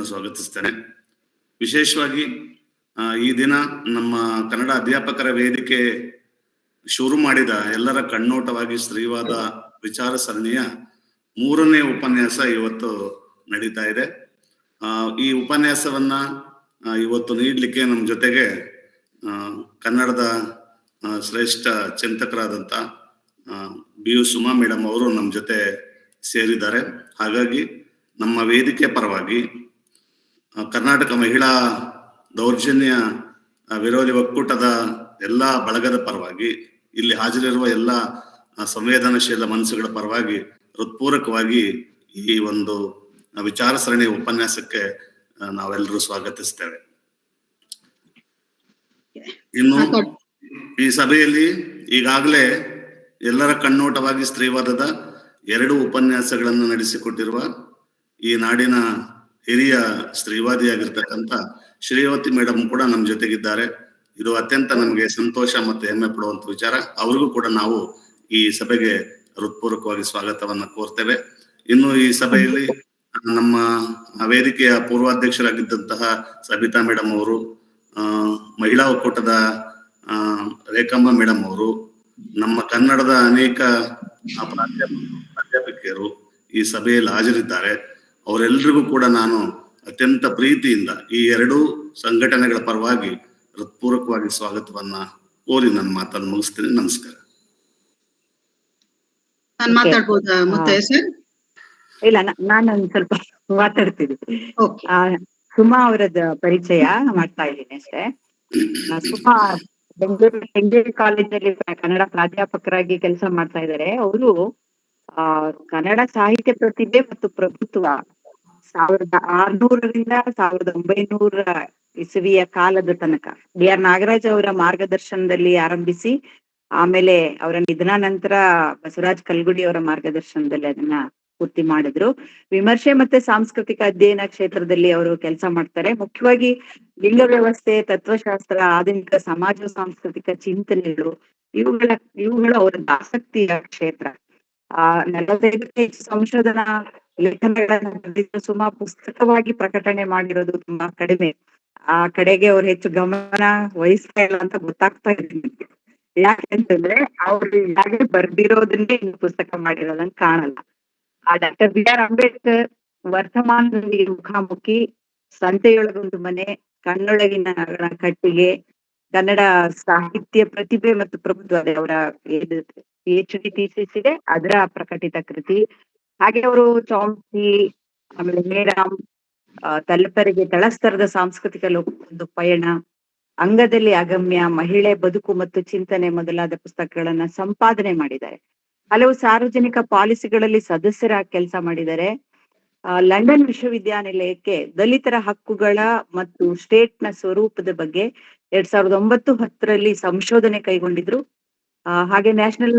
ಎಲ್ಲರನ್ನು ಸ್ವಾಗತಿಸ್ತೇನೆ. ವಿಶೇಷವಾಗಿ ಈ ದಿನ ನಮ್ಮ ಕನ್ನಡ ಅಧ್ಯಾಪಕರ ವೇದಿಕೆ ಶುರು ಮಾಡಿದ ಎಲ್ಲರ ಕಣ್ಣೋಟವಾಗಿ ಸ್ತ್ರೀವಾದ ವಿಚಾರ ಸರಣಿಯ 3ನೇ ಉಪನ್ಯಾಸ ಇವತ್ತು ನಡೀತಾ ಇದೆ. ಈ ಉಪನ್ಯಾಸವನ್ನ ಇವತ್ತು ನೀಡಲಿಕ್ಕೆ ನಮ್ಮ ಜೊತೆಗೆ ಕನ್ನಡದ ಶ್ರೇಷ್ಠ ಚಿಂತಕರಾದಂಥ BU ಸುಮಾ ಮೇಡಮ್ ಅವರು ನಮ್ಮ ಜೊತೆ ಸೇರಿದ್ದಾರೆ. ಹಾಗಾಗಿ ನಮ್ಮ ವೇದಿಕೆ ಪರವಾಗಿ ಕರ್ನಾಟಕ ಮಹಿಳಾ ದೌರ್ಜನ್ಯ ವಿರೋಧಿ ಒಕ್ಕೂಟದ ಎಲ್ಲ ಬಳಗದ ಪರವಾಗಿ ಇಲ್ಲಿ ಹಾಜರಿರುವ ಎಲ್ಲ ಸಂವೇದನಶೀಲ ಮನಸ್ಸುಗಳ ಪರವಾಗಿ ಹೃತ್ಪೂರ್ವಕವಾಗಿ ಈ ಒಂದು ವಿಚಾರ ಸರಣಿ ಉಪನ್ಯಾಸಕ್ಕೆ ನಾವೆಲ್ಲರೂ ಸ್ವಾಗತಿಸ್ತೇವೆ. ಇನ್ನು ಈ ಸಭೆಯಲ್ಲಿ ಈಗಾಗಲೇ ಎಲ್ಲರ ಕಣ್ಣೋಟವಾಗಿ ಸ್ತ್ರೀವಾದದ 2 ಉಪನ್ಯಾಸಗಳನ್ನು ನಡೆಸಿಕೊಟ್ಟಿರುವ ಈ ನಾಡಿನ ಹಿರಿಯ ಸ್ತ್ರೀವಾದಿಯಾಗಿರ್ತಕ್ಕಂಥ ಶ್ರೀವತಿ ಮೇಡಮ್ ಕೂಡ ನಮ್ಮ ಜೊತೆಗಿದ್ದಾರೆ. ಇದು ಅತ್ಯಂತ ನಮಗೆ ಸಂತೋಷ ಮತ್ತು ಹೆಮ್ಮೆ ಪಡುವಂತ ವಿಚಾರ. ಅವ್ರಿಗೂ ಕೂಡ ನಾವು ಈ ಸಭೆಗೆ ಹೃತ್ಪೂರ್ವಕವಾಗಿ ಸ್ವಾಗತವನ್ನ ಕೋರ್ತೇವೆ. ಇನ್ನು ಈ ಸಭೆಯಲ್ಲಿ ನಮ್ಮ ವೇದಿಕೆಯ ಪೂರ್ವಾಧ್ಯಕ್ಷರಾಗಿದ್ದಂತಹ ಸಬಿತಾ ಮೇಡಮ್ ಅವರು, ಮಹಿಳಾ ಒಕ್ಕೂಟದ ರೇಖಮ್ಮ ಮೇಡಮ್ ಅವರು, ನಮ್ಮ ಕನ್ನಡದ ಅನೇಕ ಪ್ರಾಧ್ಯಾಪಕಿಯರು ಈ ಸಭೆಯಲ್ಲಿ ಹಾಜರಿದ್ದಾರೆ. ಅವರೆಲ್ಲರಿಗೂ ಕೂಡ ನಾನು ಅತ್ಯಂತ ಪ್ರೀತಿಯಿಂದ ಈ 2 ಸಂಘಟನೆಗಳ ಪರವಾಗಿ ಹೃತ್ಪೂರ್ವಕವಾಗಿ ಸ್ವಾಗತವನ್ನ ಕೋರಿ ನನ್ನ ಮಾತನ್ನು ಮುಗಿಸ್ತೀನಿ. ನಮಸ್ಕಾರ. ನಾನು ಮಾತಾಡ್ಬೋದಾ ಮತ್ತೆ ಸರ್? ಇಲ್ಲ, ನಾನು ಸ್ವಲ್ಪ ಮಾತಾಡ್ತೀನಿ. ಸುಮಾ ಅವರದ ಪರಿಚಯ ಮಾಡ್ತಾ ಇದ್ದೀನಿ ಅಷ್ಟೇ. ಸುಮಾ ಬೆಂಗಳೂರು ಕೆಂಗೇರಿ ಕಾಲೇಜಲ್ಲಿ ಕನ್ನಡ ಪ್ರಾಧ್ಯಾಪಕರಾಗಿ ಕೆಲಸ ಮಾಡ್ತಾ ಇದ್ದಾರೆ. ಅವರು ಕನ್ನಡ ಸಾಹಿತ್ಯ ಪ್ರತಿಭೆ ಮತ್ತು ಪ್ರಭುತ್ವ 1600ರಿಂದ 1900 ಇಸವಿಯ ಕಾಲದ ತನಕ BR ನಾಗರಾಜ್ ಅವರ ಮಾರ್ಗದರ್ಶನದಲ್ಲಿ ಆರಂಭಿಸಿ, ಆಮೇಲೆ ಅವರ ನಿಧನ ನಂತರ ಬಸವರಾಜ್ ಕಲ್ಗುಡಿ ಅವರ ಮಾರ್ಗದರ್ಶನದಲ್ಲಿ ಅದನ್ನ ಪೂರ್ತಿ ಮಾಡಿದ್ರು. ವಿಮರ್ಶೆ ಮತ್ತೆ ಸಾಂಸ್ಕೃತಿಕ ಅಧ್ಯಯನ ಕ್ಷೇತ್ರದಲ್ಲಿ ಅವರು ಕೆಲಸ ಮಾಡ್ತಾರೆ. ಮುಖ್ಯವಾಗಿ ಲಿಂಗ ವ್ಯವಸ್ಥೆ, ತತ್ವಶಾಸ್ತ್ರ, ಆಧುನಿಕ ಸಮಾಜ ಸಾಂಸ್ಕೃತಿಕ ಚಿಂತನೆಗಳು ಇವುಗಳ ಅವರ ಆಸಕ್ತಿಯ ಕ್ಷೇತ್ರ. 45ಕ್ಕೂ ಹೆಚ್ಚು ಸಂಶೋಧನಾ ಲೇಖನಗಳನ್ನ ಬರೆದಿದ್ದು, ಸುಮಾರು ಪುಸ್ತಕವಾಗಿ ಪ್ರಕಟಣೆ ಮಾಡಿರೋದು ತುಂಬಾ ಕಡಿಮೆ. ಆ ಕಡೆಗೆ ಅವ್ರು ಹೆಚ್ಚು ಗಮನ ವಹಿಸ್ತಾ ಇಲ್ಲ ಅಂತ ಗೊತ್ತಾಗ್ತಾ ಇದೆ. ಯಾಕೆಂತಂದ್ರೆ ಅವ್ರು ಈಗಾಗಲೇ ಬರ್ದಿರೋದನ್ನೇ ಇನ್ನು ಪುಸ್ತಕ ಮಾಡಿರೋದಂತ ಕಾಣಲ್ಲ. ಡಾಕ್ಟರ್ BR ಅಂಬೇಡ್ಕರ್, ವರ್ತಮಾನದೊಂದಿಗೆ ಮುಖಾಮುಖಿ, ಸಂತೆಯೊಳಗೊಂದು ಮನೆ, ಕಣ್ಣೊಳಗಿನ ಕಟ್ಟಿಗೆ, ಕನ್ನಡ ಸಾಹಿತ್ಯ ಪ್ರತಿಭೆ ಮತ್ತು ಪ್ರಭುತ್ವ, ಅವರ PhD ಥೀಸಿಸ್ ಇದೆ, ಅದರ ಪ್ರಕಟಿತ ಕೃತಿ. ಹಾಗೆ ಅವರು ಚೌಂಕಿ, ಆಮೇಲೆ ಮೇರಾಮ್, ತಲಪರಿಗೆ ತಳಸ್ತರದ ಸಾಂಸ್ಕೃತಿಕ ಒಂದು ಪಯಣ, ಅಂಗದಲ್ಲಿ ಅಗಮ್ಯ, ಮಹಿಳೆ ಬದುಕು ಮತ್ತು ಚಿಂತನೆ ಮೊದಲಾದ ಪುಸ್ತಕಗಳನ್ನ ಸಂಪಾದನೆ ಮಾಡಿದ್ದಾರೆ. ಹಲವು ಸಾರ್ವಜನಿಕ ಪಾಲಿಸಿಗಳಲ್ಲಿ ಸದಸ್ಯರಾಗಿ ಕೆಲಸ ಮಾಡಿದ್ದಾರೆ. ಲಂಡನ್ ವಿಶ್ವವಿದ್ಯಾನಿಲಯಕ್ಕೆ ದಲಿತರ ಹಕ್ಕುಗಳ ಮತ್ತು ಸ್ಟೇಟ್ ನ ಸ್ವರೂಪದ ಬಗ್ಗೆ 2009-10ರಲ್ಲಿ ಸಂಶೋಧನೆ ಕೈಗೊಂಡಿದ್ರು. ಹಾಗೆ national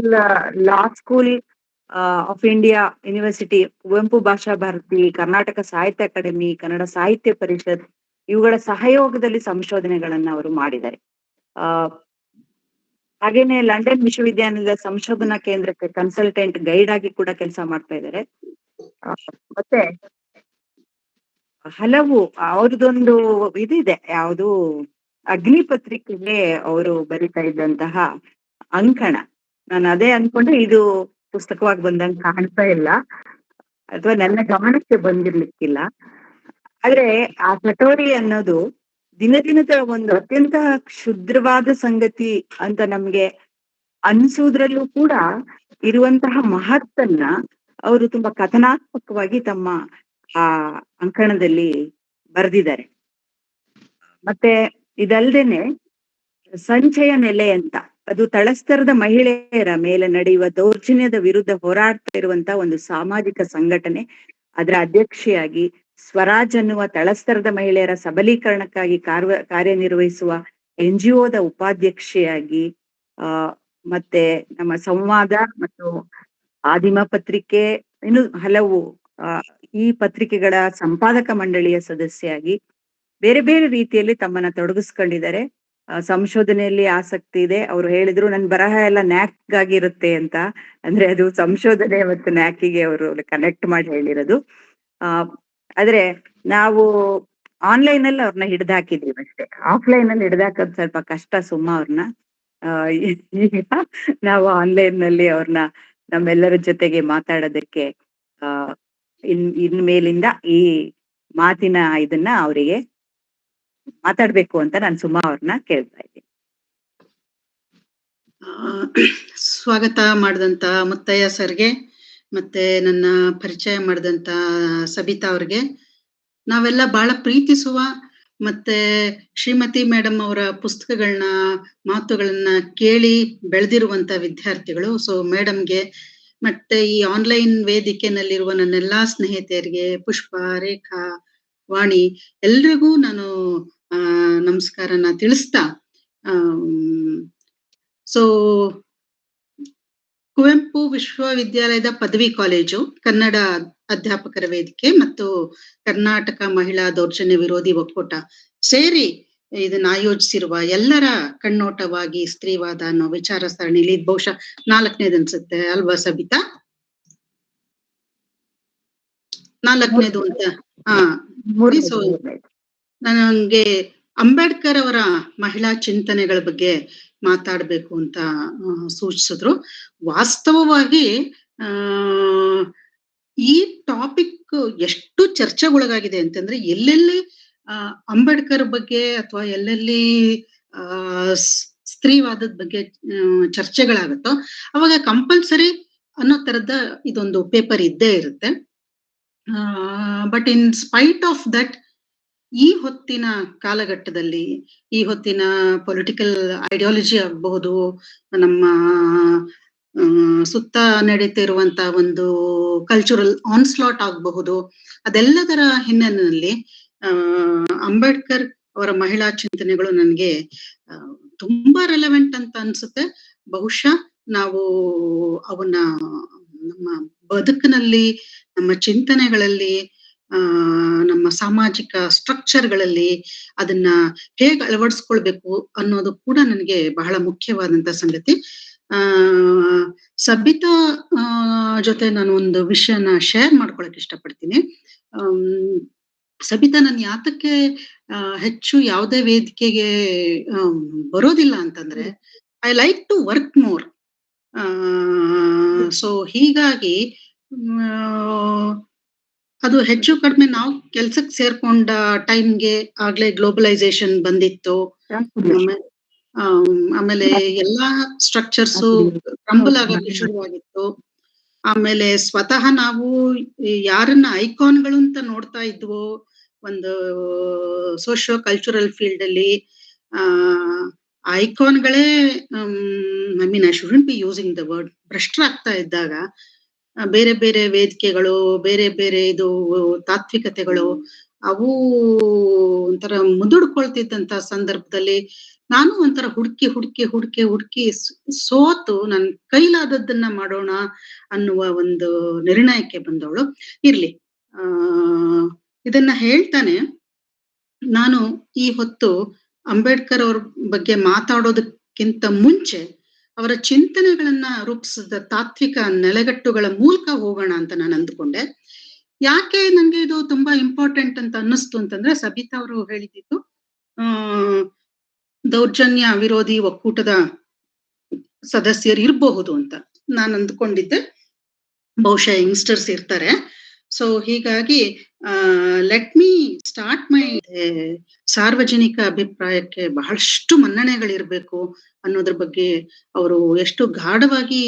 law school of India university, Kuvempu ಭಾಷಾ ಭಾರತಿ, ಕರ್ನಾಟಕ ಸಾಹಿತ್ಯ ಅಕಾಡೆಮಿ, ಕನ್ನಡ ಸಾಹಿತ್ಯ ಪರಿಷತ್ ಇವುಗಳ ಸಹಯೋಗದಲ್ಲಿ ಸಂಶೋಧನೆಗಳನ್ನ ಅವರು ಮಾಡಿದ್ದಾರೆ. ಹಾಗೇನೆ ಲಂಡನ್ ವಿಶ್ವವಿದ್ಯಾನಿಲಯದ ಸಂಶೋಧನಾ ಕೇಂದ್ರಕ್ಕೆ ಕನ್ಸಲ್ಟೆಂಟ್ ಗೈಡ್ ಆಗಿ ಕೂಡ ಕೆಲಸ ಮಾಡ್ತಾ ಇದ್ದಾರೆ. ಮತ್ತೆ ಹಲವು ಅವ್ರದೊಂದು ಇದಿದೆ, ಯಾವುದು ಅಗ್ನಿ ಪತ್ರಿಕೆಗೆ ಅವರು ಬರಿತಾ ಇದ್ದಂತಹ ಅಂಕಣ. ನಾನು ಅದೇ ಅನ್ಕೊಂಡೆ, ಇದು ಪುಸ್ತಕವಾಗಿ ಬಂದಂಗೆ ಕಾಣ್ತಾ ಇಲ್ಲ, ಅಥವಾ ನನ್ನ ಗಮನಕ್ಕೆ ಬಂದಿರ್ಲಿಕ್ಕಿಲ್ಲ. ಆದ್ರೆ ಆ ಕಟೋರಿ ಅನ್ನೋದು ದಿನದ ಒಂದು ಅತ್ಯಂತ ಕ್ಷುದ್ರವಾದ ಸಂಗತಿ ಅಂತ ನಮ್ಗೆ ಅನ್ಸುವುದ್ರಲ್ಲೂ ಕೂಡ ಇರುವಂತಹ ಮಹತ್ತನ್ನ ಅವರು ತುಂಬಾ ಕಥನಾತ್ಮಕವಾಗಿ ತಮ್ಮ ಆ ಅಂಕಣದಲ್ಲಿ ಬರೆದಿದ್ದಾರೆ. ಮತ್ತೆ ಇದಲ್ದೇನೆ ಸಂಚಯ ನೆಲೆ ಅಂತ, ಅದು ತಳಸ್ತರದ ಮಹಿಳೆಯರ ಮೇಲೆ ನಡೆಯುವ ದೌರ್ಜನ್ಯದ ವಿರುದ್ಧ ಹೋರಾಡ್ತಾ ಇರುವಂತ ಒಂದು ಸಾಮಾಜಿಕ ಸಂಘಟನೆ. ಅದರ ಅಧ್ಯಕ್ಷೆಯಾಗಿ ಸ್ವರಾಜ್ ಅನ್ನುವ ತಳಸ್ತರದ ಮಹಿಳೆಯರ ಸಬಲೀಕರಣಕ್ಕಾಗಿ ಕಾರ್ಯನಿರ್ವಹಿಸುವ NGOದ ಉಪಾಧ್ಯಕ್ಷೆಯಾಗಿ, ಮತ್ತೆ ನಮ್ಮ ಸಂವಾದ ಮತ್ತು ಆದಿಮ ಪತ್ರಿಕೆ, ಇನ್ನು ಹಲವು ಈ ಪತ್ರಿಕೆಗಳ ಸಂಪಾದಕ ಮಂಡಳಿಯ ಸದಸ್ಯೆಯಾಗಿ ಬೇರೆ ಬೇರೆ ರೀತಿಯಲ್ಲಿ ತಮ್ಮನ್ನ ತೊಡಗಿಸ್ಕೊಂಡಿದ್ದಾರೆ. ಸಂಶೋಧನೆಯಲ್ಲಿ ಆಸಕ್ತಿ ಇದೆ. ಅವ್ರು ಹೇಳಿದ್ರು, ನನ್ ಬರಹ ಎಲ್ಲ ನ್ಯಾಕ್ ಆಗಿರುತ್ತೆ ಅಂತ. ಅಂದ್ರೆ ಅದು ಸಂಶೋಧನೆ ಮತ್ತು ನ್ಯಾಕಿಗೆ ಅವರು ಕನೆಕ್ಟ್ ಮಾಡಿ ಹೇಳಿರೋದು. ಆದ್ರೆ ನಾವು ಆನ್ಲೈನ್ ಅಲ್ಲಿ ಅವ್ರನ್ನ ಹಿಡ್ದು ಹಾಕಿದೀವಿ ಅಷ್ಟೇ. ಆಫ್ಲೈನ್ ಅಲ್ಲಿ ಹಿಡ್ದು ಹಾಕೋದು ಸ್ವಲ್ಪ ಕಷ್ಟ ಸುಮ್ಮ ಅವ್ರನ್ನ. ಈಗ ನಾವು ಆನ್ಲೈನ್ ನಲ್ಲಿ ಅವ್ರನ್ನ ನಮ್ಮೆಲ್ಲರ ಜೊತೆಗೆ ಮಾತಾಡೋದಕ್ಕೆ ಆ ಇನ್ಮೇಲಿಂದ ಈ ಮಾತಿನ ಇದನ್ನ ಅವರಿಗೆ ಮಾತಾಡ್ಬೇಕು ಅಂತ ನಾನು ಸುಮಾ ಅವ್ರನ್ನ ಕೇಳ್ತಾ ಇದ್ದೀನಿ. ಸ್ವಾಗತ ಮಾಡಿದಂತ ಮುತ್ತಯ್ಯ ಸರ್ಗೆ ಮತ್ತೆ ನನ್ನ ಪರಿಚಯ ಮಾಡಿದಂತ ಸಬಿತಾ ಅವ್ರಿಗೆ, ನಾವೆಲ್ಲ ಬಹಳ ಪ್ರೀತಿಸುವ ಮತ್ತೆ ಶ್ರೀಮತಿ ಮೇಡಮ್ ಅವರ ಪುಸ್ತಕಗಳನ್ನ ಮಾತುಗಳನ್ನ ಕೇಳಿ ಬೆಳೆದಿರುವಂತ ವಿದ್ಯಾರ್ಥಿಗಳು. ಸೊ ಮೇಡಮ್ಗೆ ಮತ್ತೆ ಈ ಆನ್ಲೈನ್ ವೇದಿಕೆನಲ್ಲಿರುವ ನನ್ನೆಲ್ಲಾ ಸ್ನೇಹಿತೆಯರಿಗೆ, ಪುಷ್ಪ, ರೇಖಾ, ವಾಣಿ ಎಲ್ರಿಗೂ ನಾನು ನಮಸ್ಕಾರನ ತಿಳಿಸ್ತಾ, ಸೊ ಕುವೆಂಪು ವಿಶ್ವವಿದ್ಯಾಲಯದ ಪದವಿ ಕಾಲೇಜು, ಕನ್ನಡ ಅಧ್ಯಾಪಕರ ವೇದಿಕೆ ಮತ್ತು ಕರ್ನಾಟಕ ಮಹಿಳಾ ದೌರ್ಜನ್ಯ ವಿರೋಧಿ ಒಕ್ಕೂಟ ಸೇರಿ ಇದನ್ನ ಆಯೋಜಿಸಿರುವ ಎಲ್ಲರ ಕಣ್ಣೋಟವಾಗಿ ಸ್ತ್ರೀವಾದ ಅನ್ನೋ ವಿಚಾರ ಸರಣಿಲಿ ಬಹುಶಃ 4ನೇದು ಅನ್ಸುತ್ತೆ ಅಲ್ವಾ ಸಬಿತಾ? 4ನೇದು ಅಂತ. ಸೊ ನನಗೆ ಅಂಬೇಡ್ಕರ್ ಅವರ ಮಹಿಳಾ ಚಿಂತನೆಗಳ ಬಗ್ಗೆ ಮಾತಾಡ್ಬೇಕು ಅಂತ ಸೂಚಿಸಿದ್ರು. ವಾಸ್ತವವಾಗಿ ಈ ಟಾಪಿಕ್ ಎಷ್ಟು ಚರ್ಚೆಗೊಳಗಾಗಿದೆ ಅಂತಂದ್ರೆ, ಎಲ್ಲೆಲ್ಲಿ ಅಂಬೇಡ್ಕರ್ ಬಗ್ಗೆ ಅಥವಾ ಎಲ್ಲೆಲ್ಲಿ ಸ್ತ್ರೀವಾದದ ಬಗ್ಗೆ ಚರ್ಚೆಗಳಾಗುತ್ತೋ ಅವಾಗ ಕಂಪಲ್ಸರಿ ಅನ್ನೋ ತರದ ಇದೊಂದು ಪೇಪರ್ ಇದ್ದೇ ಇರುತ್ತೆ. But in spite of that, ಈ ಹೊತ್ತಿನ ಕಾಲಘಟ್ಟದಲ್ಲಿ, ಈ ಹೊತ್ತಿನ ಪೊಲಿಟಿಕಲ್ ಐಡಿಯಾಲಜಿ ಆಗಬಹುದು, ನಮ್ಮ ಸುತ್ತ ನಡೀತಿರುವಂತ ಒಂದು ಕಲ್ಚರಲ್ ಆನ್ಸ್ಲಾಟ್ ಆಗಬಹುದು, ಅದೆಲ್ಲದರ ಹಿನ್ನೆಲೆಯಲ್ಲಿ ಅಂಬೇಡ್ಕರ್ ಅವರ ಮಹಿಳಾ ಚಿಂತನೆಗಳು ನನಗೆ ತುಂಬಾ ರೆಲೆವೆಂಟ್ ಅಂತ ಅನ್ಸುತ್ತೆ. ಬಹುಶಃ ನಾವು ಅವನ್ನ ನಮ್ಮ ಬದುಕಿನಲ್ಲಿ, ನಮ್ಮ ಚಿಂತನೆಗಳಲ್ಲಿ, ನಮ್ಮ ಸಾಮಾಜಿಕ ಸ್ಟ್ರಕ್ಚರ್ಗಳಲ್ಲಿ ಅದನ್ನ ಹೇಗೆ ಅಳವಡಿಸ್ಕೊಳ್ಬೇಕು ಅನ್ನೋದು ಕೂಡ ನನಗೆ ಬಹಳ ಮುಖ್ಯವಾದಂತ ಸಂಗತಿ. ಸಬಿತಾ ಜೊತೆ ನಾನು ಒಂದು ವಿಷಯನ ಶೇರ್ ಮಾಡ್ಕೊಳಕ್ ಇಷ್ಟಪಡ್ತೀನಿ. ಸಬಿತಾ, ನಾನು ಯಾತಕ್ಕೆ ಹೆಚ್ಚು ಯಾವುದೇ ವೇದಿಕೆಗೆ ಬರೋದಿಲ್ಲ ಅಂತಂದ್ರೆ, I like to work more. So ಹೀಗಾಗಿ ಅದು ಹೆಚ್ಚು ಕಡಿಮೆ ನಾವು ಕೆಲ್ಸಕ್ಕೆ ಸೇರ್ಕೊಂಡ ಟೈಮ್ಗೆ ಆಗ್ಲೇ ಗ್ಲೋಬಲೈಸೇಷನ್ ಬಂದಿತ್ತು. ಆಮೇಲೆ ಎಲ್ಲಾ ಸ್ಟ್ರಕ್ಚರ್ಸು ಕ್ರಂಬಲ್ ಆಗಕ್ಕೆ ಶುರುವಾಗಿತ್ತು. ಆಮೇಲೆ ಸ್ವತಃ ನಾವು ಯಾರನ್ನ ಐಕಾನ್ಗಳು ಅಂತ ನೋಡ್ತಾ ಇದ್ವೋ ಒಂದು ಸೋಶಿಯೋ ಕಲ್ಚರಲ್ ಫೀಲ್ಡ್ ಅಲ್ಲಿ, ಐಕಾನ್ಗಳೇ I shouldn't be using the word, ಭ್ರಷ್ಟರಾಗ್ತಾ ಇದ್ದಾಗ ಬೇರೆ ಬೇರೆ ವೇದಿಕೆಗಳು, ಬೇರೆ ಬೇರೆ ಇದು ತಾತ್ವಿಕತೆಗಳು ಅವು ಒಂಥರ ಮುದುಡ್ಕೊಳ್ತಿದ್ದಂತ ಸಂದರ್ಭದಲ್ಲಿ ನಾನು ಒಂಥರ ಹುಡುಕಿ ಸೋತು ನನ್ ಕೈಲಾದದ್ದನ್ನ ಮಾಡೋಣ ಅನ್ನುವ ಒಂದು ನಿರ್ಣಯಕ್ಕೆ ಬಂದವಳು. ಇರ್ಲಿ, ಇದನ್ನ ಹೇಳ್ತಾನೆ ನಾನು ಈ ಹೊತ್ತು ಅಂಬೇಡ್ಕರ್ ಅವ್ರ ಬಗ್ಗೆ ಮಾತಾಡೋದಕ್ಕಿಂತ ಮುಂಚೆ ಅವರ ಚಿಂತನೆಗಳನ್ನ ರೂಪಿಸಿದ ತಾತ್ವಿಕ ನೆಲೆಗಟ್ಟುಗಳ ಮೂಲಕ ಹೋಗೋಣ ಅಂತ ನಾನು ಅಂದ್ಕೊಂಡೆ. ಯಾಕೆ ನನ್ಗೆ ಇದು ತುಂಬಾ ಇಂಪಾರ್ಟೆಂಟ್ ಅಂತ ಅನ್ನಿಸ್ತು ಅಂತಂದ್ರೆ, ಸಬಿತಾ ಅವರು ಹೇಳಿದ್ದು ದೌರ್ಜನ್ಯ ವಿರೋಧಿ ಒಕ್ಕೂಟದ ಸದಸ್ಯರು ಇರಬಹುದು ಅಂತ ನಾನು ಅಂದ್ಕೊಂಡಿದ್ದೆ. ಬಹುಶಃ ಯಂಗ್ಸ್ಟರ್ಸ್ ಇರ್ತಾರೆ. ಸೊ ಹೀಗಾಗಿ ಲೆಟ್ ಮೀ ಸ್ಟಾರ್ಟ್ ಮೈ ಸಾರ್ವಜನಿಕ ಅಭಿಪ್ರಾಯಕ್ಕೆ ಬಹಳಷ್ಟು ಮನ್ನಣೆಗಳಿರ್ಬೇಕು ಅನ್ನೋದ್ರ ಬಗ್ಗೆ ಅವರು ಎಷ್ಟು ಗಾಢವಾಗಿ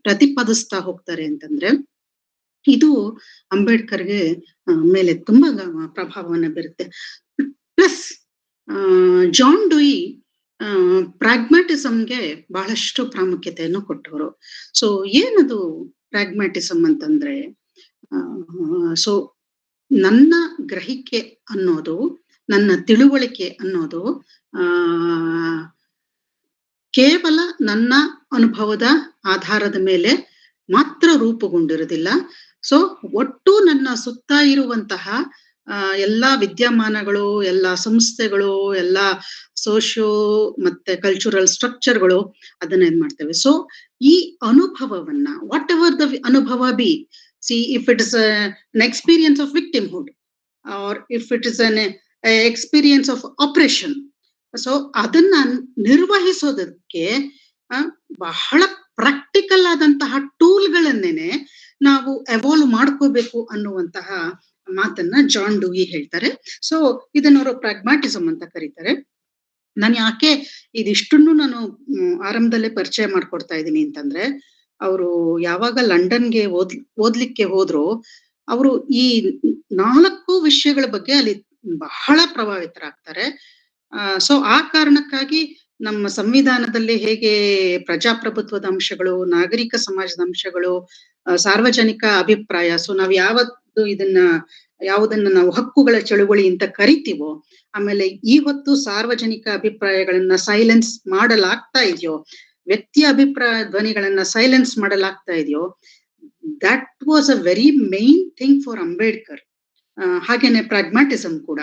ಪ್ರತಿಪಾದಿಸ್ತಾ ಹೋಗ್ತಾರೆ ಅಂತಂದ್ರೆ, ಇದು ಅಂಬೇಡ್ಕರ್ಗೆ ಮೇಲೆ ತುಂಬಾ ಪ್ರಭಾವವನ್ನ ಬೀರುತ್ತೆ. ಪ್ಲಸ್ ಜಾನ್ ಡೂಯಿ ಪ್ರಾಗ್ಮ್ಯಾಟಿಸಮ್ಗೆ ಬಹಳಷ್ಟು ಪ್ರಾಮುಖ್ಯತೆಯನ್ನು ಕೊಟ್ಟವರು. ಸೊ ಏನದು ಪ್ರಾಗ್ಮ್ಯಾಟಿಸಮ್ ಅಂತಂದ್ರೆ, ಸೊ ನನ್ನ ಗ್ರಹಿಕೆ ಅನ್ನೋದು, ನನ್ನ ತಿಳುವಳಿಕೆ ಅನ್ನೋದು ಕೇವಲ ನನ್ನ ಅನುಭವದ ಆಧಾರದ ಮೇಲೆ ಮಾತ್ರ ರೂಪುಗೊಂಡಿರುವುದಿಲ್ಲ. ಸೊ ಒಟ್ಟು ನನ್ನ ಸುತ್ತ ಇರುವಂತಹ ಎಲ್ಲಾ ವಿದ್ಯಮಾನಗಳು, ಎಲ್ಲಾ ಸಂಸ್ಥೆಗಳು, ಎಲ್ಲಾ ಸೋಶಿಯೋ ಮತ್ತೆ ಕಲ್ಚರಲ್ ಸ್ಟ್ರಕ್ಚರ್ಗಳು ಅದನ್ನ ಏನ್ ಮಾಡ್ತೇವೆ. ಸೊ ಈ ಅನುಭವವನ್ನ, ವಾಟ್ ಎವರ್ ದ ಅನುಭವ be, see if it is an experience of victimhood, or if it is an experience of oppression. So ಅದನ್ನ ನಿರ್ವಹಿಸೋದಕ್ಕೆ ಬಹಳ ಪ್ರಾಕ್ಟಿಕಲ್ ಆದಂತಹ ಟೂಲ್ಗಳನ್ನೇನೆ ನಾವು ಎವಾಲ್ವ್ ಮಾಡ್ಕೋಬೇಕು ಅನ್ನುವಂತಹ ಮಾತನ್ನ ಜಾನ್ ಡೂಯಿ ಹೇಳ್ತಾರೆ. ಸೊ ಇದನ್ನವರು ಪ್ರಾಗ್ಮ್ಯಾಟಿಸಮ್ ಅಂತ ಕರೀತಾರೆ. ನಾನು ಯಾಕೆ ಇದಿಷ್ಟನ್ನು ನಾನು ಆರಂಭದಲ್ಲೇ ಪರಿಚಯ ಮಾಡ್ಕೊಡ್ತಾ ಇದ್ದೀನಿ ಅಂತಂದ್ರೆ, ಅವರು ಯಾವಾಗ ಲಂಡನ್ಗೆ ಓದ್ಲಿಕ್ಕೆ ಹೋದ್ರು, ಅವರು ಈ 4 ವಿಷಯಗಳ ಬಗ್ಗೆ ಅಲ್ಲಿ ಬಹಳ ಪ್ರಭಾವಿತರಾಗ್ತಾರೆ. ಸೊ ಆ ಕಾರಣಕ್ಕಾಗಿ ನಮ್ಮ ಸಂವಿಧಾನದಲ್ಲಿ ಹೇಗೆ ಪ್ರಜಾಪ್ರಭುತ್ವದ ಅಂಶಗಳು, ನಾಗರಿಕ ಸಮಾಜದ ಅಂಶಗಳು, ಸಾರ್ವಜನಿಕ ಅಭಿಪ್ರಾಯ, ಸೊ ನಾವ್ ಯಾವುದನ್ನ ನಾವು ಹಕ್ಕುಗಳ ಚಳುವಳಿ ಅಂತ ಕರಿತೀವೋ, ಆಮೇಲೆ ಈ ಹೊತ್ತು ಸಾರ್ವಜನಿಕ ಅಭಿಪ್ರಾಯಗಳನ್ನ ಸೈಲೆನ್ಸ್ ಮಾಡಲಾಗ್ತಾ ಇದೆಯೋ, ವ್ಯಕ್ತಿಯ ಅಭಿಪ್ರಾಯ ಧ್ವನಿಗಳನ್ನ ಸೈಲೆನ್ಸ್ ಮಾಡಲಾಗ್ತಾ ಇದೆಯೋ, that was a very main thing for Ambedkar. ಹಾಗೇನೆ ಪ್ರಾಗ್ಮ್ಯಾಟಿಸಮ್ ಕೂಡ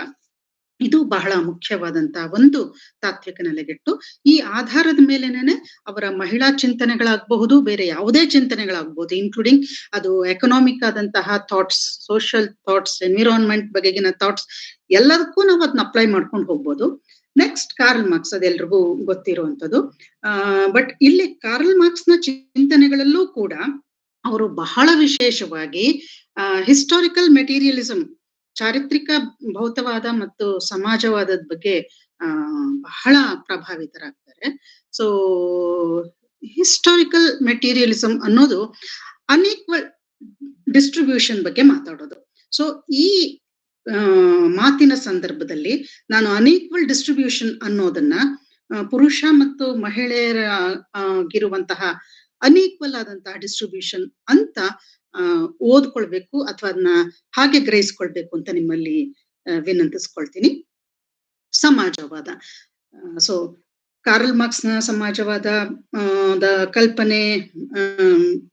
ಇದು ಬಹಳ ಮುಖ್ಯವಾದಂತಹ ಒಂದು ತಾತ್ವಿಕ ನೆಲೆಗೆಟ್ಟು. ಈ ಆಧಾರದ ಮೇಲೆನೆ ಅವರ ಮಹಿಳಾ ಚಿಂತನೆಗಳಾಗಬಹುದು, ಬೇರೆ ಯಾವುದೇ ಚಿಂತನೆಗಳಾಗಬಹುದು, ಇನ್ಕ್ಲೂಡಿಂಗ್ ಅದು ಎಕನಾಮಿಕ್ ಆದಂತಹ ಥಾಟ್ಸ್, ಸೋಷಿಯಲ್ ಥಾಟ್ಸ್, ಎನ್ವಿರಾನ್ಮೆಂಟ್ ಬಗೆಗಿನ ಥಾಟ್ಸ್, ಎಲ್ಲದಕ್ಕೂ ನಾವು ಅದನ್ನ ಅಪ್ಲೈ ಮಾಡ್ಕೊಂಡು ಹೋಗ್ಬೋದು. ನೆಕ್ಸ್ಟ್ ಕಾರ್ಲ್ ಮಾರ್ಕ್ಸ್, ಅದೆಲ್ರಿಗೂ ಗೊತ್ತಿರುವಂಥದ್ದು. ಬಟ್ ಇಲ್ಲಿ ಕಾರ್ಲ್ ಮಾರ್ಕ್ಸ್ ನ ಚಿಂತನೆಗಳಲ್ಲೂ ಕೂಡ ಅವರು ಬಹಳ ವಿಶೇಷವಾಗಿ ಹಿಸ್ಟಾರಿಕಲ್ ಮೆಟೀರಿಯಲಿಸಂ, ಚಾರಿತ್ರಿಕ ಭೌತವಾದ ಮತ್ತು ಸಮಾಜವಾದದ ಬಗ್ಗೆ ಬಹಳ ಪ್ರಭಾವಿತರಾಗ್ತಾರೆ. ಸೊ ಹಿಸ್ಟಾರಿಕಲ್ ಮೆಟೀರಿಯಲಿಸಂ ಅನ್ನೋದು ಅನ್ಈಕ್ವಲ್ ಡಿಸ್ಟ್ರಿಬ್ಯೂಷನ್ ಬಗ್ಗೆ ಮಾತಾಡೋದು. ಸೊ ಈ ಮಾತಿನ ಸಂದರ್ಭದಲ್ಲಿ ನಾನು ಅನ್ಈಕ್ವಲ್ ಡಿಸ್ಟ್ರಿಬ್ಯೂಷನ್ ಅನ್ನೋದನ್ನ ಪುರುಷ ಮತ್ತು ಮಹಿಳೆಯರ ಆಗಿರುವಂತಹ ಅನ್ಈಕ್ವಲ್ ಆದಂತಹ ಡಿಸ್ಟ್ರಿಬ್ಯೂಷನ್ ಅಂತ ಓದ್ಕೊಳ್ಬೇಕು ಅಥವಾ ಅದನ್ನ ಹಾಗೆ ಗ್ರಹಿಸ್ಕೊಳ್ಬೇಕು ಅಂತ ನಿಮ್ಮಲ್ಲಿ ವಿನಂತಿಸ್ಕೊಳ್ತೀನಿ. ಸಮಾಜವಾದ, ಸೊ ಕಾರ್ಲ್ ಮಾರ್ಕ್ಸ್ ನ ಸಮಾಜವಾದ ಕಲ್ಪನೆ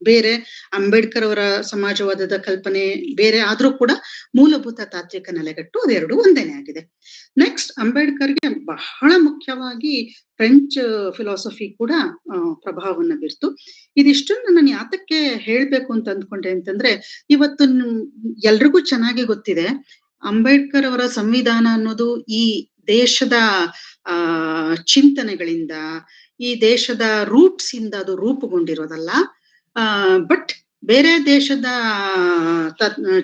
ಬೇರೆ, ಅಂಬೇಡ್ಕರ್ ಅವರ ಸಮಾಜವಾದದ ಕಲ್ಪನೆ ಬೇರೆ ಆದ್ರೂ ಕೂಡ ಮೂಲಭೂತ ತಾತ್ವಿಕ ನೆಲೆಗಟ್ಟು ಅದೆರಡು ಒಂದೇನೆ ಆಗಿದೆ. ನೆಕ್ಸ್ಟ್ ಅಂಬೇಡ್ಕರ್ಗೆ ಬಹಳ ಮುಖ್ಯವಾಗಿ ಫ್ರೆಂಚ್ ಫಿಲಾಸಫಿ ಕೂಡ ಪ್ರಭಾವವನ್ನ ಬೀರ್ತು. ಇದಿಷ್ಟನ್ನು ನಾನು ಯಾತಕ್ಕೆ ಹೇಳ್ಬೇಕು ಅಂತ ಅಂದ್ಕೊಂಡೆ ಅಂತಂದ್ರೆ, ಇವತ್ತು ಎಲ್ರಿಗೂ ಚೆನ್ನಾಗಿ ಗೊತ್ತಿದೆ ಅಂಬೇಡ್ಕರ್ ಅವರ ಸಂವಿಧಾನ ಅನ್ನೋದು ಈ ದೇಶದ ಚಿಂತನೆಗಳಿಂದ, ಈ ದೇಶದ ರೂಟ್ಸ್ ಇಂದ ಅದು ರೂಪುಗೊಂಡಿರೋದಲ್ಲ, ಬಟ್ ಬೇರೆ ದೇಶದ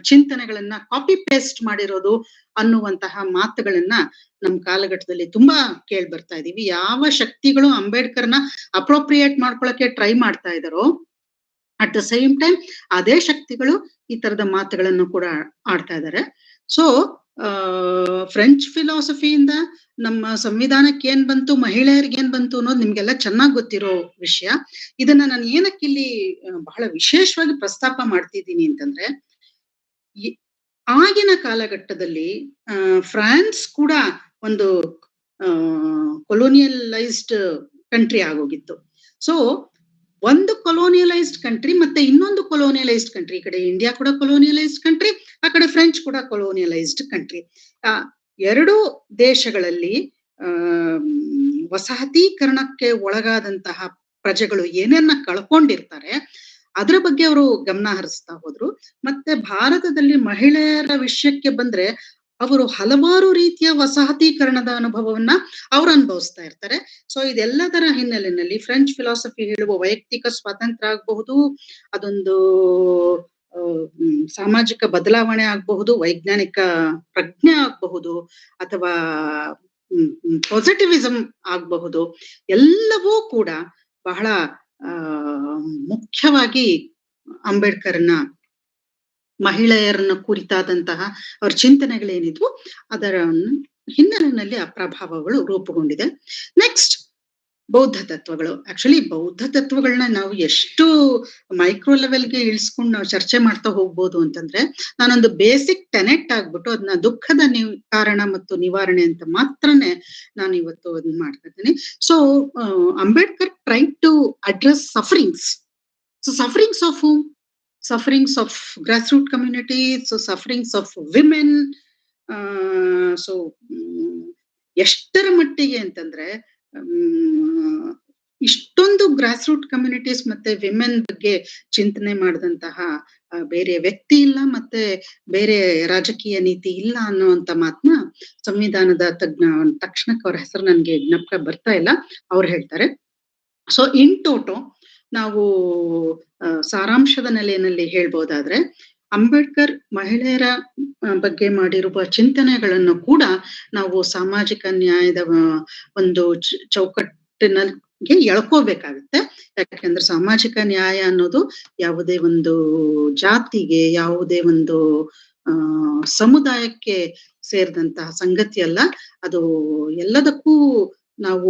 ಚಿಂತನೆಗಳನ್ನ ಕಾಪಿ ಪೇಸ್ಟ್ ಮಾಡಿರೋದು ಅನ್ನುವಂತಹ ಮಾತುಗಳನ್ನ ನಮ್ಮ ಕಾಲಘಟ್ಟದಲ್ಲಿ ತುಂಬಾ ಕೇಳಿ ಬರ್ತಾ ಇದೀವಿ. ಯಾವ ಶಕ್ತಿಗಳು ಅಂಬೇಡ್ಕರ್ನ ಅಪ್ರೋಪ್ರಿಯೇಟ್ ಮಾಡ್ಕೊಳಕ್ಕೆ ಟ್ರೈ ಮಾಡ್ತಾ ಇದಾರೋ, ಅಟ್ ದ ಸೇಮ್ ಟೈಮ್ ಅದೇ ಶಕ್ತಿಗಳು ಈ ತರದ ಮಾತುಗಳನ್ನು ಕೂಡ ಆಡ್ತಾ ಇದ್ದಾರೆ. ಸೊ ಫ್ರೆಂಚ್ ಫಿಲಾಸಫಿಯಿಂದ ನಮ್ಮ ಸಂವಿಧಾನಕ್ಕೆ ಏನ್ ಬಂತು, ಮಹಿಳೆಯರಿಗೆ ಏನ್ ಬಂತು ಅನ್ನೋದು ನಿಮ್ಗೆಲ್ಲ ಚೆನ್ನಾಗಿ ಗೊತ್ತಿರೋ ವಿಷಯ. ಇದನ್ನ ನಾನು ಏನಕ್ಕೆ ಇಲ್ಲಿ ಬಹಳ ವಿಶೇಷವಾಗಿ ಪ್ರಸ್ತಾಪ ಮಾಡ್ತಿದ್ದೀನಿ ಅಂತಂದ್ರೆ, ಆಗಿನ ಕಾಲಘಟ್ಟದಲ್ಲಿ ಫ್ರಾನ್ಸ್ ಕೂಡ ಒಂದು ಕೊಲೋನಿಯಲೈಸ್ಡ್ ಕಂಟ್ರಿ ಆಗೋಗಿತ್ತು. ಸೊ ಒಂದು ಕೊಲೋನಿಯಲೈಸ್ಡ್ ಕಂಟ್ರಿ ಮತ್ತೆ ಇನ್ನೊಂದು ಕೊಲೋನಿಯಲೈಸ್ಡ್ ಕಂಟ್ರಿ, ಈ ಕಡೆ ಇಂಡಿಯಾ ಕೂಡ ಕೊಲೋನಿಯಲೈಸ್ಡ್ ಕಂಟ್ರಿ, ಆ ಕಡೆ ಫ್ರೆಂಚ್ ಕೂಡ ಕೊಲೋನಿಯಲೈಸ್ಡ್ ಕಂಟ್ರಿ. ಎರಡೂ ದೇಶಗಳಲ್ಲಿ ವಸಾಹತೀಕರಣಕ್ಕೆ ಒಳಗಾದಂತಹ ಪ್ರಜೆಗಳು ಏನೇನ ಕಳ್ಕೊಂಡಿರ್ತಾರೆ ಅದ್ರ ಬಗ್ಗೆ ಅವರು ಗಮನ ಹರಿಸ್ತಾ ಹೋದ್ರು. ಮತ್ತೆ ಭಾರತದಲ್ಲಿ ಮಹಿಳೆಯರ ವಿಷಯಕ್ಕೆ ಬಂದ್ರೆ ಅವರು ಹಲವಾರು ರೀತಿಯ ವಸಾಹತೀಕರಣದ ಅನುಭವವನ್ನ ಅವ್ರು ಅನುಭವಿಸ್ತಾ ಇರ್ತಾರೆ. ಸೊ ಇದೆಲ್ಲದರ ಹಿನ್ನೆಲೆಯಲ್ಲಿ ಫ್ರೆಂಚ್ ಫಿಲಾಸಫಿ ಹೇಳುವ ವೈಯಕ್ತಿಕ ಸ್ವಾತಂತ್ರ್ಯ ಆಗಬಹುದು, ಅದೊಂದು ಸಾಮಾಜಿಕ ಬದಲಾವಣೆ ಆಗಬಹುದು, ವೈಜ್ಞಾನಿಕ ಪ್ರಜ್ಞೆ ಆಗಬಹುದು, ಅಥವಾ ಪಾಸಿಟಿವಿಸಂ ಆಗಬಹುದು, ಎಲ್ಲವೂ ಕೂಡ ಬಹಳ ಮುಖ್ಯವಾಗಿ ಅಂಬೇಡ್ಕರ್ನ ಮಹಿಳೆಯರನ್ನ ಕುರಿತಾದಂತಹ ಅವ್ರ ಚಿಂತನೆಗಳೇನಿದ್ವು ಅದರ ಹಿನ್ನೆಲೆಯಲ್ಲಿ ಆ ಪ್ರಭಾವಗಳು ರೂಪುಗೊಂಡಿದೆ. ನೆಕ್ಸ್ಟ್ ಬೌದ್ಧ ತತ್ವಗಳು. ಆಕ್ಚುಲಿ ಬೌದ್ಧ ತತ್ವಗಳನ್ನ ನಾವು ಎಷ್ಟು ಮೈಕ್ರೋ ಲೆವೆಲ್ಗೆ ಇಳಿಸ್ಕೊಂಡು ನಾವು ಚರ್ಚೆ ಮಾಡ್ತಾ ಹೋಗ್ಬೋದು ಅಂತಂದ್ರೆ, ನಾನೊಂದು ಬೇಸಿಕ್ ಟೆನೆಟ್ ಆಗ್ಬಿಟ್ಟು ಅದನ್ನ ದುಃಖದ ಕಾರಣ ಮತ್ತು ನಿವಾರಣೆ ಅಂತ ಮಾತ್ರನೇ ನಾನು ಇವತ್ತು ಅದನ್ನ ಮಾಡ್ತಾ ಇದ್ದೀನಿ. So Ambedkar try to address sufferings. So sufferings of whom? Sufferings of grassroots communities, so sufferings of women. So ಎಷ್ಟರ ಮಟ್ಟಿಗೆ ಅಂತಂದ್ರೆ ಇಷ್ಟೊಂದು ಗ್ರಾಸ್ ರೂಟ್ ಕಮ್ಯುನಿಟೀಸ್ ಮತ್ತೆ ವಿಮೆನ್ ಬಗ್ಗೆ ಚಿಂತನೆ ಮಾಡಿದಂತಹ ಬೇರೆ ವ್ಯಕ್ತಿ ಇಲ್ಲ, ಮತ್ತೆ ಬೇರೆ ರಾಜಕೀಯ ನೀತಿ ಇಲ್ಲ ಅನ್ನುವಂತ ಮಾತನ್ನ ಸಂವಿಧಾನದ ತಜ್ಞ, ತಕ್ಷಣಕ್ಕೆ ಅವ್ರ ಹೆಸರು ನನ್ಗೆ ಜ್ಞಾಪಕ ಬರ್ತಾ ಇಲ್ಲ, ಅವ್ರು ಹೇಳ್ತಾರೆ. ಸೊ ಇನ್ ಟೋಟೋ ನಾವು ಸಾರಾಂಶದ ನೆಲೆಯಲ್ಲಿ ಹೇಳ್ಬೋದಾದ್ರೆ, ಅಂಬೇಡ್ಕರ್ ಮಹಿಳೆಯರ ಬಗ್ಗೆ ಮಾಡಿರುವ ಚಿಂತನೆಗಳನ್ನು ಕೂಡ ನಾವು ಸಾಮಾಜಿಕ ನ್ಯಾಯದ ಒಂದು ಚೌಕಟ್ಟಿನಗೆ ಎಳ್ಕೋಬೇಕಾಗುತ್ತೆ. ಯಾಕೆಂದ್ರೆ ಸಾಮಾಜಿಕ ನ್ಯಾಯ ಅನ್ನೋದು ಯಾವುದೇ ಒಂದು ಜಾತಿಗೆ, ಯಾವುದೇ ಒಂದು ಸಮುದಾಯಕ್ಕೆ ಸೇರಿದಂತಹ ಸಂಗತಿ ಅಲ್ಲ. ಅದು ಎಲ್ಲದಕ್ಕೂ ನಾವು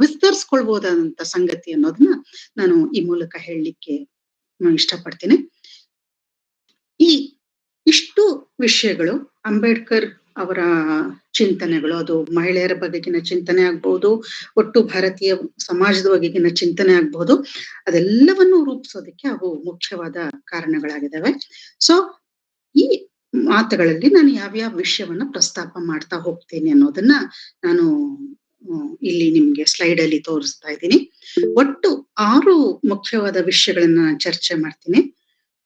ವಿಸ್ತರಿಸ್ಕೊಳ್ಬಹುದಾದಂತ ಸಂಗತಿ ಅನ್ನೋದನ್ನ ನಾನು ಈ ಮೂಲಕ ಹೇಳಲಿಕ್ಕೆ ಇಷ್ಟಪಡ್ತೀನಿ. ಈ ಇಷ್ಟು ವಿಷಯಗಳು ಅಂಬೇಡ್ಕರ್ ಅವರ ಚಿಂತನೆಗಳು, ಅದು ಮಹಿಳೆಯರ ಬಗೆಗಿನ ಚಿಂತನೆ ಆಗ್ಬಹುದು, ಒಟ್ಟು ಭಾರತೀಯ ಸಮಾಜದ ಬಗೆಗಿನ ಚಿಂತನೆ ಆಗ್ಬಹುದು, ಅದೆಲ್ಲವನ್ನು ರೂಪಿಸೋದಕ್ಕೆ ಅವು ಮುಖ್ಯವಾದ ಕಾರಣಗಳಾಗಿದ್ದಾವೆ. ಸೊ ಈ ಮಾತುಗಳಲ್ಲಿ ನಾನು ಯಾವ್ಯಾವ ವಿಷಯವನ್ನ ಪ್ರಸ್ತಾಪ ಮಾಡ್ತಾ ಹೋಗ್ತೀನಿ ಅನ್ನೋದನ್ನ ನಾನು ಇಲ್ಲಿ ನಿಮ್ಗೆ ಸ್ಲೈಡ್ ಅಲ್ಲಿ ತೋರಿಸ್ತಾ ಇದ್ದೀನಿ. ಒಟ್ಟು 6 ಮುಖ್ಯವಾದ ವಿಷಯಗಳನ್ನ ಚರ್ಚೆ ಮಾಡ್ತೀನಿ.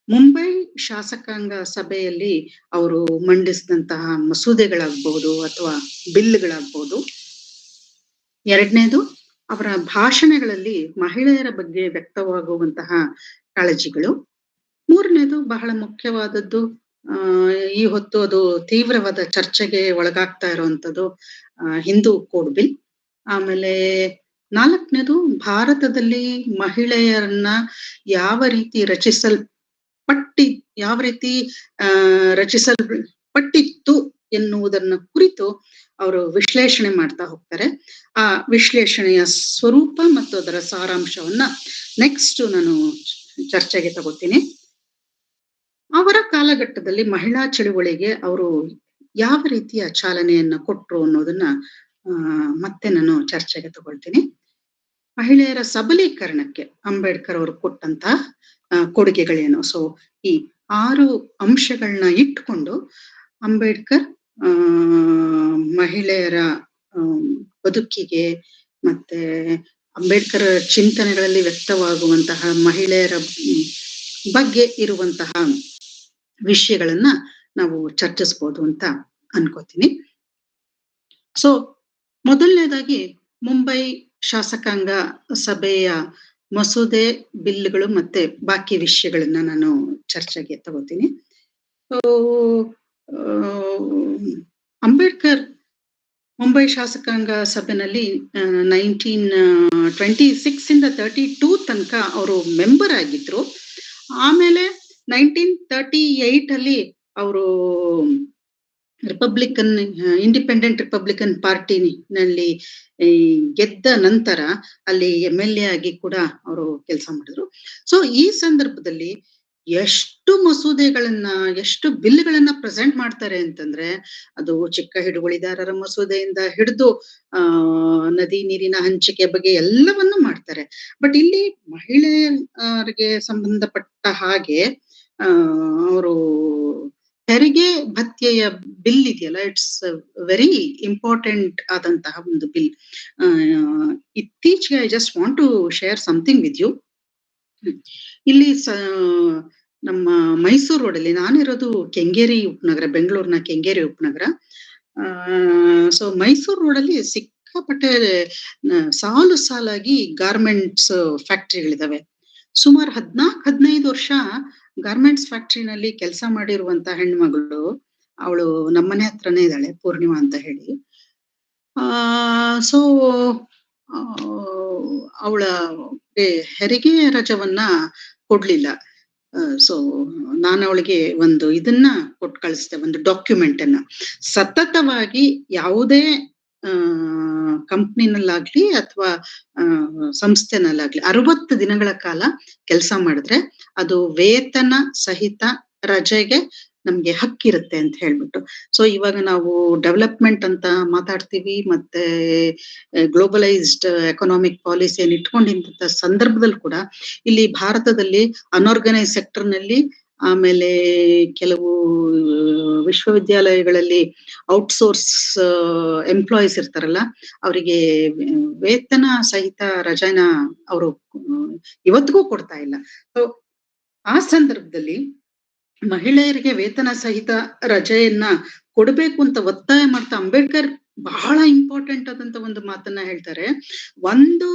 ಮುಂಬೈ ಶಾಸಕಾಂಗ ಸಭೆಯಲ್ಲಿ ಅವರು ಮಂಡಿಸಿದಂತಹ ಮಸೂದೆಗಳಾಗ್ಬಹುದು ಅಥವಾ ಬಿಲ್ಗಳಾಗ್ಬಹುದು. ಎರಡನೇದು, ಅವರ ಭಾಷಣಗಳಲ್ಲಿ ಮಹಿಳೆಯರ ಬಗ್ಗೆ ವ್ಯಕ್ತವಾಗುವಂತಹ ಕಾಳಜಿಗಳು. ಮೂರನೇದು, ಬಹಳ ಮುಖ್ಯವಾದದ್ದು, ಈ ಹೊತ್ತು ಅದು ತೀವ್ರವಾದ ಚರ್ಚೆಗೆ ಒಳಗಾಗ್ತಾ ಇರುವಂತದ್ದು, ಹಿಂದೂ ಕೋಡ್ ಬಿಲ್. ಆಮೇಲೆ 4ನೇದು, ಭಾರತದಲ್ಲಿ ಮಹಿಳೆಯರನ್ನ ಯಾವ ರೀತಿ ರಚಿಸಲ್ಪಟ್ಟಿತ್ತು ಎನ್ನುವುದನ್ನ ಕುರಿತು ಅವರು ವಿಶ್ಲೇಷಣೆ ಮಾಡ್ತಾ ಹೋಗ್ತಾರೆ. ಆ ವಿಶ್ಲೇಷಣೆಯ ಸ್ವರೂಪ ಮತ್ತು ಅದರ ಸಾರಾಂಶವನ್ನ ನೆಕ್ಸ್ಟ್ ನಾನು ಚರ್ಚೆಗೆ ತಗೋತೀನಿ. ಅವರ ಕಾಲಘಟ್ಟದಲ್ಲಿ ಮಹಿಳಾ ಚಳುವಳಿಗೆ ಅವರು ಯಾವ ರೀತಿಯ ಚಾಲನೆಯನ್ನ ಕೊಟ್ರು ಅನ್ನೋದನ್ನ ಮತ್ತೆ ನಾನು ಚರ್ಚೆಗೆ ತಗೊಳ್ತೀನಿ. ಮಹಿಳೆಯರ ಸಬಲೀಕರಣಕ್ಕೆ ಅಂಬೇಡ್ಕರ್ ಅವರು ಕೊಟ್ಟಂತಹ ಕೊಡುಗೆಗಳೇನು. ಸೊ ಈ 6 ಅಂಶಗಳನ್ನ ಇಟ್ಕೊಂಡು ಅಂಬೇಡ್ಕರ್ ಮಹಿಳೆಯರ ಬದುಕಿಗೆ ಮತ್ತೆ ಅಂಬೇಡ್ಕರ್ ಚಿಂತನೆಗಳಲ್ಲಿ ವ್ಯಕ್ತವಾಗುವಂತಹ ಮಹಿಳೆಯರ ಬಗ್ಗೆ ಇರುವಂತಹ ವಿಷಯಗಳನ್ನ ನಾವು ಚರ್ಚಿಸ್ಬೋದು ಅಂತ ಅನ್ಕೋತೀನಿ. ಸೊ ಮೊದಲನೇದಾಗಿ ಮುಂಬೈ ಶಾಸಕಾಂಗ ಸಭೆಯ ಮಸೂದೆ, ಬಿಲ್ಗಳು ಮತ್ತೆ ಬಾಕಿ ವಿಷಯಗಳನ್ನ ನಾನು ಚರ್ಚೆಗೆ ತಗೋತೀನಿ. ಅಂಬೇಡ್ಕರ್ ಮುಂಬೈ ಶಾಸಕಾಂಗ ಸಭೆಯಲ್ಲಿ 1926 ಇಂದ 32 ತನಕ ಅವರು ಮೆಂಬರ್ ಆಗಿದ್ರು. ಆಮೇಲೆ 1938 ಅಲ್ಲಿ ಅವರು ಇಂಡಿಪೆಂಡೆಂಟ್ ರಿಪಬ್ಲಿಕನ್ ಪಾರ್ಟಿನಲ್ಲಿ ಗೆದ್ದ ನಂತರ ಅಲ್ಲಿ MLA ಆಗಿ ಕೂಡ ಅವರು ಕೆಲಸ ಮಾಡಿದ್ರು. ಸೊ ಈ ಸಂದರ್ಭದಲ್ಲಿ ಎಷ್ಟು ಮಸೂದೆಗಳನ್ನ, ಎಷ್ಟು ಬಿಲ್ಗಳನ್ನ ಪ್ರೆಸೆಂಟ್ ಮಾಡ್ತಾರೆ ಅಂತಂದ್ರೆ, ಅದು ಚಿಕ್ಕ ಹಿಡುವಳಿದಾರರ ಮಸೂದೆಯಿಂದ ಹಿಡಿದು ನದಿ ನೀರಿನ ಹಂಚಿಕೆ ಬಗ್ಗೆ ಎಲ್ಲವನ್ನೂ ಮಾಡ್ತಾರೆ. ಬಟ್ ಇಲ್ಲಿ ಮಹಿಳೆಯರಿಗೆ ಸಂಬಂಧಪಟ್ಟ ಹಾಗೆ ಅವರು ತೆರಿಗೆ ಭತ್ಯೆಯ ಬಿಲ್ ಇದೆಯಲ್ಲ, ಇಟ್ಸ್ ವೆರಿ ಇಂಪಾರ್ಟೆಂಟ್ ಆದಂತಹ ಒಂದು ಬಿಲ್. ಇತ್ತೀಚೆಗೆ I just want to share something with you. ಇಲ್ಲಿ ನಮ್ಮ ಮೈಸೂರು ರೋಡಲ್ಲಿ, ನಾನಿರೋದು ಕೆಂಗೇರಿ ಉಪನಗರ, ಬೆಂಗಳೂರಿನ ಕೆಂಗೇರಿ ಉಪನಗರ. ಸೊ ಮೈಸೂರು ರೋಡಲ್ಲಿ ಸಿಕ್ಕಾಪಟ್ಟೆ ಸಾಲು ಸಾಲಾಗಿ ಗಾರ್ಮೆಂಟ್ಸ್ ಫ್ಯಾಕ್ಟ್ರಿಗಳಿದಾವೆ. ಸುಮಾರು 14-15 ವರ್ಷ ಗಾರ್ಮೆಂಟ್ಸ್ ಫ್ಯಾಕ್ಟ್ರಿನಲ್ಲಿ ಕೆಲಸ ಮಾಡಿರುವಂತ ಹೆಣ್ಮಗಳು, ಅವಳು ನಮ್ಮನೆ ಹತ್ರನೇ ಇದ್ದಾಳೆ, ಪೂರ್ಣಿಮಾ ಅಂತ ಹೇಳಿ. ಸೊ ಅವಳ ಹೆರಿಗೆ ರಜವನ್ನ ಕೊಡ್ಲಿಲ್ಲ. ಸೊ ನಾನು ಅವಳಿಗೆ ಒಂದು ಇದನ್ನ ಕೊಟ್ಟು ಕಳಿಸ್ದೆ, ಒಂದು ಡಾಕ್ಯುಮೆಂಟ್ ಅನ್ನ. ಸತತವಾಗಿ ಯಾವುದೇ ಕಂಪ್ನಿನಲ್ಲಾಗ್ಲಿ ಅಥವಾ ಸಂಸ್ಥೆನಲ್ಲಾಗ್ಲಿ 60 ದಿನಗಳ ಕಾಲ ಕೆಲಸ ಮಾಡಿದ್ರೆ ಅದು ವೇತನ ಸಹಿತ ರಜೆಗೆ ನಮ್ಗೆ ಹಕ್ಕಿರುತ್ತೆ ಅಂತ ಹೇಳ್ಬಿಟ್ಟು. ಸೊ ಇವಾಗ ನಾವು ಡೆವಲಪ್ಮೆಂಟ್ ಅಂತ ಮಾತಾಡ್ತೀವಿ, ಮತ್ತೆ ಗ್ಲೋಬಲೈಸ್ಡ್ ಎಕನಾಮಿಕ್ ಪಾಲಿಸಿ ಏನ್ ಇಟ್ಕೊಂಡಿದ್ದ ಸಂದರ್ಭದಲ್ಲಿ ಕೂಡ ಇಲ್ಲಿ ಭಾರತದಲ್ಲಿ ಅನ್ಆರ್ಗನೈಸ್ ಸೆಕ್ಟರ್ ನಲ್ಲಿ, ಆಮೇಲೆ ಕೆಲವು ವಿಶ್ವವಿದ್ಯಾಲಯಗಳಲ್ಲಿ ಔಟ್ಸೋರ್ಸ್ ಎಂಪ್ಲಾಯೀಸ್ ಇರ್ತಾರಲ್ಲ, ಅವರಿಗೆ ವೇತನ ಸಹಿತ ರಜೆನ ಅವರು ಇವತ್ತಿಗೂ ಕೊಡ್ತಾ ಇಲ್ಲ. ಸೊ ಆ ಸಂದರ್ಭದಲ್ಲಿ ಮಹಿಳೆಯರಿಗೆ ವೇತನ ಸಹಿತ ರಜೆಯನ್ನ ಕೊಡಬೇಕು ಅಂತ ಒತ್ತಾಯ ಮಾಡ್ತಾ ಅಂಬೇಡ್ಕರ್ ಬಹಳ ಇಂಪಾರ್ಟೆಂಟ್ ಆದಂತ ಒಂದು ಮಾತನ್ನ ಹೇಳ್ತಾರೆ. ಒಂದು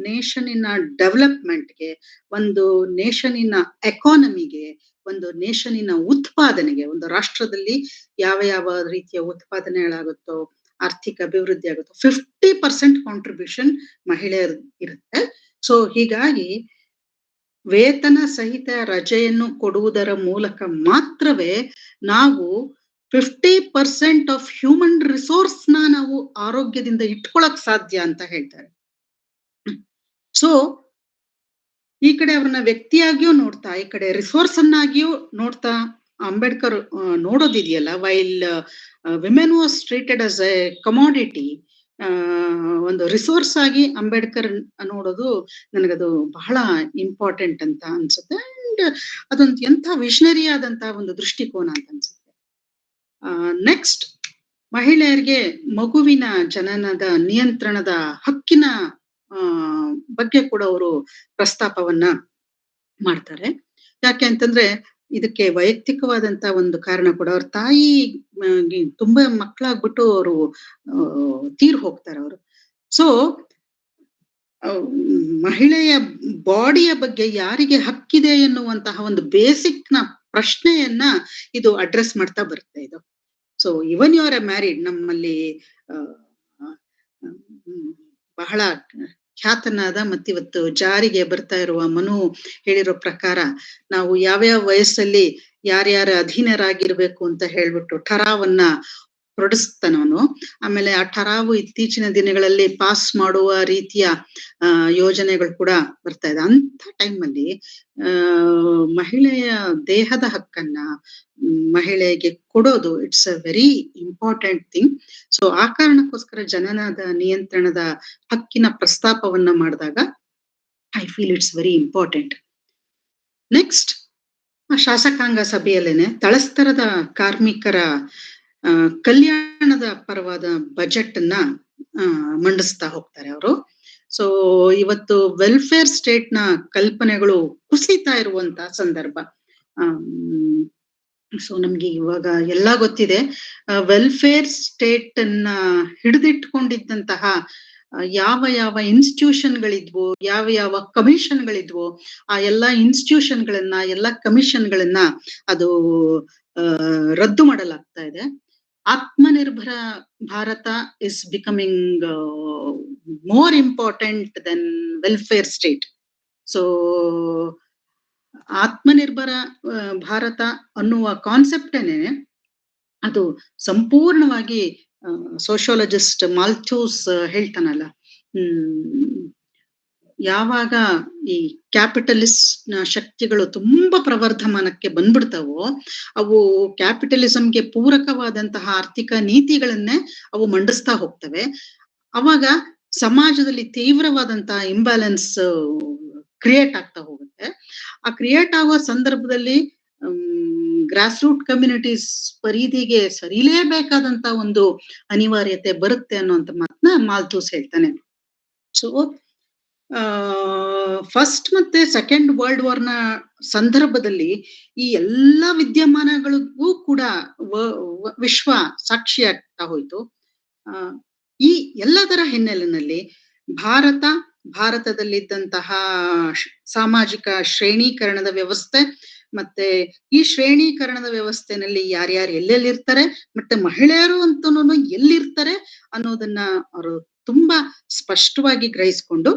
ನೇಷನಿನ ಡೆವಲಪ್ಮೆಂಟ್ಗೆ, ಒಂದು ನೇಷನಿನ ಎಕಾನಮಿಗೆ, ಒಂದು ನೇಷನಿನ ಉತ್ಪಾದನೆಗೆ, ಒಂದು ರಾಷ್ಟ್ರದಲ್ಲಿ ಯಾವ ಯಾವ ರೀತಿಯ ಉತ್ಪಾದನೆಗಳಾಗುತ್ತೋ, ಆರ್ಥಿಕ ಅಭಿವೃದ್ಧಿ ಆಗುತ್ತೋ 50% ಕಾಂಟ್ರಿಬ್ಯೂಷನ್ ಮಹಿಳೆಯರ್ ಇರುತ್ತೆ. ಸೊ ಹೀಗಾಗಿ ವೇತನ ಸಹಿತ ರಜೆಯನ್ನು ಕೊಡುವುದರ ಮೂಲಕ ಮಾತ್ರವೇ ನಾವು 50% ಆಫ್ ಹ್ಯೂಮನ್ ರಿಸೋರ್ಸ್ ನಾವು ಆರೋಗ್ಯದಿಂದ ಇಟ್ಕೊಳಕ್ ಸಾಧ್ಯ ಅಂತ ಹೇಳ್ತಾರೆ. ಸೊ ಈ ಕಡೆ ಅವ್ರನ್ನ ವ್ಯಕ್ತಿಯಾಗಿಯೂ ನೋಡ್ತಾ, ಈ ಕಡೆ ರಿಸೋರ್ಸ್ ಅನ್ನಾಗಿಯೂ ನೋಡ್ತಾ ಅಂಬೇಡ್ಕರ್ ನೋಡೋದಿದೆಯಲ್ಲ, while women was treated as a commodity, ಒಂದು ರಿಸೋರ್ಸ್ ಆಗಿ ಅಂಬೇಡ್ಕರ್ ನೋಡೋದು ನನಗದು ಬಹಳ ಇಂಪಾರ್ಟೆಂಟ್ ಅಂತ ಅನ್ಸುತ್ತೆ. ಅಂಡ್ ಅದೊಂದು ಎಂಥ ವಿಷನರಿ ಆದಂತ ಒಂದು ದೃಷ್ಟಿಕೋನ ಅಂತ ಅನ್ಸುತ್ತೆ. ನೆಕ್ಸ್ಟ್, ಮಹಿಳೆಯರಿಗೆ ಮಗುವಿನ ಜನನದ ನಿಯಂತ್ರಣದ ಹಕ್ಕಿನ ಬಗ್ಗೆ ಕೂಡ ಅವರು ಪ್ರಸ್ತಾಪವನ್ನ ಮಾಡ್ತಾರೆ. ಯಾಕೆ ಅಂತಂದ್ರೆ ಇದಕ್ಕೆ ವೈಯಕ್ತಿಕವಾದಂತ ಒಂದು ಕಾರಣ ಕೂಡ, ಅವ್ರ ತಾಯಿ ತುಂಬಾ ಮಕ್ಕಳಾಗ್ಬಿಟ್ಟು ಅವರು ತೀರ್ ಹೋಗ್ತಾರೆ ಅವರು. ಸೊ ಮಹಿಳೆಯ ಬಾಡಿಯ ಬಗ್ಗೆ ಯಾರಿಗೆ ಹಕ್ಕಿದೆ ಎನ್ನುವಂತಹ ಒಂದು ಬೇಸಿಕ್ ನ ಪ್ರಶ್ನೆಯನ್ನ ಇದು ಅಡ್ರೆಸ್ ಮಾಡ್ತಾ ಬರುತ್ತೆ ಇದು. So even you are a married, ನಮ್ಮಲ್ಲಿ ಬಹಳ ಖ್ಯಾತನಾದ ಮತ್ತಿವತ್ತು ಜಾರಿಗೆ ಬರ್ತಾ ಇರುವ ಮನು ಹೇಳಿರೋ ಪ್ರಕಾರ, ನಾವು ಯಾವ್ಯಾವ ವಯಸ್ಸಲ್ಲಿ ಯಾರ್ಯಾರ ಅಧೀನರಾಗಿರ್ಬೇಕು ಅಂತ ಹೇಳ್ಬಿಟ್ಟು ಠರಾವನ್ನ ಹೊರಡಿಸ್ತಾನವನು. ಆಮೇಲೆ ಆ ಠರಾವು ಇತ್ತೀಚಿನ ದಿನಗಳಲ್ಲಿ ಪಾಸ್ ಮಾಡುವ ರೀತಿಯ ಯೋಜನೆಗಳು ಕೂಡ ಬರ್ತಾ ಇದೆ. ಅಂತ ಟೈಮಲ್ಲಿ ಮಹಿಳೆಯ ದೇಹದ ಹಕ್ಕನ್ನ ಮಹಿಳೆಗೆ ಕೊಡೋದು it's a very important thing. So ಆ ಕಾರಣಕ್ಕೋಸ್ಕರ ಜನನದ ನಿಯಂತ್ರಣದ ಹಕ್ಕಿನ ಪ್ರಸ್ತಾಪವನ್ನ ಮಾಡಿದಾಗ I feel it's very important. Next, ಶಾಸಕಾಂಗ ಸಭೆಯಲ್ಲೇನೆ ತಳಸ್ತರದ ಕಾರ್ಮಿಕರ ಕಲ್ಯಾಣದ ಪರವಾದ ಬಜೆಟ್ ಅನ್ನ ಮಂಡಿಸ್ತಾ ಹೋಗ್ತಾರೆ ಅವರು. ಸೊ ಇವತ್ತು ವೆಲ್ಫೇರ್ ಸ್ಟೇಟ್ ನ ಕಲ್ಪನೆಗಳು ಕುಸಿತಾ ಇರುವಂತ ಸಂದರ್ಭ. ಸೊ ನಮ್ಗೆ ಇವಾಗ ಎಲ್ಲಾ ಗೊತ್ತಿದೆ, ವೆಲ್ಫೇರ್ ಸ್ಟೇಟ್ ಅನ್ನ ಹಿಡಿದಿಟ್ಕೊಂಡಿದ್ದಂತಹ ಯಾವ ಯಾವ ಇನ್ಸ್ಟಿಟ್ಯೂಷನ್ಗಳಿದ್ವೋ, ಯಾವ ಯಾವ ಕಮಿಷನ್ಗಳಿದ್ವೋ, ಆ ಎಲ್ಲಾ ಇನ್ಸ್ಟಿಟ್ಯೂಷನ್ಗಳನ್ನ, ಎಲ್ಲಾ ಕಮಿಷನ್ಗಳನ್ನ ಅದು ರದ್ದು ಮಾಡಲಾಗ್ತಾ ಇದೆ. Atmanirbhar Bharat is becoming more important then welfare state. So Atmanirbhar Bharat ಅನ್ನುವ ಕಾನ್ಸೆಪ್ಟೇನೆ ಅದು ಸಂಪೂರ್ಣವಾಗಿ ಸೋಶಿಯಾಲಜಿಸ್ಟ್ ಮಾಲ್ಥೂಸ್ ಹೇಳ್ತಾನಲ್ಲ, ಯಾವಾಗ ಈ ಕ್ಯಾಪಿಟಲಿಸ್ಟ್ ಶಕ್ತಿಗಳು ತುಂಬಾ ಪ್ರವರ್ಧಮಾನಕ್ಕೆ ಬಂದ್ಬಿಡ್ತಾವೋ, ಅವು ಕ್ಯಾಪಿಟಲಿಸಂಗೆ ಪೂರಕವಾದಂತಹ ಆರ್ಥಿಕ ನೀತಿಗಳನ್ನೇ ಅವು ಮಂಡಿಸ್ತಾ ಹೋಗ್ತವೆ. ಅವಾಗ ಸಮಾಜದಲ್ಲಿ ತೀವ್ರವಾದಂತಹ ಇಂಬ್ಯಾಲೆನ್ಸ್ ಕ್ರಿಯೇಟ್ ಆಗ್ತಾ ಹೋಗುತ್ತೆ. ಆ ಕ್ರಿಯೇಟ್ ಆಗುವ ಸಂದರ್ಭದಲ್ಲಿ ಗ್ರಾಸ್ ರೂಟ್ ಕಮ್ಯುನಿಟೀಸ್ ಪರಿಧಿಗೆ ಸರಿಲೇಬೇಕಾದಂತ ಒಂದು ಅನಿವಾರ್ಯತೆ ಬರುತ್ತೆ ಅನ್ನುವಂತ ಮಾತನ್ನ ಮಾಲ್ಥೂಸ್ ಹೇಳ್ತಾನೆ. ಸೊ ಫಸ್ಟ್ ಮತ್ತೆ ಸೆಕೆಂಡ್ ವರ್ಲ್ಡ್ ವಾರ್ ನ ಸಂದರ್ಭದಲ್ಲಿ ಈ ಎಲ್ಲಾ ವಿದ್ಯಮಾನಗಳಿಗೂ ಕೂಡ ವಿಶ್ವ ಸಾಕ್ಷಿಯಾಗ್ತಾ ಹೋಯ್ತು. ಈ ಎಲ್ಲದರ ಹಿನ್ನೆಲೆಯಲ್ಲಿ ಭಾರತದಲ್ಲಿದ್ದಂತಹ ಸಾಮಾಜಿಕ ಶ್ರೇಣೀಕರಣದ ವ್ಯವಸ್ಥೆ, ಮತ್ತೆ ಈ ಶ್ರೇಣೀಕರಣದ ವ್ಯವಸ್ಥೆನಲ್ಲಿ ಯಾರ್ಯಾರು ಎಲ್ಲೆಲ್ಲಿರ್ತಾರೆ, ಮತ್ತೆ ಮಹಿಳೆಯರು ಅಂತನೂ ಎಲ್ಲಿರ್ತಾರೆ ಅನ್ನೋದನ್ನ ಅವರು ತುಂಬಾ ಸ್ಪಷ್ಟವಾಗಿ ಗ್ರಹಿಸ್ಕೊಂಡು,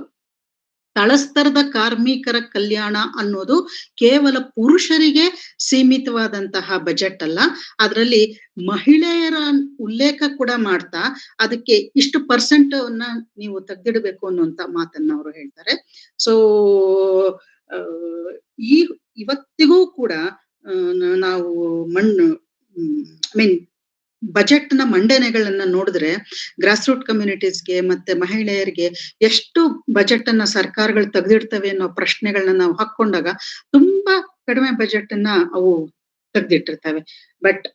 ತಳಸ್ತರದ ಕಾರ್ಮಿಕರ ಕಲ್ಯಾಣ ಅನ್ನೋದು ಕೇವಲ ಪುರುಷರಿಗೆ ಸೀಮಿತವಾದಂತಹ ಬಜೆಟ್ ಅಲ್ಲ, ಅದರಲ್ಲಿ ಮಹಿಳೆಯರ ಉಲ್ಲೇಖ ಕೂಡ ಮಾಡ್ತಾ ಅದಕ್ಕೆ ಇಷ್ಟು ಪರ್ಸೆಂಟ್ ಅನ್ನ ನೀವು ತೆಗೆದಿಡಬೇಕು ಅನ್ನುವಂತ ಮಾತನ್ನ ಅವರು ಹೇಳ್ತಾರೆ. ಸೊ ಇವತ್ತಿಗೂ ಕೂಡ ನಾವು ಬಜೆಟ್ ನ ಮಂಡನೆಗಳನ್ನ ನೋಡಿದ್ರೆ ಗ್ರಾಸ್ ರೂಟ್ ಕಮ್ಯುನಿಟೀಸ್ಗೆ ಮತ್ತೆ ಮಹಿಳೆಯರಿಗೆ ಎಷ್ಟು ಬಜೆಟ್ ಅನ್ನ ಸರ್ಕಾರಗಳು ತೆಗೆದಿಡ್ತವೆ ಅನ್ನೋ ಪ್ರಶ್ನೆಗಳನ್ನ ನಾವು ಹಾಕೊಂಡಾಗ ತುಂಬಾ ಕಡಿಮೆ ಬಜೆಟ್ ಅನ್ನ ಅವು ತೆಗೆದಿಟ್ಟಿರ್ತವೆ. ಬಟ್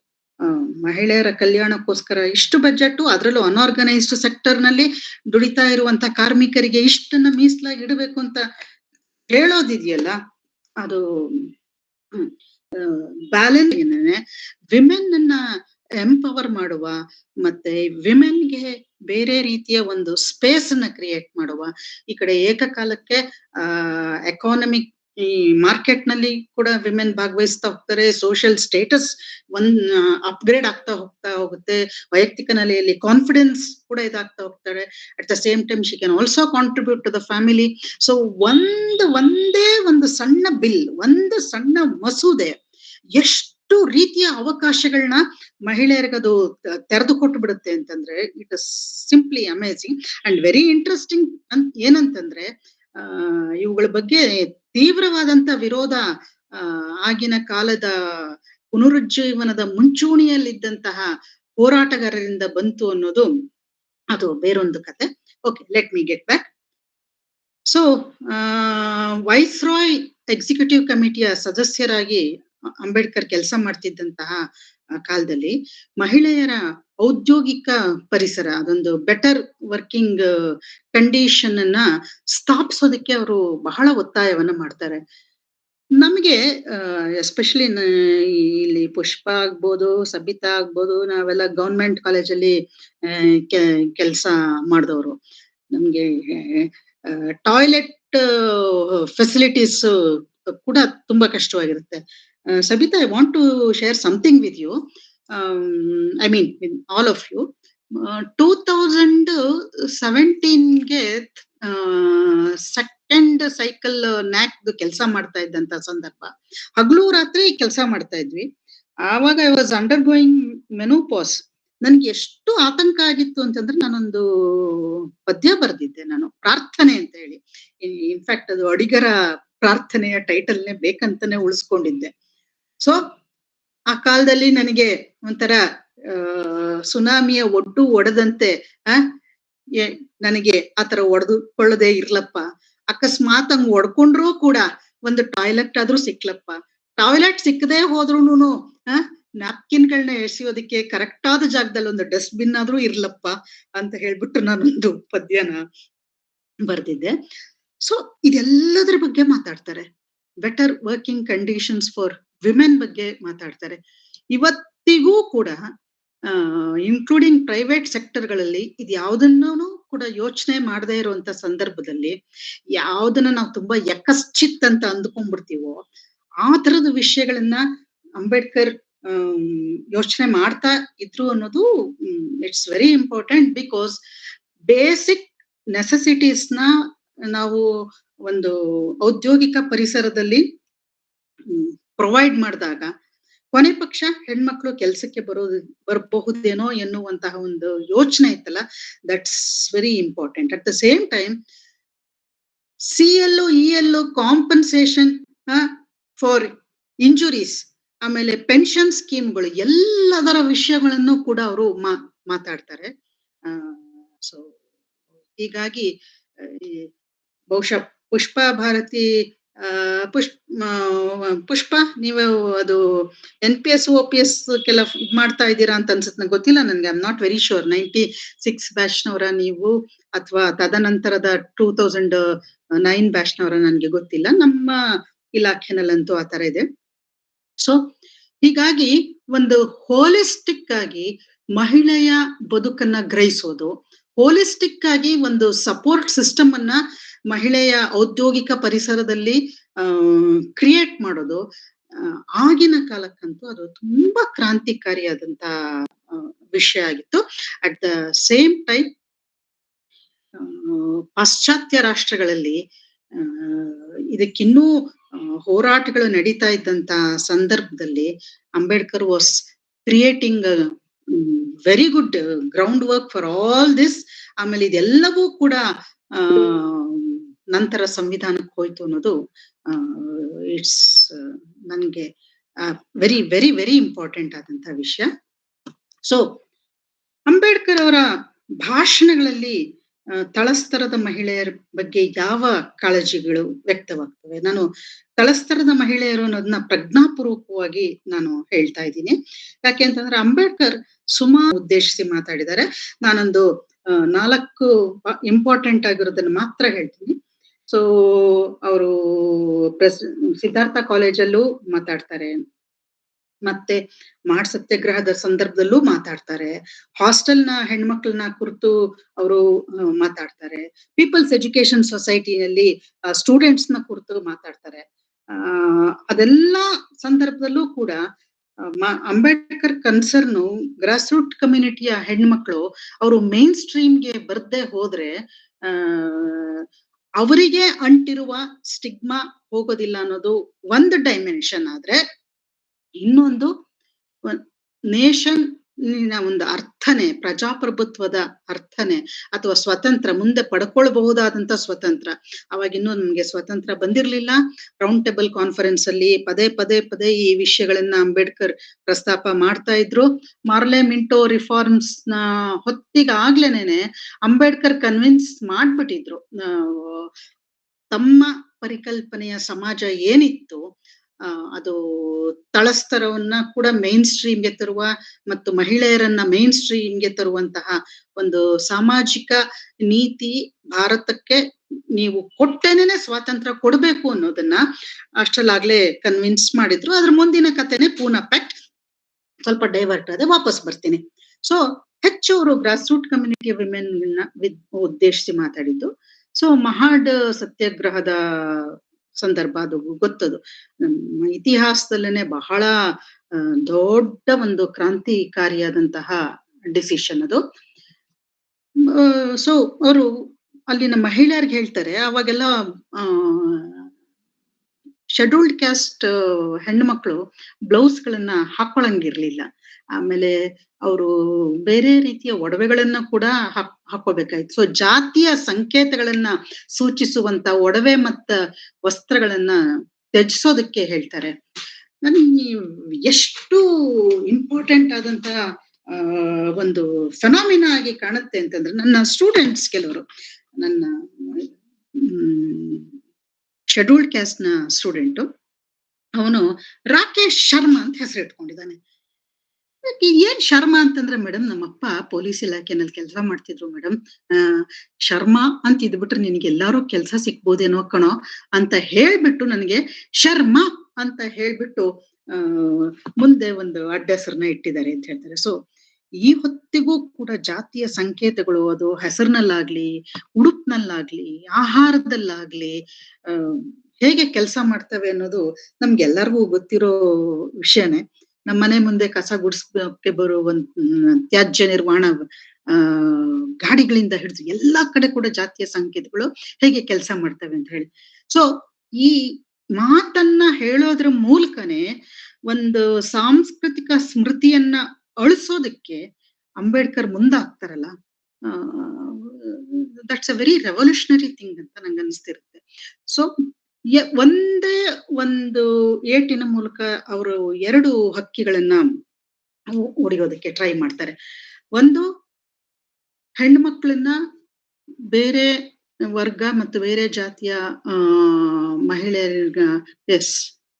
ಮಹಿಳೆಯರ ಕಲ್ಯಾಣಕ್ಕೋಸ್ಕರ ಇಷ್ಟು ಬಜೆಟ್, ಅದರಲ್ಲೂ ಅನ್ಆರ್ಗನೈಸ್ಡ್ ಸೆಕ್ಟರ್ ನಲ್ಲಿ ದುಡಿತಾ ಇರುವಂತ ಕಾರ್ಮಿಕರಿಗೆ ಇಷ್ಟನ್ನ ಮೀಸಲಾಗಿ ಇಡಬೇಕು ಅಂತ ಹೇಳೋದಿದೆಯಲ್ಲ, ಅದು ಬ್ಯಾಲೆನ್ಸ್ ವಿಮೆನ್ ಅನ್ನ ಎಂಪವರ್ ಮಾಡುವ, ಮತ್ತೆ ವಿಮೆನ್ಗೆ ಬೇರೆ ರೀತಿಯ ಒಂದು ಸ್ಪೇಸ್ ಅನ್ನ ಕ್ರಿಯೇಟ್ ಮಾಡುವ, ಈ ಕಡೆ ಏಕಕಾಲಕ್ಕೆ ಎಕಾನಮಿಕ್ ಈ ಮಾರ್ಕೆಟ್ ನಲ್ಲಿ ಕೂಡ ವಿಮೆನ್ ಭಾಗವಹಿಸ್ತಾ ಹೋಗ್ತಾರೆ, ಸೋಷಿಯಲ್ ಸ್ಟೇಟಸ್ ಅಪ್ಗ್ರೇಡ್ ಆಗ್ತಾ ಹೋಗುತ್ತೆ, ವೈಯಕ್ತಿಕ ನೆಲೆಯಲ್ಲಿ ಕಾನ್ಫಿಡೆನ್ಸ್ ಕೂಡ ಇದಾಗ್ತಾ ಹೋಗ್ತಾರೆ. At the same time she can also contribute to the family. So ಒಂದೇ ಒಂದು ಸಣ್ಣ ಬಿಲ್, ಒಂದು ಸಣ್ಣ ಮಸೂದೆ ಎಷ್ಟು ರೀತಿಯ ಅವಕಾಶಗಳನ್ನ ಮಹಿಳೆಯರಿಗದು ತೆರೆದುಕೊಟ್ಟು ಬಿಡುತ್ತೆ ಅಂತಂದ್ರೆ it is simply amazing and very interesting. ಏನಂತಂದ್ರೆ ಇವುಗಳ ಬಗ್ಗೆ ತೀವ್ರವಾದಂತ ವಿರೋಧ ಆಗಿನ ಕಾಲದ ಪುನರುಜ್ಜೀವನದ ಮುಂಚೂಣಿಯಲ್ಲಿದ್ದಂತಹ ಹೋರಾಟಗಾರರಿಂದ ಬಂತು ಅನ್ನೋದು ಅದು ಬೇರೊಂದು ಕತೆ. Okay, let me get back. So viceroy executive ಕಮಿಟಿಯ ಸದಸ್ಯರಾಗಿ ಅಂಬೇಡ್ಕರ್ ಕೆಲಸ ಮಾಡ್ತಿದ್ದಂತಹ ಕಾಲದಲ್ಲಿ ಮಹಿಳೆಯರ ಔದ್ಯೋಗಿಕ ಪರಿಸರ, ಅದೊಂದು ಬೆಟರ್ ವರ್ಕಿಂಗ್ ಕಂಡೀಷನ್ ಅನ್ನ ಸ್ಥಾಪಿಸೋದಕ್ಕೆ ಅವರು ಬಹಳ ಒತ್ತಾಯವನ್ನ ಮಾಡ್ತಾರೆ. ನಮಗೆ ಎಸ್ಪೆಷಲಿ ಇಲ್ಲಿ ಪುಷ್ಪ ಆಗ್ಬೋದು, ಸಬಿತಾ ಆಗ್ಬೋದು, ನಾವೆಲ್ಲ ಗೌರ್ಮೆಂಟ್ ಕಾಲೇಜಲ್ಲಿ ಕೆಲಸ ಮಾಡಿದವರು. ನಮ್ಗೆ ಟಾಯ್ಲೆಟ್ ಫೆಸಿಲಿಟೀಸ್ ಕೂಡ ತುಂಬಾ ಕಷ್ಟವಾಗಿರುತ್ತೆ. Sabita, I want to share something with you. I mean, with all of you. 2017ಗೆ ಸೆಕೆಂಡ್ ಸೈಕಲ್ ನ್ಯಾಕ್ ಕೆಲಸ ಮಾಡ್ತಾ ಇದ್ದಂತ ಸಂದರ್ಭ, ಹಗಲು ರಾತ್ರಿ ಕೆಲಸ ಮಾಡ್ತಾ ಇದ್ವಿ. ಆವಾಗ I was under going menopause. ನನ್ಗೆ ಎಷ್ಟು ಆತಂಕ ಆಗಿತ್ತು ಅಂತಂದ್ರೆ ನಾನೊಂದು ಪದ್ಯ ಬರೆದಿದ್ದೆ, ನಾನು ಪ್ರಾರ್ಥನೆ ಅಂತ ಹೇಳಿ. ಇನ್ಫ್ಯಾಕ್ಟ್ ಅದು ಅಡಿಗರ ಪ್ರಾರ್ಥನೆಯ ಟೈಟಲ್ನೇ ಬೇಕಂತಾನೆ ಉಳಿಸ್ಕೊಂಡಿದ್ದೆ. ಸೊ ಆ ಕಾಲದಲ್ಲಿ ನನಗೆ ಒಂಥರ ಸುನಾಮಿಯ ಒಡ್ಡು ಒಡೆದಂತೆ ನನಗೆ ಆತರ ಒಡೆದುಕೊಳ್ಳದೆ ಇರ್ಲಪ್ಪ, ಅಕಸ್ಮಾತ್ ಹಂಗ್ ಒಡ್ಕೊಂಡ್ರೂ ಕೂಡ ಒಂದು ಟಾಯ್ಲೆಟ್ ಆದ್ರೂ ಸಿಕ್ಲಪ್ಪ, ಟಾಯ್ಲೆಟ್ ಸಿಕ್ಕದೆ ಹೋದ್ರುನು ನ್ಯಾಪ್ಕಿನ್ಗಳನ್ನ ಎಸೆಯೋದಕ್ಕೆ ಕರೆಕ್ಟ್ ಆದ ಜಾಗದಲ್ಲಿ ಒಂದು ಡಸ್ಟ್ ಬಿನ್ ಆದ್ರೂ ಇರ್ಲಪ್ಪ ಅಂತ ಹೇಳ್ಬಿಟ್ಟು ನಾನೊಂದು ಪದ್ಯನ ಬರ್ದಿದ್ದೆ. ಸೊ ಇದೆಲ್ಲದ್ರ ಬಗ್ಗೆ ಮಾತಾಡ್ತಾರೆ. Better working conditions for women ಬಗ್ಗೆ ಮಾತಾಡ್ತಾರೆ. ಇವತ್ತಿಗೂ ಕೂಡ ಇನ್ಕ್ಲೂಡಿಂಗ್ ಪ್ರೈವೇಟ್ ಸೆಕ್ಟರ್ಗಳಲ್ಲಿ ಇದು ಯಾವ್ದನ್ನೂ ಕೂಡ ಯೋಚನೆ ಮಾಡದೇ ಇರುವಂತ ಸಂದರ್ಭದಲ್ಲಿ ಯಾವ್ದನ್ನ ನಾವು ತುಂಬಾ ಯಕಶ್ಚಿತ್ ಅಂತ ಅಂದ್ಕೊಂಡ್ಬಿಡ್ತೀವೋ ಆ ತರದ ವಿಷಯಗಳನ್ನ ಅಂಬೇಡ್ಕರ್ ಯೋಚನೆ ಮಾಡ್ತಾ ಇದ್ರು ಅನ್ನೋದು it's very important. Because basic necessities ನ ನಾವು ಒಂದು ಔದ್ಯೋಗಿಕ ಪರಿಸರದಲ್ಲಿ ಪ್ರೊವೈಡ್ ಮಾಡಿದಾಗ ಕೊನೆ ಪಕ್ಷ ಹೆಣ್ಮಕ್ಳು ಕೆಲ್ಸಕ್ಕೆ ಬರಬಹುದೇನೋ ಎನ್ನುವಂತಹ ಒಂದು ಯೋಚನೆ ಇತ್ತಲ್ಲ, that's very important. At the same time CLO ELO compensation for injuries, ಆಮೇಲೆ ಪೆನ್ಷನ್ ಸ್ಕೀಮ್ಗಳು, ಎಲ್ಲದರ ವಿಷಯಗಳನ್ನು ಕೂಡ ಅವರು ಮಾತಾಡ್ತಾರೆ. ಸೊ ಹೀಗಾಗಿ ಬಹುಶಃ ಪುಷ್ಪ ಭಾರತಿ ಪುಷ್ಪ ನೀವು ಅದು NPS OPS ಕೆಲ ಇದ್ ಮಾಡ್ತಾ ಇದ್ದೀರಾ ಅಂತ ಅನ್ಸುತ್ತೆ, ನಂಗೆ ಗೊತ್ತಿಲ್ಲ, ನನ್ಗೆ I am not very sure. 96 ಬ್ಯಾಚ್ನವರ ನೀವು ಅಥವಾ ತದನಂತರದ 2009 ಬ್ಯಾಚ್ನವರ ನನ್ಗೆ ಗೊತ್ತಿಲ್ಲ. ನಮ್ಮ ಇಲಾಖೆನಲ್ಲಂತೂ ಆ ತರ ಇದೆ. ಸೊ ಹೀಗಾಗಿ ಒಂದು ಹೋಲಿಸ್ಟಿಕ್ ಆಗಿ ಮಹಿಳೆಯ ಬದುಕನ್ನ ಗ್ರಹಿಸೋದು, ಹೋಲಿಸ್ಟಿಕ್ ಆಗಿ ಒಂದು ಸಪೋರ್ಟ್ ಸಿಸ್ಟಮ್ ಅನ್ನ ಮಹಿಳೆಯ ಔದ್ಯೋಗಿಕ ಪರಿಸರದಲ್ಲಿ ಕ್ರಿಯೇಟ್ ಮಾಡೋದು ಆಗಿನ ಕಾಲಕ್ಕಂತೂ ಅದು ತುಂಬಾ ಕ್ರಾಂತಿಕಾರಿಯಾದಂತ ವಿಷಯ ಆಗಿತ್ತು. ಅಟ್ ದ ಸೇಮ್ ಟೈಮ್ ಪಾಶ್ಚಾತ್ಯ ರಾಷ್ಟ್ರಗಳಲ್ಲಿ ಇದಕ್ಕಿನ್ನೂ ಹೋರಾಟಗಳು ನಡೀತಾ ಇದ್ದಂತ ಸಂದರ್ಭದಲ್ಲಿ Ambedkar was creating very good ground work for all this. ಆಮೇಲೆ ಇದೆಲ್ಲವೂ ಕೂಡ ನಂತರ ಸಂವಿಧಾನಕ್ಕೆ ಹೋಯ್ತು ಅನ್ನೋದು ಇಟ್ಸ್ ನನ್ಗೆ ವೆರಿ ವೆರಿ ವೆರಿ ಇಂಪಾರ್ಟೆಂಟ್ ಆದಂತ ವಿಷಯ. ಸೊ ಅಂಬೇಡ್ಕರ್ ಅವರ ಭಾಷಣಗಳಲ್ಲಿ ತಳಸ್ತರದ ಮಹಿಳೆಯರ ಬಗ್ಗೆ ಯಾವ ಕಾಳಜಿಗಳು ವ್ಯಕ್ತವಾಗ್ತವೆ? ನಾನು ತಳಸ್ತರದ ಮಹಿಳೆಯರು ಅನ್ನೋದನ್ನ ಪ್ರಜ್ಞಾಪೂರ್ವಕವಾಗಿ ನಾನು ಹೇಳ್ತಾ ಇದ್ದೀನಿ. ಯಾಕೆ ಅಂತಂದ್ರೆ ಅಂಬೇಡ್ಕರ್ ಉದ್ದೇಶಿಸಿ ಮಾತಾಡಿದ್ದಾರೆ. ನಾನೊಂದು 4 ಇಂಪಾರ್ಟೆಂಟ್ ಆಗಿರೋದನ್ನ ಮಾತ್ರ ಹೇಳ್ತೀನಿ. ಸೊ ಅವರು ಸಿದ್ಧಾರ್ಥ ಕಾಲೇಜಲ್ಲೂ ಮಾತಾಡ್ತಾರೆ, ಮತ್ತೆ ಮಾಡ್ ಸತ್ಯಾಗ್ರಹದ ಸಂದರ್ಭದಲ್ಲೂ ಮಾತಾಡ್ತಾರೆ, ಹಾಸ್ಟೆಲ್ನ ಹೆಣ್ಮಕ್ಳನ್ನ ಕುರಿತು ಅವರು ಮಾತಾಡ್ತಾರೆ, ಪೀಪಲ್ಸ್ ಎಜುಕೇಶನ್ ಸೊಸೈಟಿಯಲ್ಲಿ ಸ್ಟೂಡೆಂಟ್ಸ್ ನ ಕುರಿತು ಮಾತಾಡ್ತಾರೆ. ಅದೆಲ್ಲ ಸಂದರ್ಭದಲ್ಲೂ ಕೂಡ ಅಂಬೇಡ್ಕರ್ ಕನ್ಸರ್ನು ಗ್ರಾಸ್ ರೂಟ್ ಕಮ್ಯುನಿಟಿಯ ಹೆಣ್ಮಕ್ಳು ಅವರು ಮೇನ್ ಸ್ಟ್ರೀಮ್ಗೆ ಬರ್ದೇ ಹೋದ್ರೆ ಅವರಿಗೆ ಅಂಟಿರುವ ಸ್ಟಿಗ್ಮಾ ಹೋಗೋದಿಲ್ಲ ಅನ್ನೋದು ಒಂದು ಡೈಮೆನ್ಷನ್ ಆದ್ರೆ, ಇನ್ನೊಂದು ನೇಷನ್ ಒಂದು ಅರ್ಥನೆ, ಪ್ರಜಾಪ್ರಭುತ್ವದ ಅರ್ಥನೆ ಅಥವಾ ಸ್ವತಂತ್ರ ಮುಂದೆ ಪಡ್ಕೊಳ್ಬಹುದಾದಂತ ಸ್ವತಂತ್ರ. ಅವಾಗ ಇನ್ನೂ ನಮ್ಗೆ ಸ್ವತಂತ್ರ ಬಂದಿರ್ಲಿಲ್ಲ. ರೌಂಡ್ ಟೇಬಲ್ ಕಾನ್ಫರೆನ್ಸ್ ಅಲ್ಲಿ ಪದೇ ಪದೇ ಪದೇ ಈ ವಿಷಯಗಳನ್ನ ಅಂಬೇಡ್ಕರ್ ಪ್ರಸ್ತಾಪ ಮಾಡ್ತಾ ಇದ್ರು. ಮಾರ್ಲೆ ಮಿಂಟೋ ರಿಫಾರ್ಮ್ಸ್ ನ ಹೊತ್ತಿಗಾಗ್ಲೇನೆ ಅಂಬೇಡ್ಕರ್ ಕನ್ವಿನ್ಸ್ ಮಾಡ್ಬಿಟ್ಟಿದ್ರು ತಮ್ಮ ಪರಿಕಲ್ಪನೆಯ ಸಮಾಜ ಏನಿತ್ತು ಅದು ತಳಸ್ತರವನ್ನ ಕೂಡ ಮೇನ್ ಸ್ಟ್ರೀಮ್ಗೆ ತರುವ ಮತ್ತು ಮಹಿಳೆಯರನ್ನ ಮೇನ್ ಸ್ಟ್ರೀಮ್ಗೆ ತರುವಂತಹ ಒಂದು ಸಾಮಾಜಿಕ ನೀತಿ ಭಾರತಕ್ಕೆ ನೀವು ಕೊಟ್ಟೇನೆ ಸ್ವಾತಂತ್ರ್ಯ ಕೊಡ್ಬೇಕು ಅನ್ನೋದನ್ನ ಅಷ್ಟರಲ್ಲಾಗ್ಲೇ ಕನ್ವಿನ್ಸ್ ಮಾಡಿದ್ರು. ಅದ್ರ ಮುಂದಿನ ಕಥೆನೆ ಪೂನಾ ಪ್ಯಾಕ್ಟ್. ಸ್ವಲ್ಪ ಡೈವರ್ಟ್ ಆದೆ, ವಾಪಸ್ ಬರ್ತೀನಿ. ಸೊ ಹೆಚ್ಚು ಅವರು ಗ್ರಾಸ್ ರೂಟ್ ಕಮ್ಯುನಿಟಿ ವಿಮೆನ್ ಉದ್ದೇಶಿಸಿ ಮಾತಾಡಿದ್ದು. ಸೊ ಮಹಾಡ್ ಸತ್ಯಾಗ್ರಹದ ಸಂದರ್ಭ ಅದು ಗೊತ್ತದು, ನಮ್ಮ ಇತಿಹಾಸದಲ್ಲೇನೆ ಬಹಳ ದೊಡ್ಡ ಒಂದು ಕ್ರಾಂತಿಕಾರಿಯಾದಂತಹ ಡಿಸಿಷನ್ ಅದು. ಸೊ ಅವರು ಅಲ್ಲಿನ ಮಹಿಳೆಯರಿಗೆ ಹೇಳ್ತಾರೆ, ಅವಾಗೆಲ್ಲ ಶೆಡ್ಯೂಲ್ಡ್ ಕ್ಯಾಸ್ಟ್ ಹೆಣ್ಮಕ್ಳು ಬ್ಲೌಸ್ ಗಳನ್ನ ಹಾಕೊಳಂಗಿರ್ಲಿಲ್ಲ. ಆಮೇಲೆ ಅವರು ಬೇರೆ ರೀತಿಯ ಒಡವೆಗಳನ್ನ ಕೂಡ ಹಾಕೋಬೇಕಾಯ್ತು. ಸೊ ಜಾತಿಯ ಸಂಕೇತಗಳನ್ನ ಸೂಚಿಸುವಂತ ಒಡವೆ ಮತ್ತ ವಸ್ತ್ರಗಳನ್ನ ತ್ಯಜಿಸೋದಕ್ಕೆ ಹೇಳ್ತಾರೆ. ನನ್ಗೆ ಎಷ್ಟು ಇಂಪಾರ್ಟೆಂಟ್ ಆದಂತ ಒಂದು ಫೆನಾಮಿನಾ ಆಗಿ ಕಾಣುತ್ತೆ ಅಂತಂದ್ರೆ, ನನ್ನ ಸ್ಟೂಡೆಂಟ್ಸ್ ಕೆಲವರು, ನನ್ನ ಶೆಡ್ಯೂಲ್ಡ್ ಕ್ಯಾಸ್ಟ್ ನ ಸ್ಟೂಡೆಂಟು, ಅವನು ರಾಕೇಶ್ ಶರ್ಮಾ ಅಂತ ಹೆಸರು ಇಟ್ಕೊಂಡಿದ್ದಾನೆ. ಏನ್ ಶರ್ಮಾ ಅಂತಂದ್ರೆ, ಮೇಡಮ್ ನಮ್ಮಪ್ಪ ಪೊಲೀಸ್ ಇಲಾಖೆನಲ್ಲಿ ಕೆಲಸ ಮಾಡ್ತಿದ್ರು ಮೇಡಮ್, ಶರ್ಮಾ ಅಂತ ಇದ್ಬಿಟ್ರೆ ನಿನ್ಗೆ ಎಲ್ಲಾರು ಕೆಲಸ ಸಿಕ್ಬೋದೇನೋ ಕಣೋ ಅಂತ ಹೇಳ್ಬಿಟ್ಟು ನನಗೆ ಶರ್ಮಾ ಅಂತ ಹೇಳ್ಬಿಟ್ಟು ಮುಂದೆ ಒಂದು ಅಡ್ಡ ಹೆಸರನ್ನ ಇಟ್ಟಿದ್ದಾರೆ ಅಂತ ಹೇಳ್ತಾರೆ. ಸೊ ಈ ಹೊತ್ತಿಗೂ ಕೂಡ ಜಾತಿಯ ಸಂಕೇತಗಳು ಅದು ಹೆಸರಿನಲ್ಲಾಗ್ಲಿ, ಉಡುಪ್ನಲ್ಲಾಗ್ಲಿ, ಆಹಾರದಲ್ಲಾಗ್ಲಿ ಹೇಗೆ ಕೆಲಸ ಮಾಡ್ತವೆ ಅನ್ನೋದು ನಮ್ಗೆಲ್ಲರಿಗೂ ಗೊತ್ತಿರೋ ವಿಷಯನೇ. ನಮ್ಮನೆ ಮುಂದೆ ಕಸ ಗುಡಿಸಕ್ಕೆ ಬರುವ ತ್ಯಾಜ್ಯ ನಿರ್ವಹಣಾ ಗಾಡಿಗಳಿಂದ ಹಿಡಿದು ಎಲ್ಲಾ ಕಡೆ ಕೂಡ ಜಾತಿಯ ಸಂಕೇತಗಳು ಹೇಗೆ ಕೆಲಸ ಮಾಡ್ತವೆ ಅಂತ ಹೇಳಿ. ಸೊ ಈ ಮಾತನ್ನ ಹೇಳೋದ್ರ ಮೂಲಕನೇ ಒಂದು ಸಾಂಸ್ಕೃತಿಕ ಸ್ಮೃತಿಯನ್ನ ಅಳಿಸೋದಕ್ಕೆ ಅಂಬೇಡ್ಕರ್ ಮುಂದಾಗ್ತಾರಲ್ಲ, that's a very revolutionary thing ಅಂತ ನಂಗೆ ಅನಿಸ್ತಿರುತ್ತೆ. ಸೊ ಒಂದೇ ಒಂದು ಏಟಿನ ಮೂಲಕ ಅವರು ಎರಡು ಹಕ್ಕಿಗಳನ್ನ ಹೊಡೆಯೋದಕ್ಕೆ ಟ್ರೈ ಮಾಡ್ತಾರೆ. ಒಂದು, ಹೆಣ್ಮಕ್ಳನ್ನ ಬೇರೆ ವರ್ಗ ಮತ್ತು ಬೇರೆ ಜಾತಿಯ ಮಹಿಳೆಯರಿಗ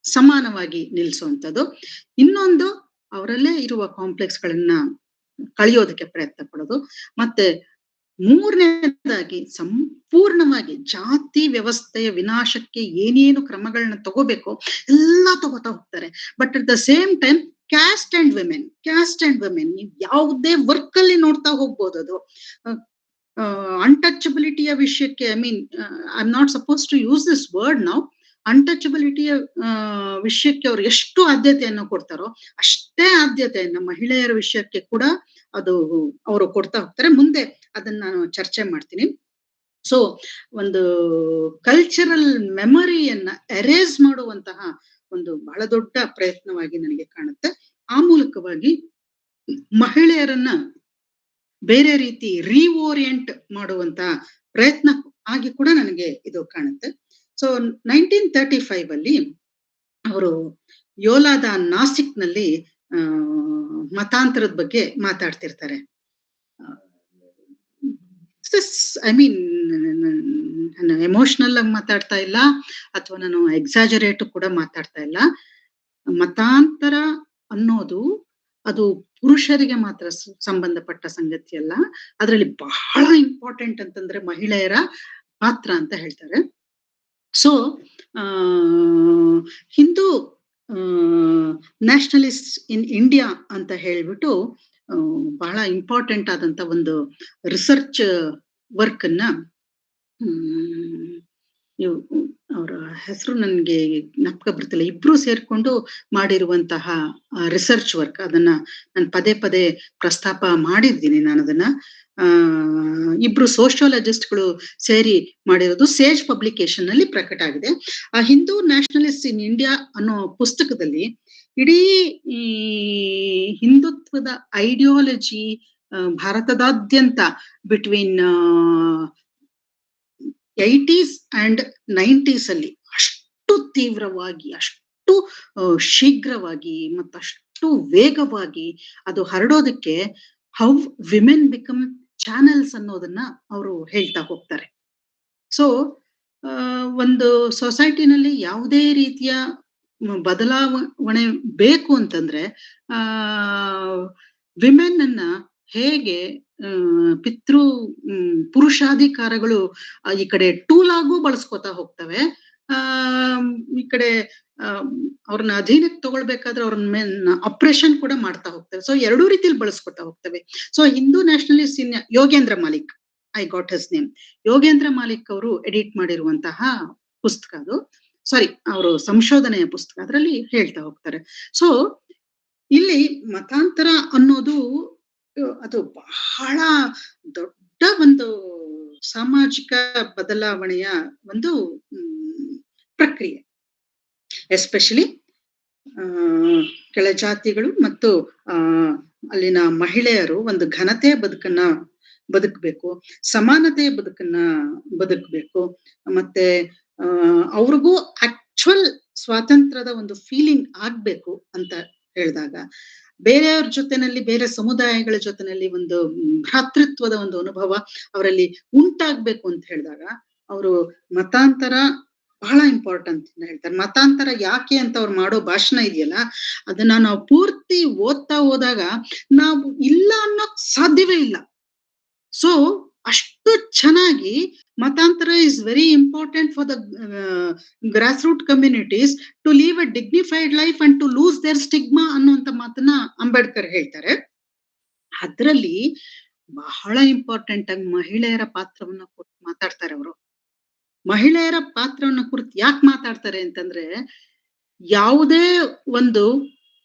ಸಮಾನವಾಗಿ ನಿಲ್ಸುವಂಥದ್ದು. ಇನ್ನೊಂದು, ಅವರಲ್ಲೇ ಇರುವ ಕಾಂಪ್ಲೆಕ್ಸ್ ಗಳನ್ನ ಕಳಿಯೋದಕ್ಕೆ ಪ್ರಯತ್ನ ಪಡೋದು. ಮತ್ತೆ ಮೂರನೇದಾಗಿ ಸಂಪೂರ್ಣವಾಗಿ ಜಾತಿ ವ್ಯವಸ್ಥೆಯ ವಿನಾಶಕ್ಕೆ ಏನೇನು ಕ್ರಮಗಳನ್ನ ತಗೋಬೇಕೋ ಎಲ್ಲಾ ತಗೋತಾ ಹೋಗ್ತಾರೆ. But at the same time caste and women ನೀವು ಯಾವುದೇ ವರ್ಕ್ ಅಲ್ಲಿ ನೋಡ್ತಾ ಹೋಗ್ಬೋದು. ಅದು ಅನ್ಟಚಬಿಲಿಟಿಯ ವಿಷಯಕ್ಕೆ, I mean I am not suppose to use this word now. ಅನ್ಟಚಬಿಲಿಟಿಯ ವಿಷಯಕ್ಕೆ ಅವ್ರು ಎಷ್ಟು ಆದ್ಯತೆಯನ್ನು ಕೊಡ್ತಾರೋ ಅಷ್ಟೇ ಆದ್ಯತೆಯನ್ನ ಮಹಿಳೆಯರ ವಿಷಯಕ್ಕೆ ಕೂಡ ಅದು ಅವರು ಕೊಡ್ತಾ ಹೋಗ್ತಾರೆ. ಮುಂದೆ ಅದನ್ನ ನಾನು ಚರ್ಚೆ ಮಾಡ್ತೀನಿ. ಸೊ ಒಂದು ಕಲ್ಚರಲ್ ಮೆಮೊರಿಯನ್ನ ಎರೇಸ್ ಮಾಡುವಂತಹ ಒಂದು ಬಹಳ ದೊಡ್ಡ ಪ್ರಯತ್ನವಾಗಿ ನನಗೆ ಕಾಣುತ್ತೆ. ಆ ಮೂಲಕವಾಗಿ ಮಹಿಳೆಯರನ್ನ ಬೇರೆ ರೀತಿ ರಿಓರಿಯೆಂಟ್ ಮಾಡುವಂತ ಪ್ರಯತ್ನ ಆಗಿ ಕೂಡ ನನಗೆ ಇದು ಕಾಣುತ್ತೆ. ಸೊ 1935 ಅಲ್ಲಿ ಅವರು ಯೋಲಾದ ನಾಸಿಕ್ನಲ್ಲಿ ಮತಾಂತರದ ಬಗ್ಗೆ ಮಾತಾಡ್ತಿರ್ತಾರೆ. ಐ ಮೀನ್ ನಾನು ಎಮೋಷನಲ್ ಆಗಿ ಮಾತಾಡ್ತಾ ಇಲ್ಲ, ಅಥವಾ ನಾನು ಎಕ್ಸಾಜರೇಟ್ ಕೂಡ ಮಾತಾಡ್ತಾ ಇಲ್ಲ. ಮತಾಂತರ ಅನ್ನೋದು ಅದು ಪುರುಷರಿಗೆ ಮಾತ್ರ ಸಂಬಂಧಪಟ್ಟ ಸಂಗತಿ ಅಲ್ಲ. ಅದರಲ್ಲಿ ಬಹಳ ಇಂಪಾರ್ಟೆಂಟ್ ಅಂತಂದ್ರೆ ಮಹಿಳೆಯರ ಪಾತ್ರ ಅಂತ ಹೇಳ್ತಾರೆ. So Hindu nationalist in India ಅಂತ ಹೇಳ್ಬಿಟ್ಟು ಬಹಳ ಇಂಪಾರ್ಟೆಂಟ್ ಆದಂತ ಒಂದು ರಿಸರ್ಚ್ ವರ್ಕ್ ಅನ್ನ ಅವರ ಹೆಸರು ನನ್ಗೆ ಜ್ಞಾಪಕ ಬರ್ತಿಲ್ಲ, ಇಬ್ರು ಸೇರ್ಕೊಂಡು ಮಾಡಿರುವಂತಹ ರಿಸರ್ಚ್ ವರ್ಕ್. ಅದನ್ನ ನಾನು ಪದೇ ಪದೇ ಪ್ರಸ್ತಾಪ ಮಾಡಿದ್ದೀನಿ. ನಾನು ಅದನ್ನ ಇಬ್ರು ಸೋಷಿಯಾಲಜಿಸ್ಟ್ಗಳು ಸೇರಿ ಮಾಡಿರೋದು ಸೇಜ್ ಪಬ್ಲಿಕೇಶನ್ ನಲ್ಲಿ ಪ್ರಕಟ ಆಗಿದೆ. ಆ ಹಿಂದೂ ನ್ಯಾಷನಲಿಸ್ಟ್ ಇನ್ ಇಂಡಿಯಾ ಅನ್ನೋ ಪುಸ್ತಕದಲ್ಲಿ ಇಡೀ ಈ ಹಿಂದುತ್ವದ ಐಡಿಯಾಲಜಿ ಭಾರತದಾದ್ಯಂತ ಬಿಟ್ವೀನ್ 80s ಅಂಡ್ 90s ಅಲ್ಲಿ ಅಷ್ಟು ತೀವ್ರವಾಗಿ, ಅಷ್ಟು ಶೀಘ್ರವಾಗಿ ಮತ್ತಷ್ಟು ವೇಗವಾಗಿ ಅದು ಹರಡೋದಕ್ಕೆ ಹೌ ವಿಮೆನ್ ಬಿಕಮ್ ಚಾನೆಲ್ಸ್ ಅನ್ನೋದನ್ನ ಅವರು ಹೇಳ್ತಾ ಹೋಗ್ತಾರೆ. ಸೊ ಒಂದು ಸೊಸೈಟಿನಲ್ಲಿ ಯಾವುದೇ ರೀತಿಯ ಬದಲಾವಣೆ ಬೇಕು ಅಂತಂದ್ರೆ ವಿಮೆನ್ ಅನ್ನ ಹೇಗೆ ಪಿತೃ ಪುರುಷಾಧಿಕಾರಗಳು ಈ ಕಡೆ ಟೂಲ್ ಆಗು ಬಳಸ್ಕೊತಾ ಹೋಗ್ತವೆ, ಈ ಕಡೆ ಅವ್ರನ್ನ ಅಧೀನಕ್ಕೆ ತಗೊಳ್ಬೇಕಾದ್ರೆ ಅವ್ರನ್ನ ಆಪರೇಷನ್ ಕೂಡ ಮಾಡ್ತಾ ಹೋಗ್ತವೆ. ಸೊ ಎರಡೂ ರೀತಿಯಲ್ಲಿ ಬಳಸ್ಕೊತಾ ಹೋಗ್ತವೆ. So Hindu nationalist in Yogendra Malik, I got his name, Yogendra Malik ಅವರು ಎಡಿಟ್ ಮಾಡಿರುವಂತಹ ಪುಸ್ತಕ ಅದು, ಸಾರಿ ಅವರು ಸಂಶೋಧನೆಯ ಪುಸ್ತಕ, ಅದರಲ್ಲಿ ಹೇಳ್ತಾ ಹೋಗ್ತಾರೆ. ಸೊ ಇಲ್ಲಿ ಮತಾಂತರ ಅನ್ನೋದು ಅದು ಬಹಳ ದೊಡ್ಡ ಒಂದು ಸಾಮಾಜಿಕ ಬದಲಾವಣೆಯ ಒಂದು ಪ್ರಕ್ರಿಯೆ. ಎಸ್ಪೆಷಲಿ ಕೆಳಜಾತಿಗಳು ಮತ್ತು ಅಲ್ಲಿನ ಮಹಿಳೆಯರು ಒಂದು ಘನತೆಯ ಬದುಕನ್ನ ಬದುಕಬೇಕು, ಸಮಾನತೆಯ ಬದುಕನ್ನ ಬದುಕಬೇಕು, ಮತ್ತೆ ಅವ್ರಿಗೂ ಆಕ್ಚುಯಲ್ ಸ್ವಾತಂತ್ರ್ಯದ ಒಂದು ಫೀಲಿಂಗ್ ಆಗ್ಬೇಕು ಅಂತ ಹೇಳಿದಾಗ, ಬೇರೆಯವ್ರ ಜೊತೆನಲ್ಲಿ, ಬೇರೆ ಸಮುದಾಯಗಳ ಜೊತೆನಲ್ಲಿ ಒಂದು ಭ್ರಾತೃತ್ವದ ಒಂದು ಅನುಭವ ಅವರಲ್ಲಿ ಉಂಟಾಗ್ಬೇಕು ಅಂತ ಹೇಳಿದಾಗ ಅವರು ಮತಾಂತರ ಬಹಳ ಇಂಪಾರ್ಟೆಂಟ್ ಅಂತ ಹೇಳ್ತಾರೆ. ಮತಾಂತರ ಯಾಕೆ ಅಂತ ಅವ್ರು ಮಾಡೋ ಭಾಷಣ ಇದೆಯಲ್ಲ, ಅದನ್ನ ನಾವು ಪೂರ್ತಿ ಓದ್ತಾ ಹೋದಾಗ ನಾವು ಇಲ್ಲ ಅನ್ನೋಕ್ ಸಾಧ್ಯವೇ ಇಲ್ಲ. ಸೊ ಅಷ್ಟು ಚೆನ್ನಾಗಿ ಮತಾಂತರ is very important for the grass root communities to leave a dignified life and to lose their stigma ಅನ್ನುವಂತ ಮಾತನ್ನ ಅಂಬೇಡ್ಕರ್ ಹೇಳ್ತಾರೆ. ಅದ್ರಲ್ಲಿ ಬಹಳ ಇಂಪಾರ್ಟೆಂಟ್ ಆಗಿ ಮಹಿಳೆಯರ ಪಾತ್ರವನ್ನ ಕುರಿತು ಮಾತಾಡ್ತಾರೆ ಅವರು. ಮಹಿಳೆಯರ ಪಾತ್ರವನ್ನ ಕುರಿತು ಯಾಕೆ ಮಾತಾಡ್ತಾರೆ ಅಂತಂದ್ರೆ, ಯಾವುದೇ ಒಂದು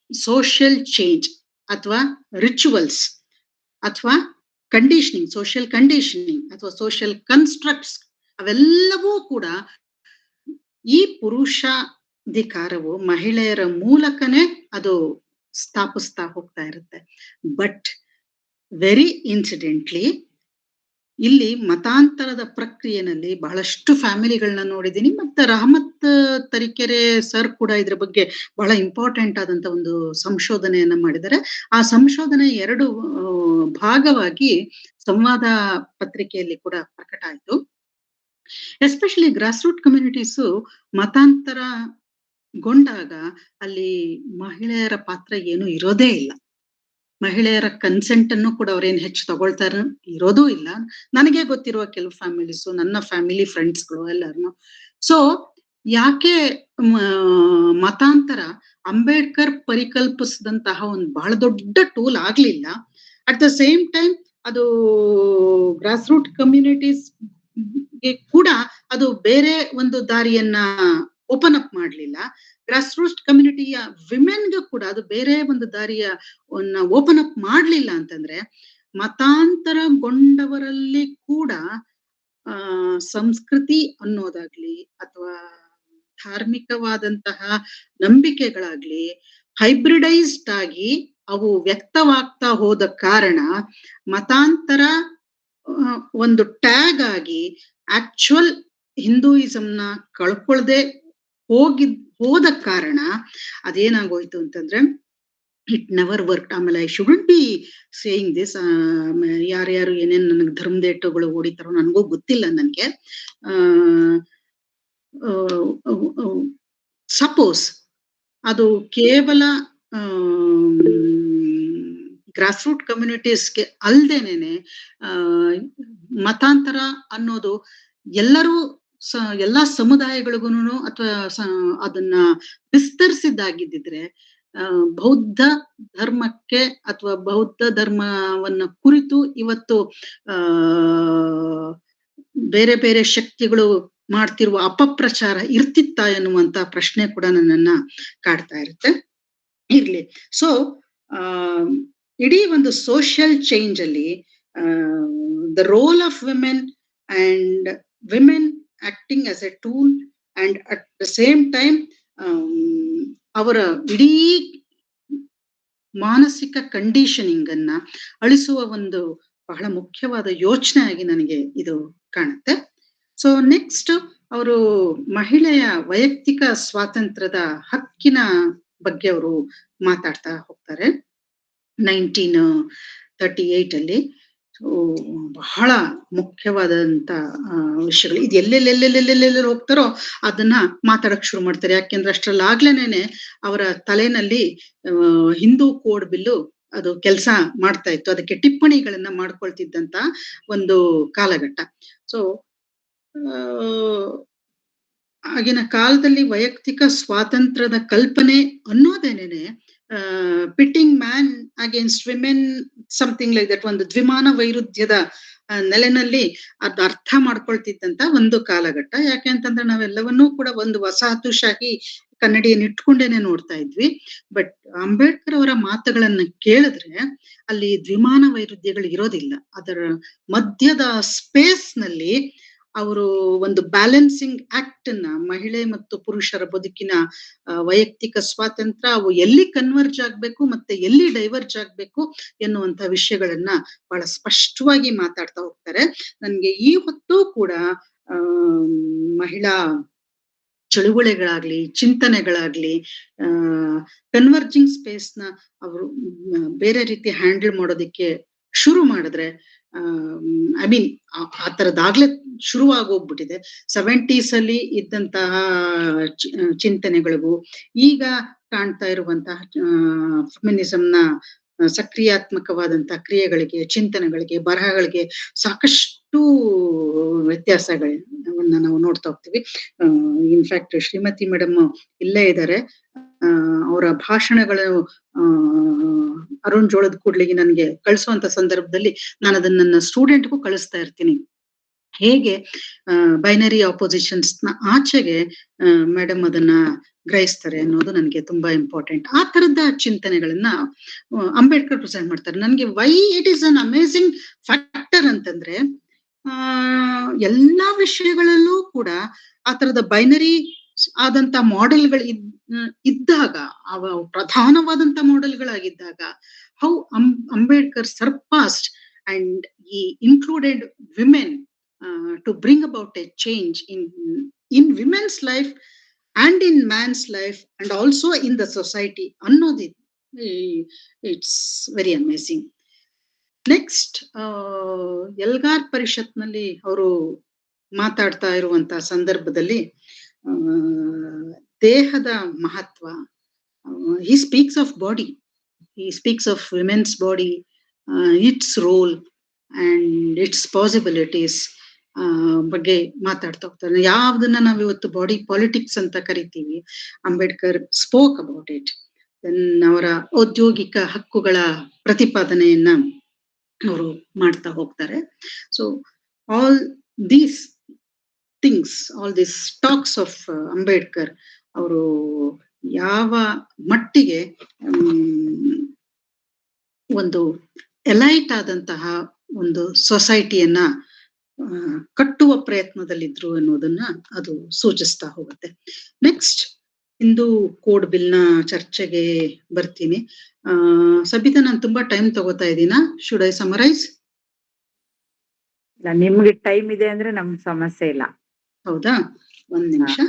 ಸೋಷಿಯಲ್ ಚೇಂಜ್ ಅಥವಾ ರಿಚುವಲ್ಸ್ ಅಥವಾ ಕಂಡೀಷನಿಂಗ್, ಸೋಷಿಯಲ್ ಕಂಡೀಷನಿಂಗ್ ಅಥವಾ ಸೋಷಿಯಲ್ ಕನ್ಸ್ಟ್ರಕ್ಟ್ಸ್ ಅವೆಲ್ಲವೂ ಕೂಡ ಈ ಪುರುಷಾಧಿಕಾರವು ಮಹಿಳೆಯರ ಮೂಲಕನೇ ಅದು ಸ್ಥಾಪಿಸ್ತಾ ಹೋಗ್ತಾ ಇರುತ್ತೆ. ಬಟ್ ವೆರಿ ಇನ್ಸಿಡೆಂಟ್ಲಿ ಇಲ್ಲಿ ಮತಾಂತರದ ಪ್ರಕ್ರಿಯೆನಲ್ಲಿ ಬಹಳಷ್ಟು ಫ್ಯಾಮಿಲಿಗಳನ್ನ ನೋಡಿದೀನಿ. ಮತ್ತೆ ರಹಮತ್ ತರೀಕೆರೆ ಸರ್ ಕೂಡ ಇದ್ರ ಬಗ್ಗೆ ಬಹಳ ಇಂಪಾರ್ಟೆಂಟ್ ಆದಂತ ಒಂದು ಸಂಶೋಧನೆಯನ್ನ ಮಾಡಿದ್ದಾರೆ. ಆ ಸಂಶೋಧನೆ 2 ಭಾಗವಾಗಿ ಸಂವಾದ ಪತ್ರಿಕೆಯಲ್ಲಿ ಕೂಡ ಪ್ರಕಟ ಆಯ್ತು. ಎಸ್ಪೆಷಲಿ ಗ್ರಾಸ್ ರೂಟ್ ಕಮ್ಯುನಿಟೀಸು ಮತಾಂತರಗೊಂಡಾಗ ಅಲ್ಲಿ ಮಹಿಳೆಯರ ಪಾತ್ರ ಏನು ಇರೋದೇ ಇಲ್ಲ. ಮಹಿಳೆಯರ ಕನ್ಸೆಂಟ್ ಅನ್ನು ಕೂಡ ಅವ್ರೇನ್ ಹೆಚ್ಚು ತಗೊಳ್ತಾರ ಇರೋದೂ ಇಲ್ಲ. ನನಗೆ ಗೊತ್ತಿರುವ ಕೆಲವು ಫ್ಯಾಮಿಲೀಸು, ನನ್ನ ಫ್ಯಾಮಿಲಿ ಫ್ರೆಂಡ್ಸ್ಗಳು ಎಲ್ಲರನ್ನು. ಸೊ ಯಾಕೆ ಮತಾಂತರ ಅಂಬೇಡ್ಕರ್ ಪರಿಕಲ್ಪಿಸಿದಂತಹ ಒಂದು ಬಹಳ ದೊಡ್ಡ ಟೂಲ್ ಆಗ್ಲಿಲ್ಲ, ಅಟ್ ದ ಸೇಮ್ ಟೈಮ್ ಅದು ಗ್ರಾಸ್ ರೂಟ್ ಕಮ್ಯುನಿಟೀಸ್ ಕೂಡ ಅದು ಬೇರೆ ಒಂದು ದಾರಿಯನ್ನ ಓಪನ್ ಅಪ್ ಮಾಡ್ಲಿಲ್ಲ. ಗ್ರಾಸ್ ರೂಟ್ ಕಮ್ಯುನಿಟಿಯ ವಿಮೆನ್ಗೂ ಕೂಡ ಅದು ಬೇರೆ ಒಂದು ದಾರಿಯ ಓಪನ್ ಅಪ್ ಮಾಡ್ಲಿಲ್ಲ ಅಂತಂದ್ರೆ, ಮತಾಂತರಗೊಂಡವರಲ್ಲಿ ಕೂಡ ಸಂಸ್ಕೃತಿ ಅನ್ನೋದಾಗ್ಲಿ ಅಥವಾ ಧಾರ್ಮಿಕವಾದಂತಹ ನಂಬಿಕೆಗಳಾಗ್ಲಿ ಹೈಬ್ರಿಡೈಸ್ಡ್ ಆಗಿ ಅವು ವ್ಯಕ್ತವಾಗ್ತಾ ಹೋದ ಕಾರಣ ಮತಾಂತರ ಒಂದು ಟ್ಯಾಗ್ ಆಗಿ ಆಕ್ಚುಯಲ್ ಹಿಂದೂಯಿಸಂನ ಕಳ್ಕೊಳ್ದೆ ಹೋದ ಕಾರಣ ಅದೇನಾಗೋಯ್ತು ಅಂತಂದ್ರೆ ಇಟ್ ನೆವರ್ ವರ್ಕ್. ಆಮೇಲೆ I shouldn't be saying this, ಯಾರ್ಯಾರು ಏನೇನ್ ನನಗೆ ಧರ್ಮದೇಟುಗಳು ಹೊಡಿತಾರೋ ನನಗೂ ಗೊತ್ತಿಲ್ಲ. ನನ್ಗೆ ಸಪೋಸ್ ಅದು ಕೇವಲ ಗ್ರಾಸ್ ರೂಟ್ ಕಮ್ಯುನಿಟೀಸ್ಗೆ ಅಲ್ದೇನೆ ಮತಾಂತರ ಅನ್ನೋದು ಎಲ್ಲರೂ ಎಲ್ಲಾ ಸಮುದಾಯಗಳಿಗೂ ಅಥವಾ ಅದನ್ನ ವಿಸ್ತರಿಸಿದ್ದಾಗಿದ್ದಿದ್ರೆ ಬೌದ್ಧ ಧರ್ಮಕ್ಕೆ ಅಥವಾ ಬೌದ್ಧ ಧರ್ಮವನ್ನ ಕುರಿತು ಇವತ್ತು ಆ ಬೇರೆ ಬೇರೆ ಶಕ್ತಿಗಳು ಮಾಡ್ತಿರುವ ಅಪಪ್ರಚಾರ ಇರ್ತಿತ್ತ ಎನ್ನುವಂತ ಪ್ರಶ್ನೆ ಕೂಡ ನನ್ನನ್ನ ಕಾಡ್ತಾ ಇರುತ್ತೆ. ಇರ್ಲಿ. ಸೊ ಇಡೀ ಒಂದು ಸೋಷಿಯಲ್ ಚೇಂಜ್ ಅಲ್ಲಿ the role of women and women acting as A tool and at the same time ಅವರ ಇಡೀ ಮಾನಸಿಕ ಕಂಡೀಷನಿಂಗ್ ಅನ್ನ ಅಳಿಸುವ ಒಂದು ಬಹಳ ಮುಖ್ಯವಾದ ಯೋಚನೆ ಆಗಿ ನನಗೆ ಇದು ಕಾಣುತ್ತೆ. ಸೊ ನೆಕ್ಸ್ಟ್ ಅವರು ಮಹಿಳೆಯ ವೈಯಕ್ತಿಕ ಸ್ವಾತಂತ್ರ್ಯದ ಹಕ್ಕಿನ ಬಗ್ಗೆ ಅವರು ಮಾತಾಡ್ತಾ ಹೋಗ್ತಾರೆ 1938 ಅಲ್ಲಿ. ಬಹಳ ಮುಖ್ಯವಾದಂತ ವಿಷಯಗಳು ಇದು ಎಲ್ಲೆಲ್ಲೆಲ್ಲೆಲ್ಲೆಲ್ಲೆಲ್ಲೆಲ್ಲ ಹೋಗ್ತಾರೋ ಅದನ್ನ ಮಾತಾಡಕ್ ಶುರು ಮಾಡ್ತಾರೆ. ಯಾಕೆಂದ್ರೆ ಅಷ್ಟ್ರಲ್ಲಾಗ್ಲೇನೆ ಅವರ ತಲೆನಲ್ಲಿ ಹಿಂದೂ ಕೋಡ್ ಬಿಲ್ಲು ಅದು ಕೆಲಸ ಮಾಡ್ತಾ ಇತ್ತು, ಅದಕ್ಕೆ ಟಿಪ್ಪಣಿಗಳನ್ನ ಮಾಡ್ಕೊಳ್ತಿದ್ದಂತ ಒಂದು ಕಾಲಘಟ್ಟ. ಸೊ ಆಗಿನ ಕಾಲದಲ್ಲಿ ವೈಯಕ್ತಿಕ ಸ್ವಾತಂತ್ರ್ಯದ ಕಲ್ಪನೆ ಅನ್ನೋದೇನೇನೆ pitting man against women something like that, ಒಂದು ದ್ವಿಮಾನ ವೈರುಧ್ಯದ ನೆಲೆನಲ್ಲಿ ಅದ್ ಅರ್ಥ ಮಾಡ್ಕೊಳ್ತಿದ್ದಂತ ಒಂದು ಕಾಲಘಟ್ಟ. ಯಾಕೆ ಅಂತಂದ್ರೆ ನಾವೆಲ್ಲವನ್ನೂ ಕೂಡ ಒಂದು ವಸಾಹತುಶಾಹಿ ಕನ್ನಡಿಯನ್ನು ಇಟ್ಕೊಂಡೇನೆ ನೋಡ್ತಾ ಇದ್ವಿ. ಬಟ್ ಅಂಬೇಡ್ಕರ್ ಅವರ ಮಾತುಗಳನ್ನ ಕೇಳಿದ್ರೆ ಅಲ್ಲಿ ದ್ವಿಮಾನ ವೈರುಧ್ಯಗಳು ಇರೋದಿಲ್ಲ. ಅದರ ಮಧ್ಯದ ಸ್ಪೇಸ್ ನಲ್ಲಿ ಅವರು ಒಂದು ಬ್ಯಾಲೆನ್ಸಿಂಗ್ ಆಕ್ಟ್ ಅನ್ನ ಮಹಿಳೆ ಮತ್ತು ಪುರುಷರ ಬದುಕಿನ ವೈಯಕ್ತಿಕ ಸ್ವಾತಂತ್ರ್ಯ ಅವು ಎಲ್ಲಿ ಕನ್ವರ್ಜ್ ಆಗ್ಬೇಕು ಮತ್ತೆ ಎಲ್ಲಿ ಡೈವರ್ಜ್ ಆಗ್ಬೇಕು ಎನ್ನುವಂತ ವಿಷಯಗಳನ್ನ ಬಹಳ ಸ್ಪಷ್ಟವಾಗಿ ಮಾತಾಡ್ತಾ ಹೋಗ್ತಾರೆ. ನನ್ಗೆ ಈ ಹೊತ್ತು ಕೂಡ ಮಹಿಳಾ ಚಳುವಳಿಗಳಾಗ್ಲಿ ಚಿಂತನೆಗಳಾಗ್ಲಿ ಕನ್ವರ್ಜಿಂಗ್ ಸ್ಪೇಸ್ ನ ಅವರು ಬೇರೆ ರೀತಿ ಹ್ಯಾಂಡಲ್ ಮಾಡೋದಿಕ್ಕೆ ಶುರು ಮಾಡಿದ್ರೆ ಐ ಮೀನ್ ಆ ತರದಾಗ್ಲೇ ಶುರುವಾಗೋಗ್ಬಿಟ್ಟಿದೆ. 70s ಅಲ್ಲಿ ಇದ್ದಂತಹ ಚಿಂತನೆಗಳಿಗೂ ಈಗ ಕಾಣ್ತಾ ಇರುವಂತಹ ಫೆಮಿನಿಸಂನ ಸಕ್ರಿಯಾತ್ಮಕವಾದಂತಹ ಕ್ರಿಯೆಗಳಿಗೆ, ಚಿಂತನೆಗಳಿಗೆ, ಬರಹಗಳಿಗೆ ಸಾಕಷ್ಟು ವ್ಯತ್ಯಾಸಗಳನ್ನ ನಾವು ನೋಡ್ತಾ ಹೋಗ್ತೀವಿ. ಇನ್ಫ್ಯಾಕ್ಟ್ ಶ್ರೀಮತಿ ಮೇಡಮ್ ಇಲ್ಲೇ ಇದ್ದಾರೆ. ಅವರ ಭಾಷಣಗಳು ಅರುಣ್ ಜೋಳದ ಕೂಡ್ಲಿಗೆ ನನಗೆ ಕಳಿಸುವಂತ ಸಂದರ್ಭದಲ್ಲಿ ನಾನು ಅದನ್ನ ನನ್ನ ಸ್ಟೂಡೆಂಟ್ಗೂ ಕಳಿಸ್ತಾ ಇರ್ತೀನಿ. ಹೇಗೆ ಬೈನರಿ ಆಪೋಸಿಷನ್ಸ್ ನ ಆಚೆಗೆ ಮೇಡಮ್ ಅದನ್ನ ಗ್ರಹಿಸ್ತಾರೆ ಅನ್ನೋದು ನನಗೆ ತುಂಬಾ ಇಂಪಾರ್ಟೆಂಟ್. ಆ ತರದ ಚಿಂತನೆಗಳನ್ನ ಅಂಬೇಡ್ಕರ್ ಪ್ರೆಸೆಂಟ್ ಮಾಡ್ತಾರೆ. ನನಗೆ why it is an amazing factor ಅಂತಂದ್ರೆ ಎಲ್ಲಾ ವಿಷಯಗಳಲ್ಲೂ ಕೂಡ ಆ ತರದ ಬೈನರಿ ಆದಂತ ಮಾಡೆಲ್ಗಳು ಇದ್ದಾಗ, ಅವ ಪ್ರಧಾನವಾದಂತ ಮಾಡೆಲ್ಗಳಾಗಿದ್ದಾಗ, ಹೌ ಅಂಬೇಡ್ಕರ್ ಸರ್ಪಾಸ್ಡ್ ಅಂಡ್ ಈ included women to bring about a change in women's life and in man's life and also in the society annodi, it's very amazing. Next Elgar Parishad ನಲ್ಲಿ ಅವರು ಮಾತಾಡ್ತಾ ಇರುವಂತ ಸಂದರ್ಭದಲ್ಲಿ ದೇಹದ ಮಹತ್ವ, he speaks of body, he speaks of women's body, its role and its possibilities ಬಗ್ಗೆ ಮಾತಾಡ್ತಾ ಹೋಗ್ತಾರೆ. ಯಾವ್ದನ್ನ ನಾವ್ ಇವತ್ತು ಬಾಡಿ ಪಾಲಿಟಿಕ್ಸ್ ಅಂತ ಕರಿತೀವಿ, Ambedkar spoke about it. Then ಅವರ ಔದ್ಯೋಗಿಕ ಹಕ್ಕುಗಳ ಪ್ರತಿಪಾದನೆಯನ್ನ ಅವರು ಮಾಡ್ತಾ ಹೋಗ್ತಾರೆ. So all these things, all these talks of Ambedkar ಅವರು ಯಾವ ಮಟ್ಟಿಗೆ ಒಂದು ಎಲೈಟ್ ಆದಂತಹ ಒಂದು ಸೊಸೈಟಿಯನ್ನ ಕಟ್ಟುವ ಪ್ರಯತ್ನದಲ್ಲಿದ್ರು ಅನ್ನೋದನ್ನ ಅದು ಸೂಚಿಸ್ತಾ ಹೋಗುತ್ತೆ. ನೆಕ್ಸ್ಟ್ ಇಂದು ಕೋಡ್ ಬಿಲ್ ನ ಚರ್ಚೆಗೆ ಬರ್ತೀನಿ. ಸಬಿತಾ, ನಾನು ತುಂಬಾ ಟೈಮ್ ತಗೋತಾ ಇದ್ದೀನಾ? Should I summarise? ನಿಮ್ಗೆ ಟೈಮ್ ಇದೆ ಅಂದ್ರೆ ನಮ್ಗೆ ಸಮಸ್ಯೆ ಇಲ್ಲ. ಹೌದಾ? ಒಂದ್ ನಿಮಿಷ,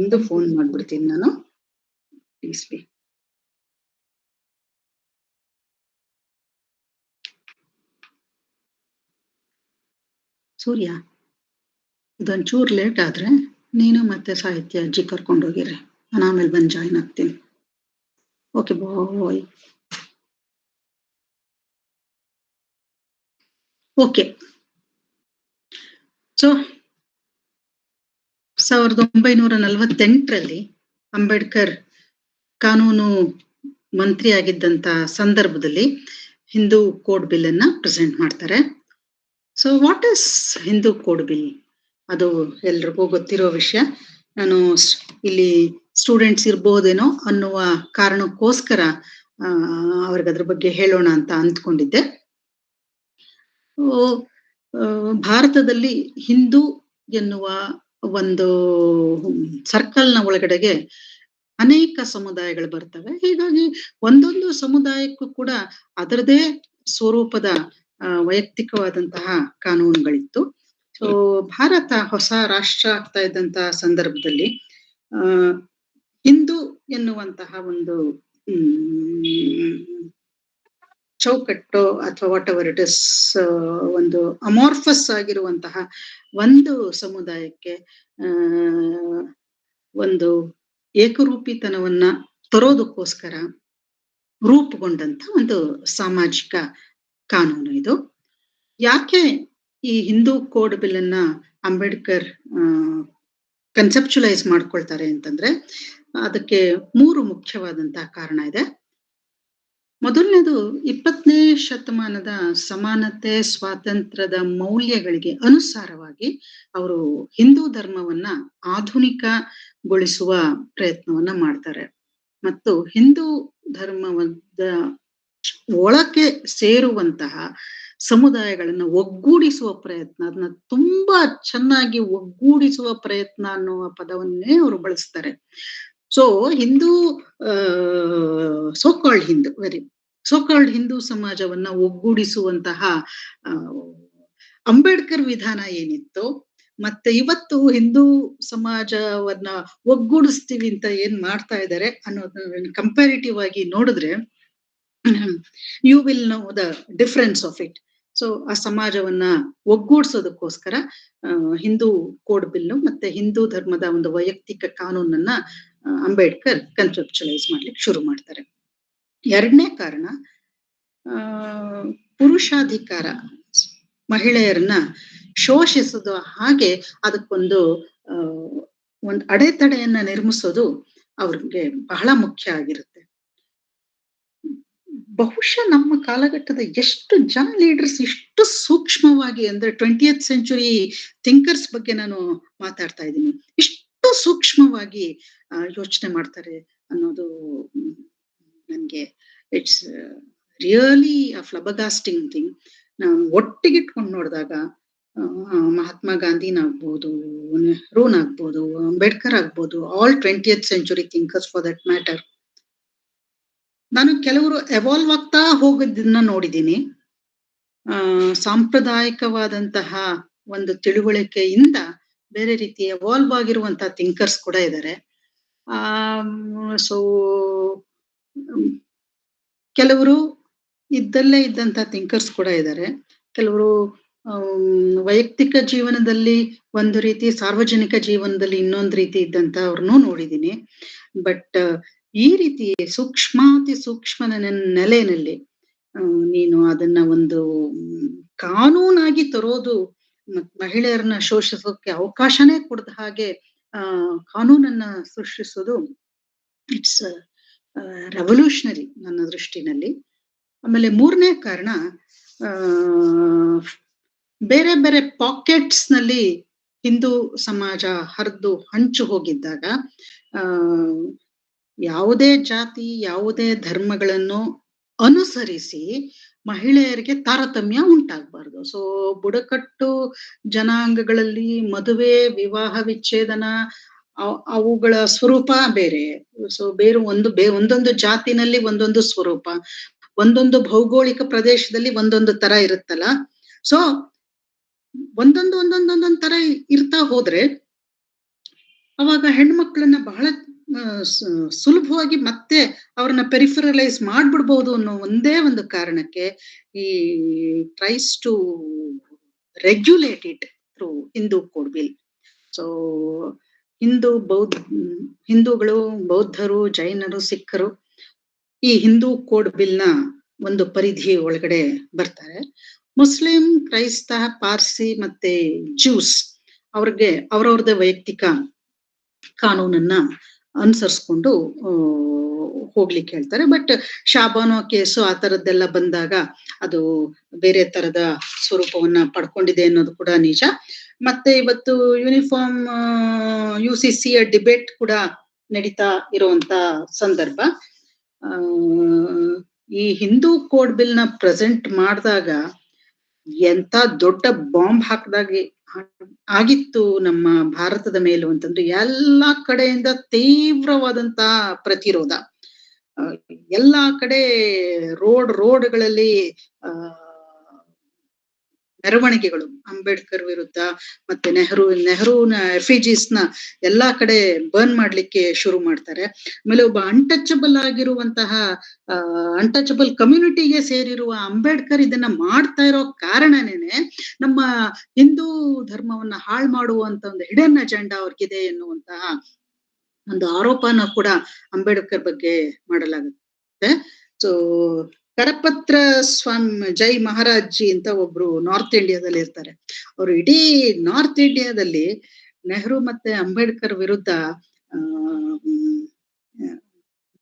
ಒಂದು ಫೋನ್ ಮಾಡ್ಬಿಡ್ತೀನಿ ನಾನು. Please be. ಸೂರ್ಯ, ಇದೊಂಚೂರು ಲೇಟ್ ಆದ್ರೆ ನೀನು ಮತ್ತೆ ಸಾಹಿತ್ಯ ಅಜ್ಜಿ ಕರ್ಕೊಂಡೋಗಿರಿ, ನಾನು ಆಮೇಲೆ ಬಂದು ಜಾಯಿನ್ ಆಗ್ತೀನಿ. Okay bye. ಓಕೆ, ಸೊ 1948ರಲ್ಲಿ ಅಂಬೇಡ್ಕರ್ ಕಾನೂನು ಮಂತ್ರಿ ಆಗಿದ್ದಂತ ಸಂದರ್ಭದಲ್ಲಿ ಹಿಂದೂ ಕೋಡ್ ಬಿಲ್ ಅನ್ನ ಪ್ರೆಸೆಂಟ್ ಮಾಡ್ತಾರೆ. So what is Hindu code bill? ಅದು ಎಲ್ರಿಗೂ ಗೊತ್ತಿರೋ ವಿಷಯ. ನಾನು ಇಲ್ಲಿ ಸ್ಟೂಡೆಂಟ್ಸ್ ಇರ್ಬೋದೇನೋ ಅನ್ನುವ ಕಾರಣಕ್ಕೋಸ್ಕರ ಅವ್ರಿಗೆ ಅದ್ರ ಬಗ್ಗೆ ಹೇಳೋಣ ಅಂತ ಅಂದ್ಕೊಂಡಿದ್ದೆ. ಭಾರತದಲ್ಲಿ ಹಿಂದೂ ಎನ್ನುವ ಒಂದು ಸರ್ಕಲ್ನ ಒಳಗಡೆಗೆ ಅನೇಕ ಸಮುದಾಯಗಳು ಬರ್ತವೆ. ಹೀಗಾಗಿ ಒಂದೊಂದು ಸಮುದಾಯಕ್ಕೂ ಕೂಡ ಅದರದೇ ಸ್ವರೂಪದ ವೈಯಕ್ತಿಕವಾದಂತಹ ಕಾನೂನುಗಳಿತ್ತು. ಸೊ ಭಾರತ ಹೊಸ ರಾಷ್ಟ್ರ ಆಗ್ತಾ ಇದ್ದಂತಹ ಸಂದರ್ಭದಲ್ಲಿ ಹಿಂದೂ ಎನ್ನುವಂತಹ ಒಂದು ಚೌಕಟ್ಟು ಅಥವಾ ವಾಟ್ ಎವರ್ ಇಟ್ ಇಸ್ ಒಂದು ಅಮಾರ್ಫಸ್ ಆಗಿರುವಂತಹ ಒಂದು ಸಮುದಾಯಕ್ಕೆ ಒಂದು ಏಕರೂಪಿತನವನ್ನ ತರೋದಕ್ಕೋಸ್ಕರ ರೂಪುಗೊಂಡಂತ ಒಂದು ಸಾಮಾಜಿಕ ಕಾನೂನು ಇದು. ಯಾಕೆ ಈ ಹಿಂದೂ ಕೋಡ್ ಬಿಲ್ ಅನ್ನ ಅಂಬೇಡ್ಕರ್ ಕನ್ಸೆಪ್ಚುಲೈಸ್ ಮಾಡ್ಕೊಳ್ತಾರೆ ಅಂತಂದ್ರೆ ಅದಕ್ಕೆ 3 ಮುಖ್ಯವಾದಂತಹ ಕಾರಣ ಇದೆ. ಮೊದಲನೇದು 20ನೇ ಶತಮಾನದ ಸಮಾನತೆ ಸ್ವಾತಂತ್ರ್ಯದ ಮೌಲ್ಯಗಳಿಗೆ ಅನುಸಾರವಾಗಿ ಅವರು ಹಿಂದೂ ಧರ್ಮವನ್ನ ಆಧುನಿಕಗೊಳಿಸುವ ಪ್ರಯತ್ನವನ್ನ ಮಾಡ್ತಾರೆ ಮತ್ತು ಹಿಂದೂ ಧರ್ಮದ ಒಳಕ್ಕೆ ಸೇರುವಂತಹ ಸಮುದಾಯಗಳನ್ನ ಒಗ್ಗೂಡಿಸುವ ಪ್ರಯತ್ನ, ಅದನ್ನ ತುಂಬಾ ಚೆನ್ನಾಗಿ ಒಗ್ಗೂಡಿಸುವ ಪ್ರಯತ್ನ ಅನ್ನುವ ಪದವನ್ನೇ ಅವರು ಬಳಸ್ತಾರೆ. ಸೊ ಹಿಂದೂ ಸೋಕಾಲ್ಡ್ ಹಿಂದೂ ಸಮಾಜವನ್ನ ಒಗ್ಗೂಡಿಸುವಂತಹ ಅಂಬೇಡ್ಕರ್ ವಿಧಾನ ಏನಿತ್ತು ಮತ್ತೆ ಇವತ್ತು ಹಿಂದೂ ಸಮಾಜವನ್ನ ಒಗ್ಗೂಡಿಸ್ತೀವಿ ಅಂತ ಏನ್ ಮಾಡ್ತಾ ಇದ್ದಾರೆ ಅನ್ನೋದನ್ನ ಕಂಪ್ಯಾರಿಟಿವ್ ಆಗಿ ನೋಡಿದ್ರೆ you will know the difference of it. So ಆ ಸಮಾಜವನ್ನ ಒಗ್ಗೂಡಿಸೋದಕ್ಕೋಸ್ಕರ ಹಿಂದೂ ಕೋಡ್ ಬಿಲ್ಲು ಮತ್ತೆ ಹಿಂದೂ ಧರ್ಮದ ಒಂದು ವೈಯಕ್ತಿಕ ಕಾನೂನನ್ನ ಅಂಬೇಡ್ಕರ್ ಕನ್ಸೆಪ್ಚುಲೈಸ್ ಮಾಡ್ಲಿಕ್ಕೆ ಶುರು ಮಾಡ್ತಾರೆ. 2ನೇ ಕಾರಣ, ಪುರುಷಾಧಿಕಾರ, ಮಹಿಳೆಯರನ್ನ ಶೋಷಿಸೋದು, ಹಾಗೆ ಅದಕ್ಕೊಂದು ಒಂದು ಅಡೆತಡೆಯನ್ನ ನಿರ್ಮಿಸೋದು ಅವ್ರಿಗೆ ಬಹಳ ಮುಖ್ಯ ಆಗಿರುತ್ತೆ. ಬಹುಶಃ ನಮ್ಮ ಕಾಲಘಟ್ಟದ ಎಷ್ಟು ಜನ ಲೀಡರ್ಸ್ ಇಷ್ಟು ಸೂಕ್ಷ್ಮವಾಗಿ, ಅಂದ್ರೆ 20th ಸೆಂಚುರಿ ಥಿಂಕರ್ಸ್ ಬಗ್ಗೆ ನಾನು ಮಾತಾಡ್ತಾ ಇದ್ದೀನಿ, ಇಷ್ಟು ಸೂಕ್ಷ್ಮವಾಗಿ ಯೋಚನೆ ಮಾಡ್ತಾರೆ ಅನ್ನೋದು ನನ್ಗೆ ಇಟ್ಸ್ ರಿಯಲಿ ಅ ಫ್ಲಬಗಾಸ್ಟಿಂಗ್ ಥಿಂಗ್. ನಾವು ಒಟ್ಟಿಗಿಟ್ಕೊಂಡು ನೋಡಿದಾಗ ಮಹಾತ್ಮ ಗಾಂಧಿನಾಗ್ಬೋದು, ನೆಹರೂನಾಗ್ಬೋದು, ಅಂಬೇಡ್ಕರ್ ಆಗ್ಬೋದು, all 20th century thinkers for that matter. ನಾನು ಕೆಲವರು ಎವಾಲ್ವ್ ಆಗ್ತಾ ಹೋಗೋದನ್ನ ನೋಡಿದ್ದೀನಿ. ಸಾಂಪ್ರದಾಯಿಕವಾದಂತಹ ಒಂದು ತಿಳುವಳಿಕೆಯಿಂದ ಬೇರೆ ರೀತಿ ಎವಾಲ್ವ್ ಆಗಿರುವಂತಹ ಥಿಂಕರ್ಸ್ ಕೂಡ ಇದ್ದಾರೆ. ಸೊ ಕೆಲವರು ಇದ್ದಲ್ಲೇ ಇದ್ದಂತಹ ಥಿಂಕರ್ಸ್ ಕೂಡ ಇದ್ದಾರೆ. ಕೆಲವರು ವೈಯಕ್ತಿಕ ಜೀವನದಲ್ಲಿ ಒಂದು ರೀತಿ, ಸಾರ್ವಜನಿಕ ಜೀವನದಲ್ಲಿ ಇನ್ನೊಂದು ರೀತಿ ಇದ್ದಂತವ್ರನ್ನೂ ನೋಡಿದ್ದೀನಿ. ಬಟ್ ಈ ರೀತಿ ಸೂಕ್ಷ್ಮಾತಿ ಸೂಕ್ಷ್ಮ ನೆಲೆಯಲ್ಲಿ ನೀನು ಅದನ್ನ ಒಂದು ಕಾನೂನಾಗಿ ತರೋದು, ಮಹಿಳೆಯರನ್ನ ಶೋಷಿಸೋಕೆ ಅವಕಾಶನೇ ಕೊಡದ ಹಾಗೆ ಕಾನೂನನ್ನ ಸೃಷ್ಟಿಸೋದು, ಇಟ್ಸ್ ರೆವಲ್ಯೂಷನರಿ ನನ್ನ ದೃಷ್ಟಿನಲ್ಲಿ. ಆಮೇಲೆ 3ನೇ ಕಾರಣ, ಬೇರೆ ಬೇರೆ ಪಾಕೆಟ್ಸ್ ನಲ್ಲಿ ಹಿಂದೂ ಸಮಾಜ ಹರಿದು ಹಂಚು ಹೋಗಿದ್ದಾಗ ಯಾವುದೇ ಜಾತಿ, ಯಾವುದೇ ಧರ್ಮಗಳನ್ನು ಅನುಸರಿಸಿ ಮಹಿಳೆಯರಿಗೆ ತಾರತಮ್ಯ ಉಂಟಾಗಬಾರ್ದು. ಸೊ ಬುಡಕಟ್ಟು ಜನಾಂಗಗಳಲ್ಲಿ ಮದುವೆ, ವಿವಾಹ ವಿಚ್ಛೇದನ ಅವುಗಳ ಸ್ವರೂಪ ಬೇರೆ. ಸೊ ಒಂದೊಂದು ಜಾತಿನಲ್ಲಿ ಒಂದೊಂದು ಸ್ವರೂಪ, ಒಂದೊಂದು ಭೌಗೋಳಿಕ ಪ್ರದೇಶದಲ್ಲಿ ಒಂದೊಂದು ತರ ಇರುತ್ತಲ್ಲ. ಸೊ ಒಂದೊಂದೊಂದೊಂದೊಂದೊಂದ್ ತರ ಇರ್ತಾ ಹೋದ್ರೆ ಅವಾಗ ಹೆಣ್ಮಕ್ಳನ್ನ ಬಹಳ ಸುಲಭವಾಗಿ ಮತ್ತೆ ಅವ್ರನ್ನ ಪೆರಿಫರಲೈಸ್ ಮಾಡ್ಬಿಡ್ಬಹುದು ಅನ್ನೋ ಒಂದೇ ಒಂದು ಕಾರಣಕ್ಕೆ ಈ tries to regulate it through Hindu code bill. So ಹಿಂದೂಗಳು, ಬೌದ್ಧರು, ಜೈನರು, ಸಿಖ್ಖರು ಈ ಹಿಂದೂ ಕೋಡ್ ಬಿಲ್ ನ ಒಂದು ಪರಿಧಿ ಒಳಗಡೆ ಬರ್ತಾರೆ. ಮುಸ್ಲಿಂ, ಕ್ರೈಸ್ತ, ಪಾರ್ಸಿ ಮತ್ತೆ ಜ್ಯೂಸ್ ಅವ್ರಿಗೆ ಅವ್ರವ್ರದೇ ವೈಯಕ್ತಿಕ ಕಾನೂನನ್ನ ಅನುಸರಿಸ್ಕೊಂಡು ಹೋಗ್ಲಿಕ್ಕೆ ಹೇಳ್ತಾರೆ. ಬಟ್ ಶಾಬಾನೋ ಕೇಸು ಆ ತರದ್ದೆಲ್ಲ ಬಂದಾಗ ಅದು ಬೇರೆ ತರದ ಸ್ವರೂಪವನ್ನ ಪಡ್ಕೊಂಡಿದೆ ಅನ್ನೋದು ಕೂಡ ನಿಜ. ಮತ್ತೆ ಇವತ್ತು ಯೂನಿಫಾರ್ಮ್ UCC ಡಿಬೇಟ್ ಕೂಡ ನಡೀತಾ ಇರುವಂತ ಸಂದರ್ಭ. ಈ ಹಿಂದೂ ಕೋಡ್ ಬಿಲ್ ನ ಪ್ರೆಸೆಂಟ್ ಮಾಡಿದಾಗ ಎಂತ ದೊಡ್ಡ ಬಾಂಬ್ ಹಾಕದಾಗೆ ಆಗಿತ್ತು ನಮ್ಮ ಭಾರತದ ಮೇಲೂ ಅಂತಂದ್ರೆ ಎಲ್ಲಾ ಕಡೆಯಿಂದ ತೀವ್ರವಾದಂತ ಪ್ರತಿರೋಧ. ಎಲ್ಲಾ ಕಡೆ ರೋಡ್ಗಳಲ್ಲಿ ಮೆರವಣಿಗೆಗಳು, ಅಂಬೇಡ್ಕರ್ ವಿರುದ್ಧ ಮತ್ತೆ ನೆಹರೂನ ಎಫಿಜೀಸ್ ನ ಎಲ್ಲಾ ಕಡೆ ಬರ್ನ್ ಮಾಡ್ಲಿಕ್ಕೆ ಶುರು ಮಾಡ್ತಾರೆ. ಆಮೇಲೆ ಒಬ್ಬ ಅನ್ಟಚಬಲ್ ಕಮ್ಯುನಿಟಿಗೆ ಸೇರಿರುವ ಅಂಬೇಡ್ಕರ್ ಇದನ್ನ ಮಾಡ್ತಾ ಇರೋ ಕಾರಣನೇನೆ ನಮ್ಮ ಹಿಂದೂ ಧರ್ಮವನ್ನ ಹಾಳು ಮಾಡುವಂತ ಒಂದು ಹಿಡನ್ ಅಜೆಂಡಾ ಅವ್ರಿಗಿದೆ ಎನ್ನುವಂತಹ ಒಂದು ಆರೋಪನ ಕೂಡ ಅಂಬೇಡ್ಕರ್ ಬಗ್ಗೆ ಮಾಡಲಾಗುತ್ತೆ. ಸೊ ಕರಪತ್ರ ಸ್ವಾಮಿ ಜೈ ಮಹಾರಾಜ್ ಜಿ ಅಂತ ಒಬ್ರು ನಾರ್ತ್ ಇಂಡಿಯಾದಲ್ಲಿ ಇರ್ತಾರೆ. ಅವರು ಇಡೀ ನಾರ್ತ್ ಇಂಡಿಯಾದಲ್ಲಿ ನೆಹರು ಮತ್ತೆ ಅಂಬೇಡ್ಕರ್ ವಿರುದ್ಧ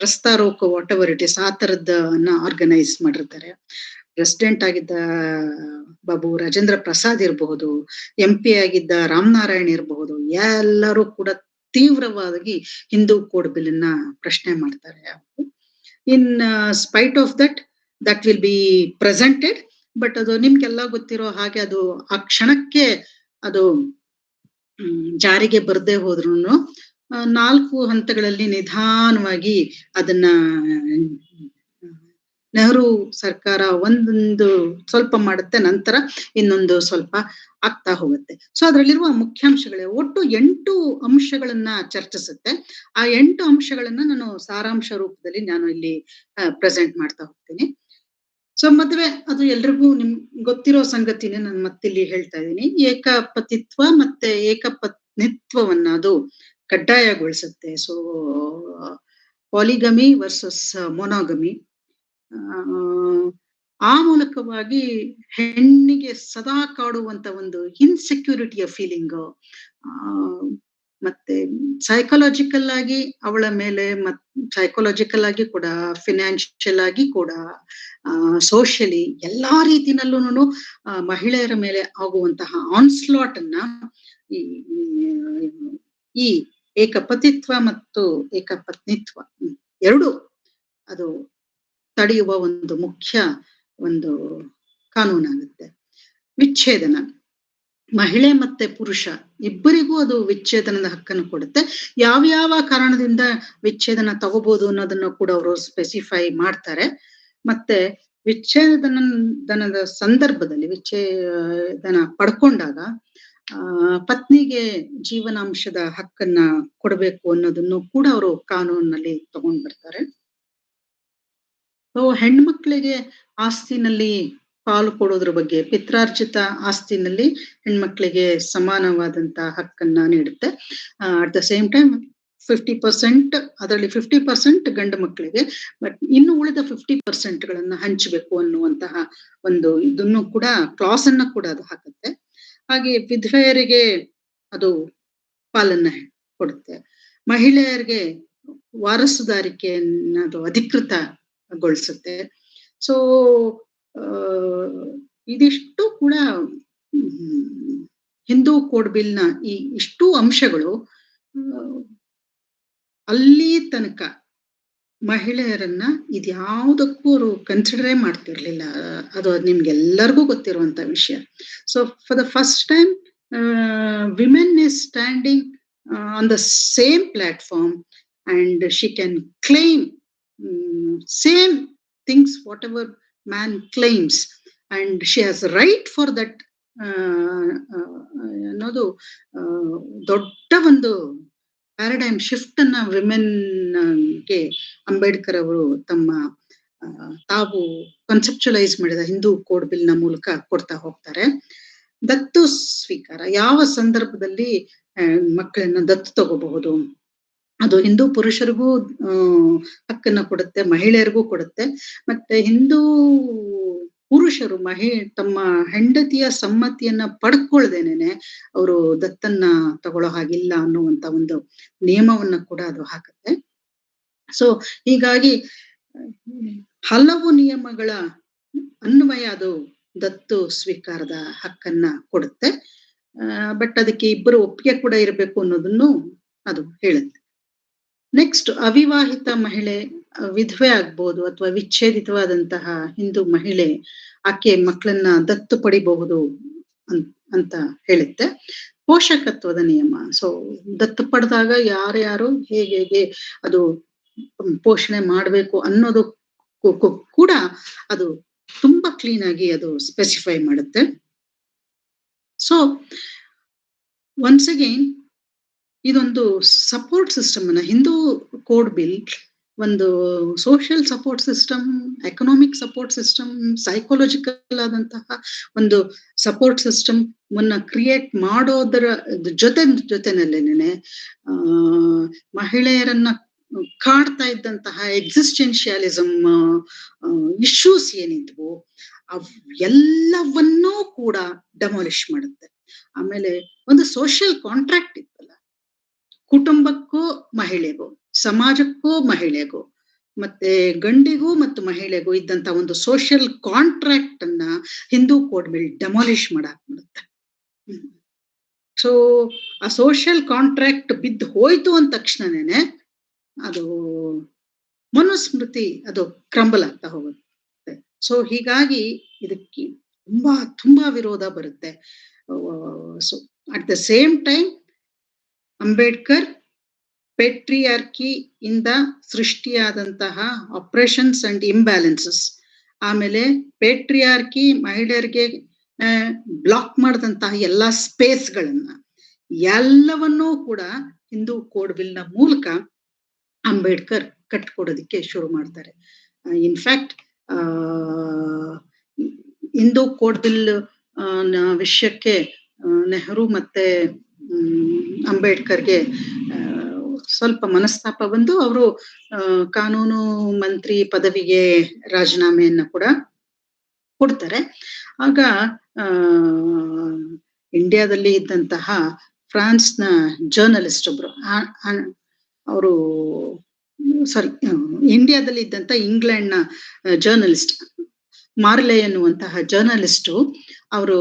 ರಸ್ತಾ Roko what ever it is ಆ ತರದ್ದನ್ನ ಆರ್ಗನೈಸ್ ಮಾಡಿರ್ತಾರೆ. ಪ್ರೆಸಿಡೆಂಟ್ ಆಗಿದ್ದ ಬಾಬು ರಾಜೇಂದ್ರ ಪ್ರಸಾದ್ ಇರಬಹುದು, MP ಆಗಿದ್ದ ರಾಮನಾರಾಯಣ್ ಇರಬಹುದು, ಎಲ್ಲರೂ ಕೂಡ ತೀವ್ರವಾಗಿ ಹಿಂದೂ ಕೋಡ್ ಬಿಲ್ ಅನ್ನ ಪ್ರಶ್ನೆ ಮಾಡ್ತಾರೆ. In spite of that will be presented. But ಅದು ನಿಮ್ಗೆಲ್ಲ ಗೊತ್ತಿರೋ ಹಾಗೆ ಅದು ಆ ಕ್ಷಣಕ್ಕೆ ಅದು ಜಾರಿಗೆ ಬರದೇ ಹೋದ್ರುನು 4 ಹಂತಗಳಲ್ಲಿ ನಿಧಾನವಾಗಿ ಅದನ್ನ ನೆಹರು ಸರ್ಕಾರ ಒಂದು ಸ್ವಲ್ಪ ಮಾಡುತ್ತೆ, ನಂತರ ಇನ್ನೊಂದು ಸ್ವಲ್ಪ ಆಗ್ತಾ ಹೋಗುತ್ತೆ. ಸೊ ಅದರಲ್ಲಿರುವ ಮುಖ್ಯಾಂಶಗಳೇ ಒಟ್ಟು 8 ಅಂಶಗಳನ್ನ ಚರ್ಚಿಸುತ್ತೆ. ಆ 8 ಅಂಶಗಳನ್ನ ನಾನು ಸಾರಾಂಶ ರೂಪದಲ್ಲಿ ನಾನು ಇಲ್ಲಿ ಪ್ರೆಸೆಂಟ್ ಮಾಡ್ತಾ ಹೋಗ್ತೀನಿ. ಸೊ ಮದುವೆ ಅದು ಎಲ್ರಿಗೂ ಗೊತ್ತಿರೋ ಸಂಗತಿನೇ ನಾನು ಮತ್ತಿಲ್ಲಿ ಹೇಳ್ತಾ ಇದ್ದೀನಿ. ಏಕಪತಿತ್ವ ಮತ್ತೆ ಏಕಪತ್ನಿತ್ವವನ್ನ ಅದು ಕಡ್ಡಾಯಗೊಳಿಸುತ್ತೆ. So ಪಾಲಿಗಮಿ versus ಮೊನೋಗಮಿ. ಆ ಮೂಲಕವಾಗಿ ಹೆಣ್ಣಿಗೆ ಸದಾ ಕಾಡುವಂತ ಒಂದು ಇನ್ಸೆಕ್ಯೂರಿಟಿಯ ಫೀಲಿಂಗ್, ಮತ್ತೆ ಸೈಕಾಲಜಿಕಲ್ ಆಗಿ ಅವಳ ಮೇಲೆ ಸೈಕಾಲಜಿಕಲ್ ಆಗಿ ಕೂಡ, ಫಿನಾನ್ಷಿಯಲ್ ಆಗಿ ಕೂಡ, ಸೋಷಿಯಲಿ ಎಲ್ಲಾ ರೀತಿನಲ್ಲೂ ಮಹಿಳೆಯರ ಮೇಲೆ ಆಗುವಂತಹ ಆನ್ಸ್ಲಾಟ್ ಅನ್ನ ಈ ಏಕಪತಿತ್ವ ಮತ್ತು ಏಕಪತ್ನಿತ್ವ ಎರಡು ಅದು ತಡೆಯುವ ಒಂದು ಮುಖ್ಯ ಕಾನೂನಾಗುತ್ತೆ. ವಿಚ್ಛೇದನ, ಮಹಿಳೆ ಮತ್ತೆ ಪುರುಷ ಇಬ್ಬರಿಗೂ ಅದು ವಿಚ್ಛೇದನದ ಹಕ್ಕನ್ನು ಕೊಡುತ್ತೆ. ಯಾವ ಕಾರಣದಿಂದ ವಿಚ್ಛೇದನ ತಗೋಬಹುದು ಅನ್ನೋದನ್ನ ಕೂಡ ಅವರು ಸ್ಪೆಸಿಫೈ ಮಾಡ್ತಾರೆ. ಮತ್ತೆ ವಿಚ್ಛೇದನದ ಸಂದರ್ಭದಲ್ಲಿ ವಿಚ್ಛೇದನ ಪಡ್ಕೊಂಡಾಗ ಪತ್ನಿಗೆ ಜೀವನಾಂಶದ ಹಕ್ಕನ್ನ ಕೊಡಬೇಕು ಅನ್ನೋದನ್ನು ಕೂಡ ಅವರು ಕಾನೂನಿನಲ್ಲಿ ತಗೊಂಡ್ ಬರ್ತಾರೆ. ಹೆಣ್ಮಕ್ಳಿಗೆ ಆಸ್ತಿನಲ್ಲಿ ಪಾಲು ಕೊಡೋದ್ರ ಬಗ್ಗೆ, ಪಿತ್ರಾರ್ಜಿತ ಆಸ್ತಿನಲ್ಲಿ ಹೆಣ್ಮಕ್ಳಿಗೆ ಸಮಾನವಾದಂತ ಹಕ್ಕನ್ನ ನೀಡುತ್ತೆ. ಅಟ್ ದ ಸೇಮ್ ಟೈಮ್ 50%, ಅದರಲ್ಲಿ 50% ಗಂಡು ಮಕ್ಕಳಿಗೆ, ಬಟ್ ಇನ್ನು ಉಳಿದ 50% ಹಂಚಬೇಕು ಅನ್ನುವಂತಹ ಒಂದು ಇದನ್ನು ಕೂಡ ಕ್ಲಾಸ್ ಅನ್ನ ಕೂಡ ಅದು ಹಾಕುತ್ತೆ. ಹಾಗೆ ವಿಧವೆಯರಿಗೆ ಅದು ಪಾಲನ್ನ ಕೊಡುತ್ತೆ. ಮಹಿಳೆಯರಿಗೆ ವಾರಸುದಾರಿಕೆಯನ್ನ ಅದು ಅಧಿಕೃತಗೊಳಿಸುತ್ತೆ. ಸೊ ಇದಿಷ್ಟು ಕೂಡ ಹಿಂದೂ ಕೋಡ್ ಬಿಲ್ನ ಈ ಇಷ್ಟು ಅಂಶಗಳು ಅಲ್ಲಿ ತನಕ ಮಹಿಳೆಯರನ್ನ ಇದ್ಯಾವುದಕ್ಕೂ ಅವರು ಕನ್ಸಿಡರೇ ಮಾಡ್ತಿರ್ಲಿಲ್ಲ. ಅದು ನಿಮ್ಗೆಲ್ಲರಿಗೂ ಗೊತ್ತಿರುವಂತ ವಿಷಯ. So for the first time women is standing on the same platform and she can claim same things whatever man claims, and she has right for that ಅನ್ನೋದು ದೊಡ್ಡ ಒಂದು ಪ್ಯಾರಡೈಮ್ ಶಿಫ್ಟ್ ಅನ್ನ ವಿಮೆನ್ಗೆ ಅಂಬೇಡ್ಕರ್ ಅವರು ತಮ್ಮ ತಾವು ಕಾನ್ಸೆಪ್ಚುಲೈಸ್ ಮಾಡಿದ ಹಿಂದೂ ಕೋಡ್ ಬಿಲ್ ನ ಮೂಲಕ ಕೊಡ್ತಾ ಹೋಗ್ತಾರೆ. ದತ್ತು ಸ್ವೀಕಾರ, ಯಾವ ಸಂದರ್ಭದಲ್ಲಿ ಮಕ್ಕಳನ್ನ ದತ್ತು ತಗೋಬಹುದು, ಅದು ಹಿಂದೂ ಪುರುಷರಿಗೂ ಹಕ್ಕನ್ನ ಕೊಡುತ್ತೆ, ಮಹಿಳೆಯರಿಗೂ ಕೊಡುತ್ತೆ. ಮತ್ತೆ ಹಿಂದೂ ಪುರುಷರು ತಮ್ಮ ಹೆಂಡತಿಯ ಸಮ್ಮತಿಯನ್ನ ಪಡ್ಕೊಳ್ದೇನೆ ಅವರು ದತ್ತನ್ನ ತಗೊಳ್ಳೋ ಹಾಗಿಲ್ಲ ಅನ್ನುವಂತ ಒಂದು ನಿಯಮವನ್ನ ಕೂಡ ಅದು ಹಾಕುತ್ತೆ. ಸೊ ಹೀಗಾಗಿ ಹಲವು ನಿಯಮಗಳ ಅನ್ವಯ ಅದು ದತ್ತು ಸ್ವೀಕಾರದ ಹಕ್ಕನ್ನ ಕೊಡುತ್ತೆ. ಬಟ್ ಅದಕ್ಕೆ ಇಬ್ಬರು ಒಪ್ಪಿಗೆ ಕೂಡ ಇರಬೇಕು ಅನ್ನೋದನ್ನು ಅದು ಹೇಳುತ್ತೆ. ನೆಕ್ಸ್ಟ್, ಅವಿವಾಹಿತ ಮಹಿಳೆ ವಿಧವೆ ಆಗ್ಬೋದು ಅಥವಾ ವಿಚ್ಛೇದಿತವಾದಂತಹ ಹಿಂದೂ ಮಹಿಳೆ ಆಕೆ ಮಕ್ಕಳನ್ನ ದತ್ತು ಪಡಿಬಹುದು ಅಂತ ಹೇಳುತ್ತೆ. ಪೋಷಕತ್ವದ ನಿಯಮ. ಸೊ ದತ್ತು ಪಡೆದಾಗ ಯಾರ್ಯಾರು ಹೇಗೆ ಅದು ಪೋಷಣೆ ಮಾಡ್ಬೇಕು ಅನ್ನೋದು ಕೂಡ ಅದು ತುಂಬಾ ಕ್ಲೀನ್ ಆಗಿ ಅದು ಸ್ಪೆಸಿಫೈ ಮಾಡುತ್ತೆ. ಸೊ ಒನ್ಸ್ ಅಗೈನ್ ಇದೊಂದು ಸಪೋರ್ಟ್ ಸಿಸ್ಟಮ್ ಅನ್ನ, ಹಿಂದೂ ಕೋಡ್ ಬಿಲ್ ಒಂದು social support system, economic support system, psychological ಆದಂತಹ ಒಂದು ಸಪೋರ್ಟ್ ಸಿಸ್ಟಮ್ ಅನ್ನ ಕ್ರಿಯೇಟ್ ಮಾಡೋದರ ಜೊತೆನಲ್ಲೇನೆ ಮಹಿಳೆಯರನ್ನ ಕಾಡ್ತಾ ಇದ್ದಂತಹ ಎಕ್ಸಿಸ್ಟೆನ್ಶಿಯಲಿಸಮ್ ಇಶ್ಯೂಸ್ ಏನಿದ್ವು ಎಲ್ಲವನ್ನೂ ಕೂಡ ಡೆಮಾಲಿಷ್ ಮಾಡುತ್ತೆ. ಆಮೇಲೆ ಒಂದು ಸೋಷಿಯಲ್ ಕಾಂಟ್ರಾಕ್ಟ್ ಇತ್ತಲ್ಲ, ಕುಟುಂಬಕ್ಕೂ ಮಹಿಳೆಗೂ, ಸಮಾಜಕ್ಕೂ ಮಹಿಳೆಗೂ, ಮತ್ತೆ ಗಂಡಿಗೂ ಮತ್ತು ಮಹಿಳೆಗೂ ಇದ್ದಂತ ಒಂದು ಸೋಷಿಯಲ್ ಕಾಂಟ್ರಾಕ್ಟ್ ಅನ್ನ ಹಿಂದೂ ಕೋಡ್ ಬಿಲ್ ಡೆಮಾಲಿಷ್ ಮಾಡಾಕ್ಬಿಡುತ್ತೆ. ಸೊ ಆ ಸೋಷಿಯಲ್ ಕಾಂಟ್ರಾಕ್ಟ್ ಬಿದ್ದು ಹೋಯ್ತು ಅಂದ ತಕ್ಷಣನೇ ಅದು ಮನುಸ್ಮೃತಿ ಅದು ಕ್ರಂಬಲ್ ಆಗ್ತಾ ಹೋಗುತ್ತೆ. ಸೊ ಹೀಗಾಗಿ ಇದಕ್ಕೆ ತುಂಬಾ ವಿರೋಧ ಬರುತ್ತೆ. So at the same time Ambedkar patriarchy ಇಂದ ಸೃಷ್ಟಿಯಾದಂತಹ ಆಪರೇಷನ್ಸ್ ಅಂಡ್ ಇಂಬ್ಯಾಲೆನ್ಸಸ್, ಆಮೇಲೆ ಪೇಟ್ರಿಯಾರ್ಕಿ ಮಹಿಳೆಯರಿಗೆ ಬ್ಲಾಕ್ ಮಾಡಿದಂತಹ ಎಲ್ಲಾ ಸ್ಪೇಸ್ಗಳನ್ನ ಎಲ್ಲವನ್ನೂ ಕೂಡ ಹಿಂದೂ ಕೋಡ್ ಬಿಲ್ ನ ಮೂಲಕ ಅಂಬೇಡ್ಕರ್ ಕಟ್ಕೊಡೋದಿಕ್ಕೆ ಶುರು ಮಾಡ್ತಾರೆ. ಇನ್ಫ್ಯಾಕ್ಟ್ ಹಿಂದೂ ಕೋಡ್ ಬಿಲ್ ವಿಷಯಕ್ಕೆ ನೆಹರು ಮತ್ತೆ ಅಂಬೇಡ್ಕರ್ಗೆ ಸ್ವಲ್ಪ ಮನಸ್ತಾಪ ಬಂದು ಅವರು ಕಾನೂನು ಮಂತ್ರಿ ಪದವಿಗೆ ರಾಜೀನಾಮೆಯನ್ನ ಕೂಡ ಕೊಡ್ತಾರೆ. ಆಗ ಇಂಡಿಯಾದಲ್ಲಿ ಇದ್ದಂತಹ ಫ್ರಾನ್ಸ್ನ ಜರ್ನಲಿಸ್ಟ್ ಒಬ್ರು, ಅವರು ಇಂಡಿಯಾದಲ್ಲಿ ಇದ್ದಂತ ಇಂಗ್ಲೆಂಡ್ನ ಜರ್ನಲಿಸ್ಟ್ ಮಾರ್ಲೆ ಎನ್ನುವಂತಹ ಜರ್ನಲಿಸ್ಟು ಅವರು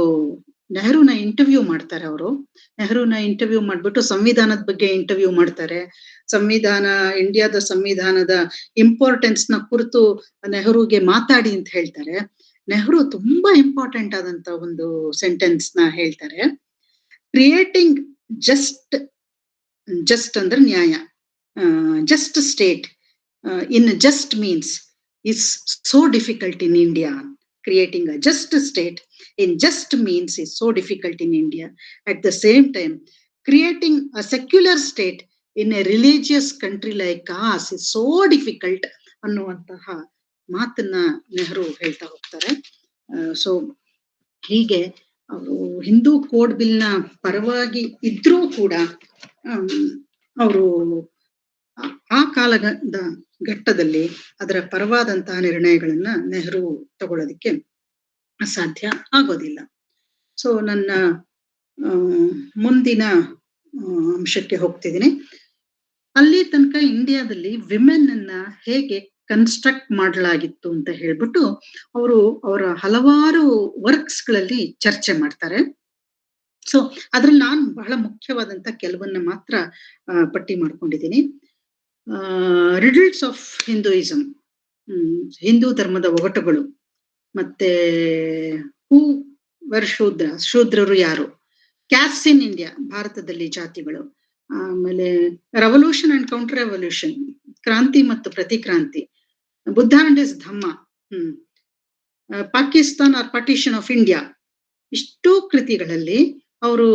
ನೆಹರುನ ಇಂಟರ್ವ್ಯೂ ಮಾಡ್ತಾರೆ. ನೆಹರುನ ಇಂಟರ್ವ್ಯೂ ಮಾಡ್ಬಿಟ್ಟು ಸಂವಿಧಾನದ ಬಗ್ಗೆ ಇಂಟರ್ವ್ಯೂ ಮಾಡ್ತಾರೆ. ಇಂಡಿಯಾದ ಸಂವಿಧಾನದ ಇಂಪಾರ್ಟೆನ್ಸ್ ನ ಕುರಿತು ನೆಹರುಗೆ ಮಾತಾಡಿ ಅಂತ ಹೇಳ್ತಾರೆ. ನೆಹರು ತುಂಬಾ ಇಂಪಾರ್ಟೆಂಟ್ ಆದಂತ ಒಂದು ಸೆಂಟೆನ್ಸ್ ನ ಹೇಳ್ತಾರೆ. ಕ್ರಿಯೇಟಿಂಗ್ ಜಸ್ಟ್ ಅಂದ್ರೆ ನ್ಯಾಯ, just state in just means is so difficult in India. Creating a just state in just means is so difficult in India. At the same time, creating a secular state in a religious country like ours is so difficult ಅನ್ನುವಂತಹ ಮಾತನ್ನ ನೆಹರು ಹೇಳ್ತಾ ಹೋಗ್ತಾರೆ. So ಹೀಗೆ ಅವರು Hindu code bill ನ ಪರವಾಗಿ ಇದ್ರೂ ಕೂಡ ಅವರು ಆ ಕಾಲದ ಘಟ್ಟದಲ್ಲಿ ಅದರ ಪರವಾದಂತಹ ನಿರ್ಣಯಗಳನ್ನ ನೆಹರು ತಗೊಳ್ಳೋದಿಕ್ಕೆ ಸಾಧ್ಯ ಆಗೋದಿಲ್ಲ. ಸೊ ನನ್ನ ಮುಂದಿನ ಅಂಶಕ್ಕೆ ಹೋಗ್ತಿದ್ದೀನಿ. ಅಲ್ಲಿ ತನಕ ಇಂಡಿಯಾದಲ್ಲಿ ವಿಮೆನ್ ಅನ್ನ ಹೇಗೆ ಕನ್ಸ್ಟ್ರಕ್ಟ್ ಮಾಡಲಾಗಿತ್ತು ಅಂತ ಹೇಳ್ಬಿಟ್ಟು ಅವರ ಹಲವಾರು ವರ್ಕ್ಸ್ ಗಳಲ್ಲಿ ಚರ್ಚೆ ಮಾಡ್ತಾರೆ. ಸೊ ಅದ್ರಲ್ಲಿ ನಾನು ಬಹಳ ಮುಖ್ಯವಾದಂತ ಕೆಲವನ್ನ ಮಾತ್ರ ಪಟ್ಟಿ ಮಾಡ್ಕೊಂಡಿದ್ದೀನಿ. ರಿಡಲ್ಸ್ ಆಫ್ ಹಿಂದೂಯಿಸಮ್, ಹಿಂದೂ ಧರ್ಮದ ಒಗಟುಗಳು, ಮತ್ತೆ ಹೂ ವರ್ ಶೂದ್ರರು ಯಾರು, ಕ್ಯಾಸ್ಟ್ ಇನ್ ಇಂಡಿಯಾ, ಭಾರತದಲ್ಲಿ ಜಾತಿಗಳು, ಆಮೇಲೆ ರೆವಲ್ಯೂಷನ್ ಅಂಡ್ ಕೌಂಟರ್ ರೆವಲ್ಯೂಷನ್, ಕ್ರಾಂತಿ ಮತ್ತು ಪ್ರತಿಕ್ರಾಂತಿ, Buddha and his Dhamma, Pakistan or partition of India. ಇಷ್ಟೂ ಕೃತಿಗಳಲ್ಲಿ ಅವರು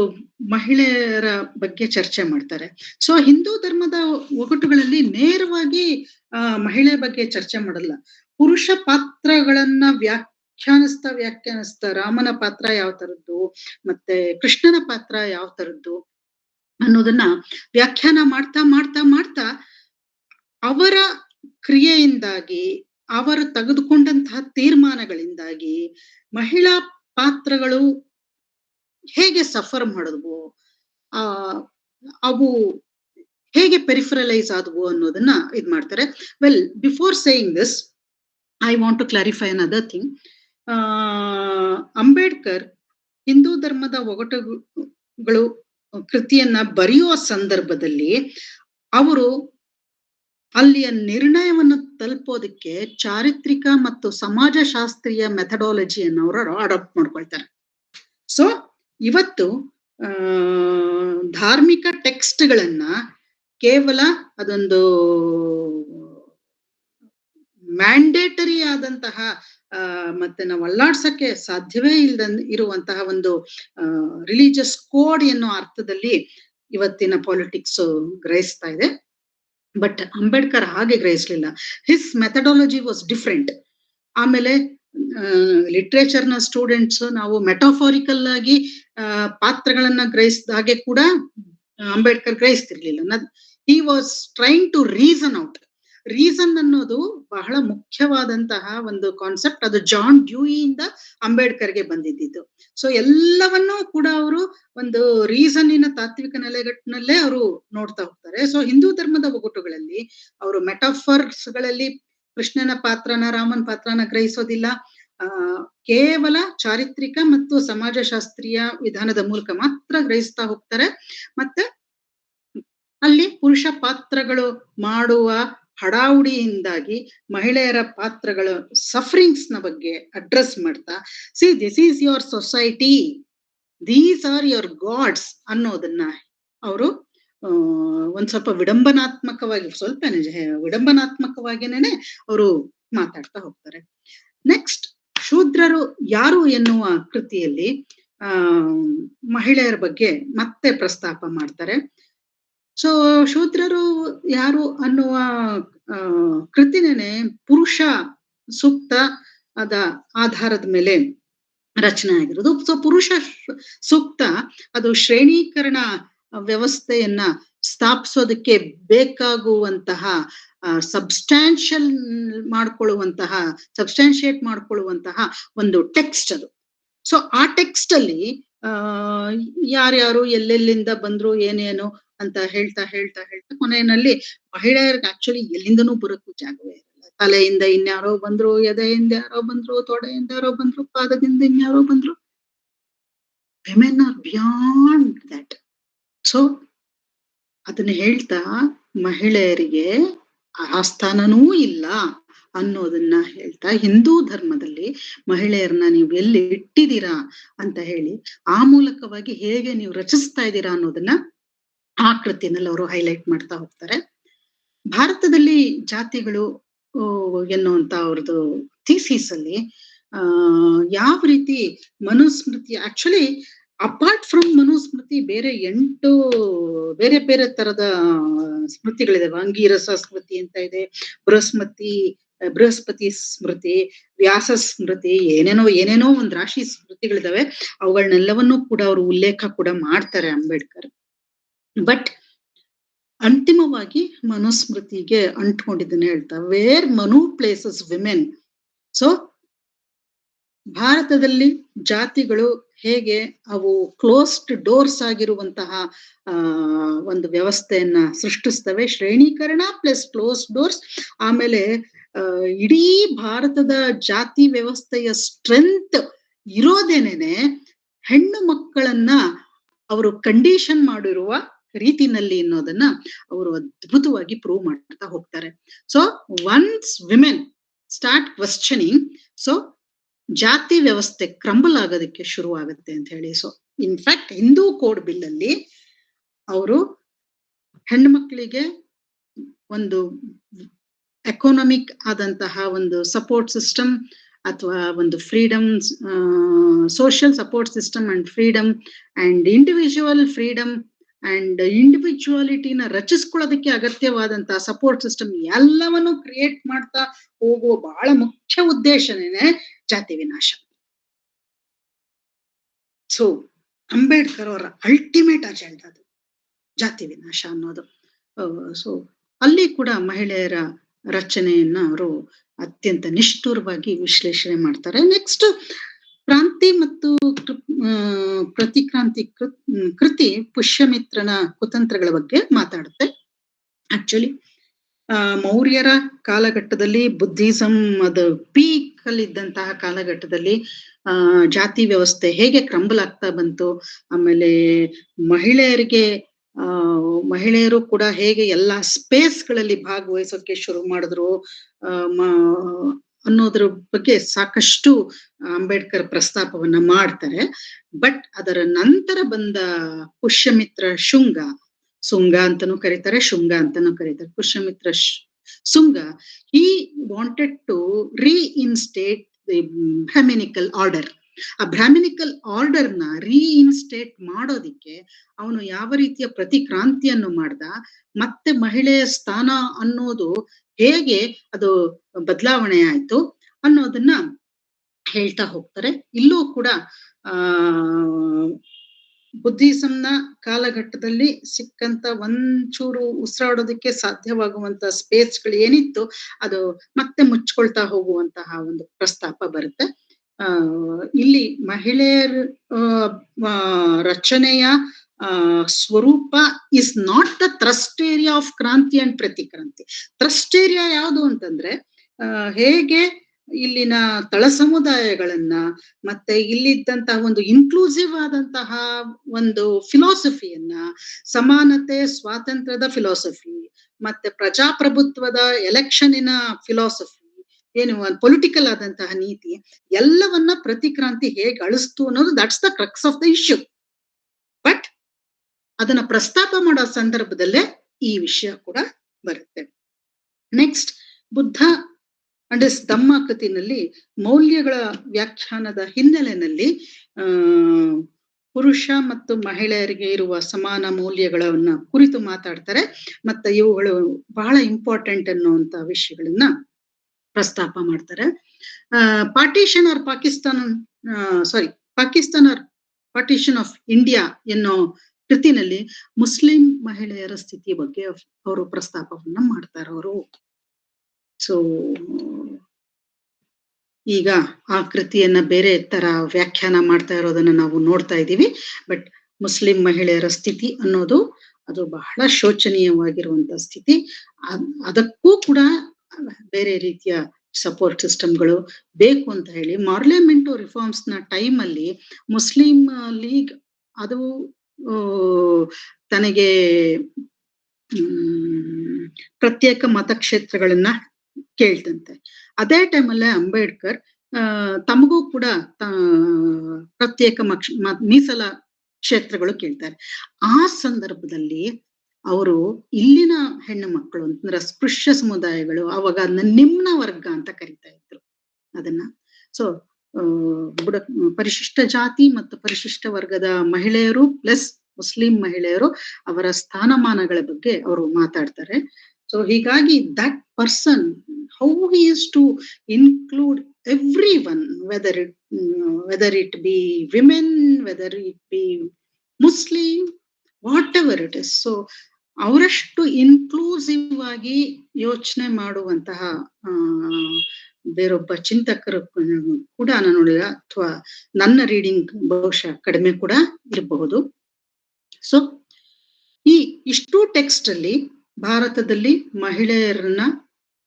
ಮಹಿಳೆಯರ ಬಗ್ಗೆ ಚರ್ಚೆ ಮಾಡ್ತಾರೆ. ಸೊ ಹಿಂದೂ ಧರ್ಮದ ಒಗಟುಗಳಲ್ಲಿ ನೇರವಾಗಿ ಮಹಿಳೆ ಬಗ್ಗೆ ಚರ್ಚೆ ಮಾಡಲ್ಲ. ಪುರುಷ ಪಾತ್ರಗಳನ್ನ ವ್ಯಾಖ್ಯಾನಿಸ್ತಾ ರಾಮನ ಪಾತ್ರ ಯಾವ ತರದ್ದು ಮತ್ತೆ ಕೃಷ್ಣನ ಪಾತ್ರ ಯಾವ ತರದ್ದು ಅನ್ನೋದನ್ನ ವ್ಯಾಖ್ಯಾನ ಮಾಡ್ತಾ ಅವರ ಕ್ರಿಯೆಯಿಂದಾಗಿ ಅವರು ತೆಗೆದುಕೊಂಡಂತಹ ತೀರ್ಮಾನಗಳಿಂದಾಗಿ ಮಹಿಳಾ ಪಾತ್ರಗಳು ಹೇಗೆ ಸಫರ್ ಮಾಡಿದ್ವು, ಆ ಅವು ಹೇಗೆ ಪೆರಿಫರಲೈಸ್ ಆದವು ಅನ್ನೋದನ್ನ ಇದ್ ಮಾಡ್ತಾರೆ. Well, before saying this, I want to clarify another thing. Ambedkar Hindu ಧರ್ಮದ ಒಗಟುಗಳು ಕೃತಿಯನ್ನ ಬರೆಯುವ ಸಂದರ್ಭದಲ್ಲಿ ಅವರು ಅಲ್ಲಿಯ ನಿರ್ಣಯವನ್ನು ತಲುಪೋದಕ್ಕೆ ಚಾರಿತ್ರಿಕ ಮತ್ತು ಸಮಾಜಶಾಸ್ತ್ರೀಯ ಮೆಥಡಾಲಜಿಯನ್ನು ಅವರು ಅಡಾಪ್ಟ್ ಮಾಡ್ಕೊಳ್ತಾರೆ. ಸೊ ಇವತ್ತು ಧಾರ್ಮಿಕ ಟೆಕ್ಸ್ಟ್ಗಳನ್ನ ಕೇವಲ ಅದೊಂದು ಮ್ಯಾಂಡೇಟರಿ ಆದಂತಹ ಮತ್ತೆ ನಾವು ಅಲ್ಲಾಡ್ಸಕ್ಕೆ ಸಾಧ್ಯವೇ ಇರುವಂತಹ ಒಂದು ರಿಲಿಜಿಯಸ್ ಕೋಡ್ ಎನ್ನೋ ಅರ್ಥದಲ್ಲಿ ಇವತ್ತಿನ ಪಾಲಿಟಿಕ್ಸ್ ಗ್ರಹಿಸ್ತಾ ಇದೆ. ಬಟ್ ಅಂಬೇಡ್ಕರ್ ಹಾಗೆ ಗ್ರಹಿಸ್ಲಿಲ್ಲ. His methodology was different. ಆಮೇಲೆ ಲಿಟ್ರೇಚರ್ನ ಸ್ಟೂಡೆಂಟ್ಸ್ ನಾವು ಮೆಟಾಫಾರಿಕಲ್ ಆಗಿ ಪಾತ್ರಗಳನ್ನ ಗ್ರಹಿಸಿದ ಹಾಗೆ ಕೂಡ ಅಂಬೇಡ್ಕರ್ ಗ್ರಹಿಸ್ತಿರ್ಲಿಲ್ಲ. He was trying to reason out. Reason ಅನ್ನೋದು ಬಹಳ ಮುಖ್ಯವಾದಂತಹ ಒಂದು ಕಾನ್ಸೆಪ್ಟ್. ಅದು ಜಾನ್ ಡ್ಯೂಯಿಯಿಂದ ಅಂಬೇಡ್ಕರ್ಗೆ ಬಂದಿದ್ದು. ಸೊ ಎಲ್ಲವನ್ನೂ ಕೂಡ ಅವರು ಒಂದು ರೀಸನ್ನಿನ ತಾತ್ವಿಕ ನೆಲೆಗಟ್ಟಿನಲ್ಲೇ ಅವರು ನೋಡ್ತಾ ಹೋಗ್ತಾರೆ. ಸೊ ಹಿಂದೂ ಧರ್ಮದ ಒಗಟುಗಳಲ್ಲಿ ಅವರು ಮೆಟಾಫರ್ಸ್ ಗಳಲ್ಲಿ ಕೃಷ್ಣನ ಪಾತ್ರನ, ರಾಮನ್ ಪಾತ್ರನ ಗ್ರಹಿಸೋದಿಲ್ಲ. ಕೇವಲ ಚಾರಿತ್ರಿಕ ಮತ್ತು ಸಮಾಜಶಾಸ್ತ್ರೀಯ ವಿಧಾನದ ಮೂಲಕ ಮಾತ್ರ ಗ್ರಹಿಸ್ತಾ ಹೋಗ್ತಾರೆ. ಮತ್ತೆ ಅಲ್ಲಿ ಪುರುಷ ಪಾತ್ರಗಳು ಮಾಡುವ ಹಡಾವುಡಿಯಿಂದಾಗಿ ಮಹಿಳೆಯರ ಪಾತ್ರಗಳ ಸಫರಿಂಗ್ಸ್ ನ ಬಗ್ಗೆ ಅಡ್ರೆಸ್ ಮಾಡ್ತಾ, see this is your society, these are your gods ಅನ್ನೋದನ್ನ ಅವರು ಒಂದ್ ಸ್ವಲ್ಪ ವಿಡಂಬನಾತ್ಮಕವಾಗಿನೇನೆ ಅವರು ಮಾತಾಡ್ತಾ ಹೋಗ್ತಾರೆ. ನೆಕ್ಸ್ಟ್, ಶೂದ್ರರು ಯಾರು ಎನ್ನುವ ಕೃತಿಯಲ್ಲಿ ಮಹಿಳೆಯರ ಬಗ್ಗೆ ಮತ್ತೆ ಪ್ರಸ್ತಾಪ ಮಾಡ್ತಾರೆ. ಸೊ ಶೂದ್ರರು ಯಾರು ಅನ್ನುವ ಕೃತಿನೇ ಪುರುಷ ಸೂಕ್ತ ಅದ ಆಧಾರದ ಮೇಲೆ ರಚನೆ ಆಗಿರೋದು. ಸೊ ಪುರುಷ ಸೂಕ್ತ ಅದು ಶ್ರೇಣೀಕರಣ ವ್ಯವಸ್ಥೆಯನ್ನ ಸ್ಥಾಪಿಸೋದಕ್ಕೆ ಬೇಕಾಗುವಂತಹ ಸಬ್ಸ್ಟ್ಯಾನ್ಶಿಯೇಟ್ ಮಾಡ್ಕೊಳ್ಳುವಂತಹ ಒಂದು ಟೆಕ್ಸ್ಟ್ ಅದು. ಸೊ ಆ ಟೆಕ್ಸ್ಟ್ ಅಲ್ಲಿ ಯಾರ್ಯಾರು ಎಲ್ಲೆಲ್ಲಿಂದ ಬಂದ್ರು ಏನೇನು ಅಂತ ಹೇಳ್ತಾ ಕೊನೆಯಲ್ಲಿ ಮಹಿಳೆಯರಿಗೆ ಆಕ್ಚುಲಿ ಎಲ್ಲಿಂದನೂ ಬರೋಕ್ಕೂ ಜಾಗವೇ ಇರಲ್ಲ. ತಲೆಯಿಂದ ಇನ್ಯಾರೋ ಬಂದ್ರು, ಎದೆಯಿಂದ ಯಾರೋ ಬಂದ್ರು, ತೊಡೆಯಿಂದ ಯಾರೋ ಬಂದ್ರು, ಪಾದದಿಂದ ಇನ್ಯಾರೋ ಬಂದ್ರು. Women are beyond that. So ಅದನ್ನ ಹೇಳ್ತಾ ಮಹಿಳೆಯರಿಗೆ ಆ ಸ್ಥಾನನೂ ಇಲ್ಲ ಅನ್ನೋದನ್ನ ಹೇಳ್ತಾ, ಹಿಂದೂ ಧರ್ಮದಲ್ಲಿ ಮಹಿಳೆಯರನ್ನ ನೀವು ಎಲ್ಲಿ ಇಟ್ಟಿದ್ದೀರಾ ಅಂತ ಹೇಳಿ ಆ ಮೂಲಕವಾಗಿ ಹೇಗೆ ನೀವು ರಚಿಸ್ತಾ ಇದ್ದೀರಾ ಅನ್ನೋದನ್ನ ಆ ಕೃತಿನಲ್ಲಿ ಅವರು ಹೈಲೈಟ್ ಮಾಡ್ತಾ ಹೋಗ್ತಾರೆ. ಭಾರತದಲ್ಲಿ ಜಾತಿಗಳು ಎನ್ನುವಂತ ಅವ್ರದ್ದು ಥೀಸಿಸ್ ಅಲ್ಲಿ ಯಾವ ರೀತಿ Manusmriti, actually apart from Manusmriti ಬೇರೆ 8 ಬೇರೆ ಬೇರೆ ತರದ ಸ್ಮೃತಿಗಳಿದಾವೆ. ಅಂಗೀರಸ ಸ್ಮೃತಿ ಅಂತ ಇದೆ, ಬೃಹಸ್ಪತಿ ಸ್ಮೃತಿ, ವ್ಯಾಸ ಸ್ಮೃತಿ, ಏನೇನೋ ಒಂದ್ ರಾಶಿ ಸ್ಮೃತಿಗಳಿದಾವೆ. ಅವುಗಳನ್ನೆಲ್ಲವನ್ನೂ ಕೂಡ ಅವರು ಉಲ್ಲೇಖ ಕೂಡ ಮಾಡ್ತಾರೆ ಅಂಬೇಡ್ಕರ್. ಬಟ್ ಅಂತಿಮವಾಗಿ ಮನುಸ್ಮೃತಿಗೆ ಅಂಟ್ಕೊಂಡಿದ್ದನ್ನ ಹೇಳ್ತಾ, where Manu places women. So ಭಾರತದಲ್ಲಿ ಜಾತಿಗಳು ಹೇಗೆ ಅವು ಕ್ಲೋಸ್ಡ್ ಡೋರ್ಸ್ ಆಗಿರುವಂತಹ ಒಂದು ವ್ಯವಸ್ಥೆಯನ್ನ ಸೃಷ್ಟಿಸ್ತವೆ, ಶ್ರೇಣೀಕರಣ ಪ್ಲಸ್ ಕ್ಲೋಸ್ ಡೋರ್ಸ್. ಆಮೇಲೆ ಇಡೀ ಭಾರತದ ಜಾತಿ ವ್ಯವಸ್ಥೆಯ ಸ್ಟ್ರೆಂತ್ ಇರೋದೇನೇನೆ ಹೆಣ್ಣು ಮಕ್ಕಳನ್ನ ಅವರು ಕಂಡೀಷನ್ ಮಾಡಿರುವ ರೀತಿನಲ್ಲಿ ಅನ್ನೋದನ್ನ ಅವರು ಅದ್ಭುತವಾಗಿ ಪ್ರೂವ್ ಮಾಡ್ತಾ ಹೋಗ್ತಾರೆ. So once women start questioning, so ಜಾತಿ ವ್ಯವಸ್ಥೆ ಕ್ರಂಬಲ್ ಆಗೋದಕ್ಕೆ ಶುರು ಆಗುತ್ತೆ ಅಂತ ಹೇಳಿ. So in fact Hindu code bill ಅಲ್ಲಿ ಅವರು ಹೆಣ್ಣು ಮಕ್ಕಳಿಗೆ ಒಂದು ಎಕೋನಾಮಿಕ್ ಆದಂತಹ ಒಂದು ಸಪೋರ್ಟ್ ಸಿಸ್ಟಮ್ ಅಥವಾ ಒಂದು freedom, social support system and freedom and individual freedom and ಇಂಡಿವಿಜುವಾಲಿಟಿನ ರಚಿಸ್ಕೊಳ್ಳೋದಕ್ಕೆ ಅಗತ್ಯವಾದಂತಹ ಸಪೋರ್ಟ್ ಸಿಸ್ಟಮ್ ಎಲ್ಲವನ್ನು ಕ್ರಿಯೇಟ್ ಮಾಡ್ತಾ ಹೋಗುವ ಬಹಳ ಮುಖ್ಯ ಉದ್ದೇಶನೇ ಜಾತಿ ವಿನಾಶ. ಸೊ ಅಂಬೇಡ್ಕರ್ ಅವರ ಅಲ್ಟಿಮೇಟ್ ಅಜೆಂಡಾ ಅದು ಜಾತಿ ವಿನಾಶ ಅನ್ನೋದು. ಸೊ ಅಲ್ಲಿ ಕೂಡ ಮಹಿಳೆಯರ ರಚನೆಯನ್ನ ಅವರು ಅತ್ಯಂತ ನಿಷ್ಠುರವಾಗಿ ವಿಶ್ಲೇಷಣೆ ಮಾಡ್ತಾರೆ. ನೆಕ್ಸ್ಟ್ ಕ್ರಾಂತಿ ಮತ್ತು ಪ್ರತಿಕ್ರಾಂತಿ ಕೃತಿ ಪುಷ್ಯಮಿತ್ರನ ಕುತಂತ್ರಗಳ ಬಗ್ಗೆ ಮಾತಾಡುತ್ತೆ. ಆಕ್ಚುಲಿ ಮೌರ್ಯರ ಕಾಲಘಟ್ಟದಲ್ಲಿ ಬುದ್ಧಿಸಂ ಅದು ಪೀಕ್ ಅಲ್ಲಿ ಇದ್ದಂತಹ ಕಾಲಘಟ್ಟದಲ್ಲಿ ಜಾತಿ ವ್ಯವಸ್ಥೆ ಹೇಗೆ ಕ್ರಂಬಲ್ ಆಗ್ತಾ ಬಂತು, ಆಮೇಲೆ ಮಹಿಳೆಯರು ಕೂಡ ಹೇಗೆ ಎಲ್ಲಾ ಸ್ಪೇಸ್ಗಳಲ್ಲಿ ಭಾಗವಹಿಸೋಕೆ ಶುರು ಮಾಡಿದ್ರು ಅನ್ನೋದ್ರ ಬಗ್ಗೆ ಸಾಕಷ್ಟು ಅಂಬೇಡ್ಕರ್ ಪ್ರಸ್ತಾಪವನ್ನ ಮಾಡ್ತಾರೆ. ಬಟ್ ಅದರ ನಂತರ ಬಂದ ಪುಷ್ಯಮಿತ್ರ ಶುಂಗ ಅಂತಾನೂ ಕರೀತಾರೆ, ಶುಂಗ ಅಂತಾನೂ ಕರೀತಾರೆ. Pushyamitra Shunga he wanted to reinstate the Brahminical order. ಆ ಬ್ರಾಹ್ಮಿನಿಕಲ್ ಆರ್ಡರ್ ನ ರೀಇನ್ಸ್ಟೇಟ್ ಮಾಡೋದಿಕ್ಕೆ ಅವನು ಯಾವ ರೀತಿಯ ಪ್ರತಿಕ್ರಾಂತಿಯನ್ನು ಮಾಡ್ದ, ಮತ್ತೆ ಮಹಿಳೆಯ ಸ್ಥಾನ ಅನ್ನೋದು ಹೇಗೆ ಅದು ಬದಲಾವಣೆ ಆಯ್ತು ಅನ್ನೋದನ್ನ ಹೇಳ್ತಾ ಹೋಗ್ತಾರೆ. ಇಲ್ಲೂ ಕೂಡ ಬುದ್ಧಿಸಂನ ಕಾಲಘಟ್ಟದಲ್ಲಿ ಸಿಕ್ಕಂತ ಒಂಚೂರು ಉಸಿರಾಡೋದಕ್ಕೆ ಸಾಧ್ಯವಾಗುವಂತ ಸ್ಪೇಸ್ಗಳು ಏನಿತ್ತು ಅದು ಮತ್ತೆ ಮುಚ್ಕೊಳ್ತಾ ಹೋಗುವಂತಹ ಒಂದು ಪ್ರಸ್ತಾಪ ಬರುತ್ತೆ. ಇಲ್ಲಿ ಮಹಿಳೆಯರ ರಚನೆಯ ಸ್ವರೂಪ is not the thrust area of ಕ್ರಾಂತಿ ಅಂಡ್ ಪ್ರತಿಕ್ರಾಂತಿ. ಥ್ರಸ್ಟ್ ಏರಿಯಾ ಯಾವುದು ಅಂತಂದ್ರೆ ಹೇಗೆ ಇಲ್ಲಿನ ತಳ ಸಮುದಾಯಗಳನ್ನ ಮತ್ತೆ ಇಲ್ಲಿದ್ದಂತಹ ಒಂದು ಇನ್ಕ್ಲೂಸಿವ್ ಆದಂತಹ ಒಂದು ಫಿಲಾಸಫಿಯನ್ನ, ಸಮಾನತೆ ಸ್ವಾತಂತ್ರ್ಯದ ಫಿಲಾಸಫಿ ಮತ್ತೆ ಪ್ರಜಾಪ್ರಭುತ್ವದ ಎಲೆಕ್ಷನಿನ ಫಿಲಾಸಫಿ, ಏನು ಪೊಲಿಟಿಕಲ್ ಆದಂತಹ ನೀತಿ ಎಲ್ಲವನ್ನ ಪ್ರತಿಕ್ರಾಂತಿ ಹೇಗೆ ಅಳಿಸ್ತು ಅನ್ನೋದು that's the crux of the issue. But ಅದನ್ನ ಪ್ರಸ್ತಾಪ ಮಾಡೋ ಸಂದರ್ಭದಲ್ಲೇ ಈ ವಿಷಯ ಕೂಡ ಬರುತ್ತೆ. ನೆಕ್ಸ್ಟ್ ಬುದ್ಧ ಅಂಡ್ ಧಮ್ಮ ಕೃತಿನಲ್ಲಿ ಮೌಲ್ಯಗಳ ವ್ಯಾಖ್ಯಾನದ ಹಿನ್ನೆಲೆಯಲ್ಲಿ ಪುರುಷ ಮತ್ತು ಮಹಿಳೆಯರಿಗೆ ಇರುವ ಸಮಾನ ಮೌಲ್ಯಗಳನ್ನ ಕುರಿತು ಮಾತಾಡ್ತಾರೆ. ಮತ್ತೆ ಇವುಗಳು ಬಹಳ ಇಂಪಾರ್ಟೆಂಟ್ ಅನ್ನುವಂತ ವಿಷಯಗಳನ್ನ ಪ್ರಸ್ತಾಪ ಮಾಡ್ತಾರೆ. ಪಾರ್ಟಿಷನ್ ಆಫ್ ಇಂಡಿಯಾ ಎನ್ನೋ ಕೃತಿನಲ್ಲಿ ಮುಸ್ಲಿಂ ಮಹಿಳೆಯರ ಸ್ಥಿತಿ ಬಗ್ಗೆ ಅವರು ಪ್ರಸ್ತಾಪವನ್ನ ಮಾಡ್ತಾರೆ. ಅವರು ಸೊ ಈಗ ಆ ಕೃತಿಯನ್ನ ಬೇರೆ ತರ ವ್ಯಾಖ್ಯಾನ ಮಾಡ್ತಾ ಇರೋದನ್ನ ನಾವು ನೋಡ್ತಾ ಇದ್ದೀವಿ. ಬಟ್ ಮುಸ್ಲಿಂ ಮಹಿಳೆಯರ ಸ್ಥಿತಿ ಅನ್ನೋದು ಅದು ಬಹಳ ಶೋಚನೀಯವಾಗಿರುವಂತ ಸ್ಥಿತಿ. ಅದಕ್ಕೂ ಕೂಡ ಬೇರೆ ರೀತಿಯ ಸಪೋರ್ಟ್ ಸಿಸ್ಟಮ್ಗಳು ಬೇಕು ಅಂತ ಹೇಳಿ ಮಾರ್ಲಿಮೆಂಟೋ ರಿಫಾರ್ಮ್ಸ್ ನ ಟೈಮ್ ಅಲ್ಲಿ ಮುಸ್ಲಿಂ ಲೀಗ್ ಅದು ತನಗೆ ಪ್ರತ್ಯೇಕ ಮತಕ್ಷೇತ್ರಗಳನ್ನ ಕೇಳ್ತಂತೆ. ಅದೇ ಟೈಮಲ್ಲೇ ಅಂಬೇಡ್ಕರ್ ತಮಗೂ ಕೂಡ ಪ್ರತ್ಯೇಕ ಮೀಸಲ ಕ್ಷೇತ್ರಗಳು ಕೇಳ್ತಾರೆ. ಆ ಸಂದರ್ಭದಲ್ಲಿ ಅವರು ಇಲ್ಲಿನ ಹೆಣ್ಣು ಮಕ್ಕಳು ಅಂತಂದ್ರೆ ಸ್ಪೃಶ್ಯ ಸಮುದಾಯಗಳು ಅವಾಗ ಅದನ್ನ ನಿಮ್ನ ವರ್ಗ ಅಂತ ಕರಿತಾ ಇದ್ರು ಅದನ್ನ. ಸೊ ಪರಿಶಿಷ್ಟ ಜಾತಿ ಮತ್ತು ಪರಿಶಿಷ್ಟ ವರ್ಗದ ಮಹಿಳೆಯರು ಪ್ಲಸ್ ಮುಸ್ಲಿಂ ಮಹಿಳೆಯರು ಅವರ ಸ್ಥಾನಮಾನಗಳ ಬಗ್ಗೆ ಅವರು ಮಾತಾಡ್ತಾರೆ. ಸೊ ಹೀಗಾಗಿ that person how he is to include everyone, whether it be women, whether it be Muslim, whatever it is. So ಅವರಷ್ಟು ಇನ್ಕ್ಲೂಸಿವ್ ಆಗಿ ಯೋಚನೆ ಮಾಡುವಂತಹ ಬೇರೊಬ್ಬ ಚಿಂತಕರು ಕೂಡ ನಾನು ನೋಡಿದ, ಅಥವಾ ನನ್ನ ರೀಡಿಂಗ್ ಬಹುಶಃ ಕಡಿಮೆ ಕೂಡ ಇರಬಹುದು. ಸೊ ಇಷ್ಟು ಟೆಕ್ಸ್ಟ್ ಅಲ್ಲಿ ಭಾರತದಲ್ಲಿ ಮಹಿಳೆಯರನ್ನ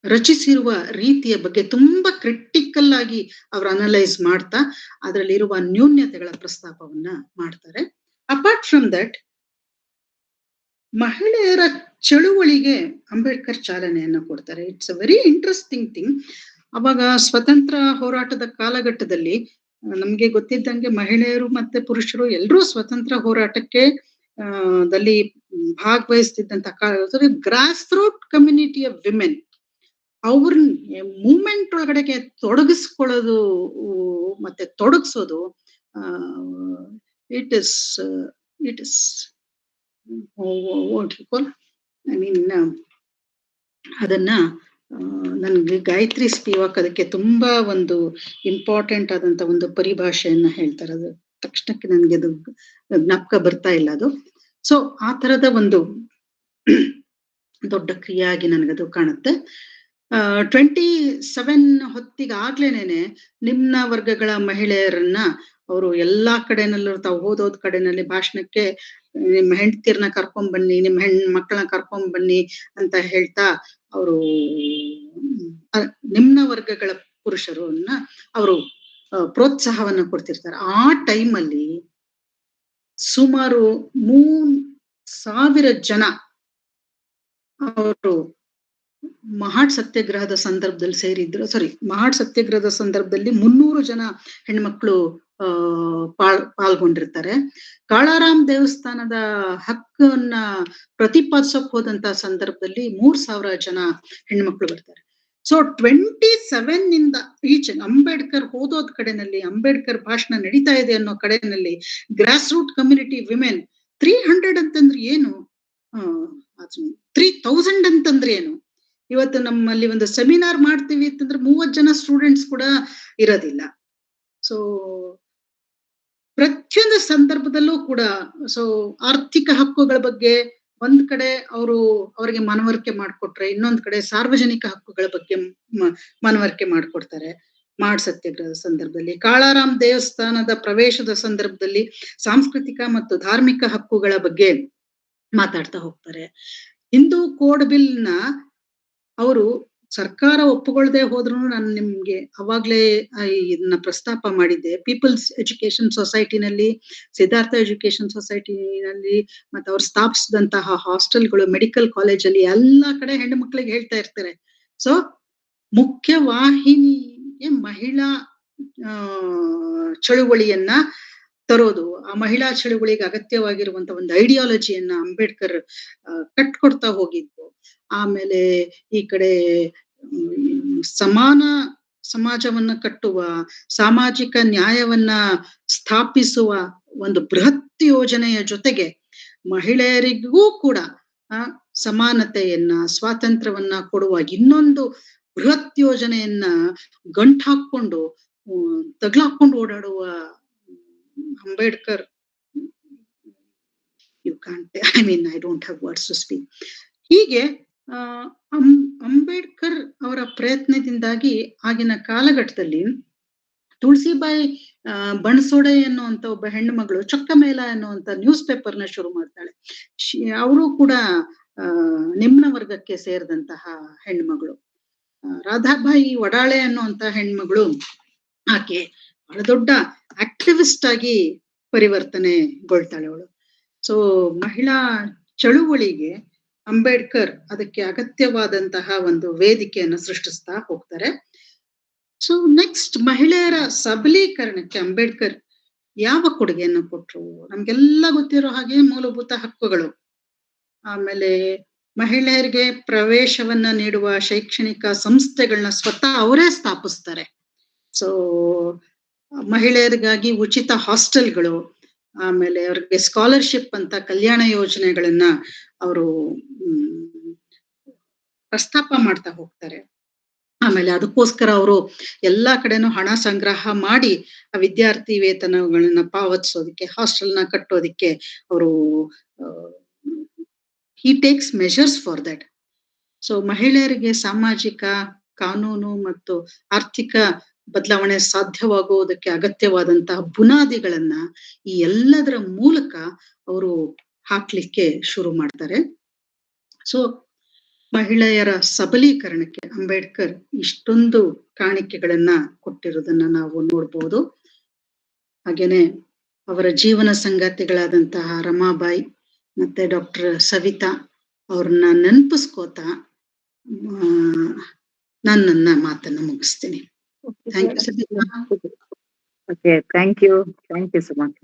ರಚಿಸಿರುವ ರೀತಿಯ ಬಗ್ಗೆ ತುಂಬಾ ಕ್ರಿಟಿಕಲ್ ಆಗಿ ಅವರು ಅನಲೈಸ್ ಮಾಡ್ತಾ ಅದರಲ್ಲಿರುವ ನ್ಯೂನ್ಯತೆಗಳ ಪ್ರಸ್ತಾಪವನ್ನ ಮಾಡ್ತಾರೆ. ಅಪಾರ್ಟ್ ಫ್ರಮ್ ದಟ್ ಮಹಿಳೆಯರ ಚಳುವಳಿಗೆ ಅಂಬೇಡ್ಕರ್ ಚಾಲನೆಯನ್ನ ಕೊಡ್ತಾರೆ. It's a very interesting thing. ಅವಾಗ ಸ್ವತಂತ್ರ ಹೋರಾಟದ ಕಾಲಘಟ್ಟದಲ್ಲಿ ನಮ್ಗೆ ಗೊತ್ತಿದ್ದಂಗೆ ಮಹಿಳೆಯರು ಮತ್ತೆ ಪುರುಷರು ಎಲ್ಲರೂ ಸ್ವತಂತ್ರ ಹೋರಾಟಕ್ಕೆ ದಲ್ಲಿ ಭಾಗವಹಿಸ್ತಿದ್ದಂತ ಕಾಲ grass root community of women ಅವ್ರನ್ನ ಮೂವ್ಮೆಂಟ್ ಒಳಗಡೆಗೆ ತೊಡಗಿಸ್ಕೊಳ್ಳೋದು ಮತ್ತೆ ತೊಡಗಿಸೋದು ಇಟ್ ಇಸ್ ಐ ಮೀನ್ ಅದನ್ನ ನನ್ಗೆ ಗಾಯತ್ರಿ ಸ್ಪಿವಾಕ್ ಅದಕ್ಕೆ ತುಂಬಾ ಒಂದು ಇಂಪಾರ್ಟೆಂಟ್ ಆದಂತ ಒಂದು ಪರಿಭಾಷೆಯನ್ನ ಹೇಳ್ತಾರೆ. ಅದು ತಕ್ಷಣಕ್ಕೆ ನನ್ಗೆ ಅದು ಜ್ಞಾಪಕ ಬರ್ತಾ ಇಲ್ಲ ಅದು. ಸೊ ಆ ತರದ ಒಂದು ದೊಡ್ಡ ಕ್ರಿಯೆಯಾಗಿ ನನಗದು ಕಾಣುತ್ತೆ. 27 ಹೊತ್ತಿಗಾಗ್ಲೇನೆ ನಿಮ್ನ ವರ್ಗಗಳ ಮಹಿಳೆಯರನ್ನ ಅವರು ಎಲ್ಲಾ ಕಡೆನಲ್ಲೂ ತಾವು ಓದೋದ್ ಕಡೆನಲ್ಲಿ ಭಾಷಣಕ್ಕೆ ನಿಮ್ಮ ಹೆಂಡತಿರ್ನ ಕರ್ಕೊಂಡ್ ಬನ್ನಿ, ನಿಮ್ಮ ಮಕ್ಕಳನ್ನ ಕರ್ಕೊಂಡ್ ಬನ್ನಿ ಅಂತ ಹೇಳ್ತಾ ಅವರು ನಿಮ್ನ ವರ್ಗಗಳ ಪುರುಷರನ್ನ ಅವರು ಪ್ರೋತ್ಸಾಹವನ್ನ ಕೊಡ್ತಿರ್ತಾರೆ. ಆ ಟೈಮಲ್ಲಿ ಸುಮಾರು 3,000 ಜನ ಅವರು ಮಹಾಡ್ ಸತ್ಯಾಗ್ರಹದ ಸಂದರ್ಭದಲ್ಲಿ ಸೇರಿದ್ರು. ಮಹಾಡ್ ಸತ್ಯಾಗ್ರಹದ ಸಂದರ್ಭದಲ್ಲಿ 300 ಜನ ಹೆಣ್ಮಕ್ಳು ಪಾಲ್ಗೊಂಡಿರ್ತಾರೆ. ಕಾಳಾರಾಮ್ ದೇವಸ್ಥಾನದ ಹಕ್ಕನ್ನ ಪ್ರತಿಪಾದಿಸಕ್ ಹೋದಂತ ಸಂದರ್ಭದಲ್ಲಿ 3,000 ಜನ ಹೆಣ್ಮಕ್ಳು ಬರ್ತಾರೆ. ಸೊ 27 ಇಂದ ಈಚೆ ಅಂಬೇಡ್ಕರ್ ಓದೋದ್ ಕಡೆನಲ್ಲಿ, ಅಂಬೇಡ್ಕರ್ ಭಾಷಣ ನಡೀತಾ ಇದೆ ಅನ್ನೋ ಕಡೆನಲ್ಲಿ ಗ್ರಾಸ್ ರೂಟ್ ಕಮ್ಯುನಿಟಿ ವಿಮೆನ್ 300 ಅಂತಂದ್ರೆ ಏನು, 3,000 ಅಂತಂದ್ರೆ ಏನು? ಇವತ್ತು ನಮ್ಮಲ್ಲಿ ಒಂದು ಸೆಮಿನಾರ್ ಮಾಡ್ತೀವಿ ಅಂತಂದ್ರೆ 30 ಜನ ಸ್ಟೂಡೆಂಟ್ಸ್ ಕೂಡ ಇರೋದಿಲ್ಲ. ಸೊ ಪ್ರತಿಯೊಂದು ಸಂದರ್ಭದಲ್ಲೂ ಕೂಡ ಆರ್ಥಿಕ ಹಕ್ಕುಗಳ ಬಗ್ಗೆ ಒಂದ್ ಕಡೆ ಅವ್ರಿಗೆ ಮನವರಿಕೆ ಮಾಡ್ಕೊಟ್ರೆ, ಇನ್ನೊಂದ್ ಕಡೆ ಸಾರ್ವಜನಿಕ ಹಕ್ಕುಗಳ ಬಗ್ಗೆ ಮನವರಿಕೆ ಮಾಡ್ಕೊಡ್ತಾರೆ. ಮಾಡ್ ಸತ್ಯಾಗ್ರಹದ ಸಂದರ್ಭದಲ್ಲಿ, ಕಾಳಾರಾಮ್ ದೇವಸ್ಥಾನದ ಪ್ರವೇಶದ ಸಂದರ್ಭದಲ್ಲಿ ಸಾಂಸ್ಕೃತಿಕ ಮತ್ತು ಧಾರ್ಮಿಕ ಹಕ್ಕುಗಳ ಬಗ್ಗೆ ಮಾತಾಡ್ತಾ ಹೋಗ್ತಾರೆ. ಹಿಂದೂ ಕೋಡ್ ಬಿಲ್ ನ ಅವರು ಸರ್ಕಾರ ಒಪ್ಪುಗೊಳ್ಳದೆ ಹೋದ್ರು ನಾನು ನಿಮ್ಗೆ ಅವಾಗ್ಲೇ ಇದನ್ನ ಪ್ರಸ್ತಾಪ ಮಾಡಿದ್ದೆ. ಪೀಪಲ್ಸ್ ಎಜುಕೇಶನ್ ಸೊಸೈಟಿನಲ್ಲಿ, ಸಿದ್ಧಾರ್ಥ ಎಜುಕೇಶನ್ ಸೊಸೈಟಿನಲ್ಲಿ ಮತ್ತೆ ಅವ್ರು ಸ್ಥಾಪಿಸಿದಂತಹ ಹಾಸ್ಟೆಲ್ಗಳು, ಮೆಡಿಕಲ್ ಕಾಲೇಜಲ್ಲಿ ಎಲ್ಲಾ ಕಡೆ ಹೆಣ್ಣು ಮಕ್ಕಳಿಗೆ ಹೇಳ್ತಾ ಇರ್ತಾರೆ. ಸೊ ಮುಖ್ಯವಾಹಿನಿಗೆ ಮಹಿಳಾ ಚಳುವಳಿಯನ್ನ ತರೋದು, ಆ ಮಹಿಳಾ ಚಳುವಳಿಗೆ ಅಗತ್ಯವಾಗಿರುವಂತ ಒಂದು ಐಡಿಯಾಲಜಿಯನ್ನ ಅಂಬೇಡ್ಕರ್ ಕಟ್ಕೊಡ್ತಾ ಹೋಗಿದ್ದು. ಆಮೇಲೆ ಈ ಕಡೆ ಸಮಾನ ಸಮಾಜವನ್ನ ಕಟ್ಟುವ, ಸಾಮಾಜಿಕ ನ್ಯಾಯವನ್ನ ಸ್ಥಾಪಿಸುವ ಒಂದು ಬೃಹತ್ ಯೋಜನೆಯ ಜೊತೆಗೆ ಮಹಿಳೆಯರಿಗೂ ಕೂಡ ಸಮಾನತೆಯನ್ನ, ಸ್ವಾತಂತ್ರ್ಯವನ್ನ ಕೊಡುವ ಇನ್ನೊಂದು ಬೃಹತ್ ಯೋಜನೆಯನ್ನ ಗಂಟಾಕೊಂಡು ತಗ್ಲಾಕೊಂಡು ಓಡಾಡುವ Ambedkar. I don't have words to speak. ಹೀಗೆ ಅಂಬೇಡ್ಕರ್ ಅವರ ಪ್ರಯತ್ನದಿಂದಾಗಿ ಆಗಿನ ಕಾಲಘಟ್ಟದಲ್ಲಿ ತುಳಸಿಬಾಯಿ ಬಣಸೋಡೆ ಎನ್ನುವಂತ ಒಬ್ಬ ಹೆಣ್ಣು ಮಗಳು ಚೊಕ್ಕಮೇಳ ಎನ್ನುವಂತ ನ್ಯೂಸ್ ಪೇಪರ್ ನ ಶುರು ಮಾಡ್ತಾಳೆ. ಅವರು ಕೂಡ ನಿಮ್ನ ವರ್ಗಕ್ಕೆ ಸೇರಿದಂತಹ ಹೆಣ್ಮಗಳು. ರಾಧಾಬಾಯಿ ವಡಾಳೆ ಅನ್ನುವಂತ ಹೆಣ್ಮಗಳು, ಆಕೆ ಬಹಳ ದೊಡ್ಡ ಆಕ್ಟಿವಿಸ್ಟ್ ಆಗಿ ಪರಿವರ್ತನೆಗೊಳ್ತಾಳೆ ಅವಳು. ಸೊ ಮಹಿಳಾ ಚಳುವಳಿಗೆ ಅಂಬೇಡ್ಕರ್ ಅದಕ್ಕೆ ಅಗತ್ಯವಾದಂತಹ ಒಂದು ವೇದಿಕೆಯನ್ನು ಸೃಷ್ಟಿಸ್ತಾ ಹೋಗ್ತಾರೆ. ಸೊ ನೆಕ್ಸ್ಟ್, ಮಹಿಳೆಯರ ಸಬಲೀಕರಣಕ್ಕೆ ಅಂಬೇಡ್ಕರ್ ಯಾವ ಕೊಡುಗೆಯನ್ನು ಕೊಟ್ರು? ನಮ್ಗೆಲ್ಲ ಗೊತ್ತಿರೋ ಹಾಗೆ ಮೂಲಭೂತ ಹಕ್ಕುಗಳು, ಆಮೇಲೆ ಮಹಿಳೆಯರಿಗೆ ಪ್ರವೇಶವನ್ನ ನೀಡುವ ಶೈಕ್ಷಣಿಕ ಸಂಸ್ಥೆಗಳನ್ನ ಸ್ವತಃ ಅವರೇ ಸ್ಥಾಪಿಸ್ತಾರೆ. ಸೊ ಮಹಿಳೆಯರಿಗಾಗಿ ಉಚಿತ ಹಾಸ್ಟೆಲ್ಗಳು, ಆಮೇಲೆ ಅವ್ರಿಗೆ ಸ್ಕಾಲರ್ಶಿಪ್ ಅಂತ ಕಲ್ಯಾಣ ಯೋಜನೆಗಳನ್ನ ಅವರು ಪ್ರಸ್ತಾಪ ಮಾಡ್ತಾ ಹೋಗ್ತಾರೆ. ಆಮೇಲೆ ಅದಕ್ಕೋಸ್ಕರ ಅವರು ಎಲ್ಲಾ ಕಡೆನೂ ಹಣ ಸಂಗ್ರಹ ಮಾಡಿ ಆ ವಿದ್ಯಾರ್ಥಿ ವೇತನಗಳನ್ನ ಪಾವತಿಸೋದಿಕ್ಕೆ, ಹಾಸ್ಟೆಲ್ನ ಕಟ್ಟೋದಿಕ್ಕೆ ಅವರು he takes measures for that. So ಮಹಿಳೆಯರಿಗೆ ಸಾಮಾಜಿಕ, ಕಾನೂನು ಮತ್ತು ಆರ್ಥಿಕ ಬದಲಾವಣೆ ಸಾಧ್ಯವಾಗುವುದಕ್ಕೆ ಅಗತ್ಯವಾದಂತಹ ಬುನಾದಿಗಳನ್ನ ಈ ಎಲ್ಲದರ ಮೂಲಕ ಅವರು ಹಾಕ್ಲಿಕ್ಕೆ ಶುರು ಮಾಡ್ತಾರೆ. ಸೊ ಮಹಿಳೆಯರ ಸಬಲೀಕರಣಕ್ಕೆ ಅಂಬೇಡ್ಕರ್ ಇಷ್ಟೊಂದು ಕಾಣಿಕೆಗಳನ್ನ ಕೊಟ್ಟಿರೋದನ್ನ ನಾವು ನೋಡ್ಬೋದು. ಹಾಗೇನೆ ಅವರ ಜೀವನ ಸಂಗಾತಿಗಳಾದಂತಹ ರಮಾಬಾಯಿ ಮತ್ತೆ ಡಾಕ್ಟರ್ ಸವಿತಾ ಅವ್ರನ್ನ ನೆನಪಿಸ್ಕೋತಾ ನಾನು ನನ್ನ ಮಾತನ್ನ ಮುಗಿಸ್ತೀನಿ. Thank you. Okay, thank you so much.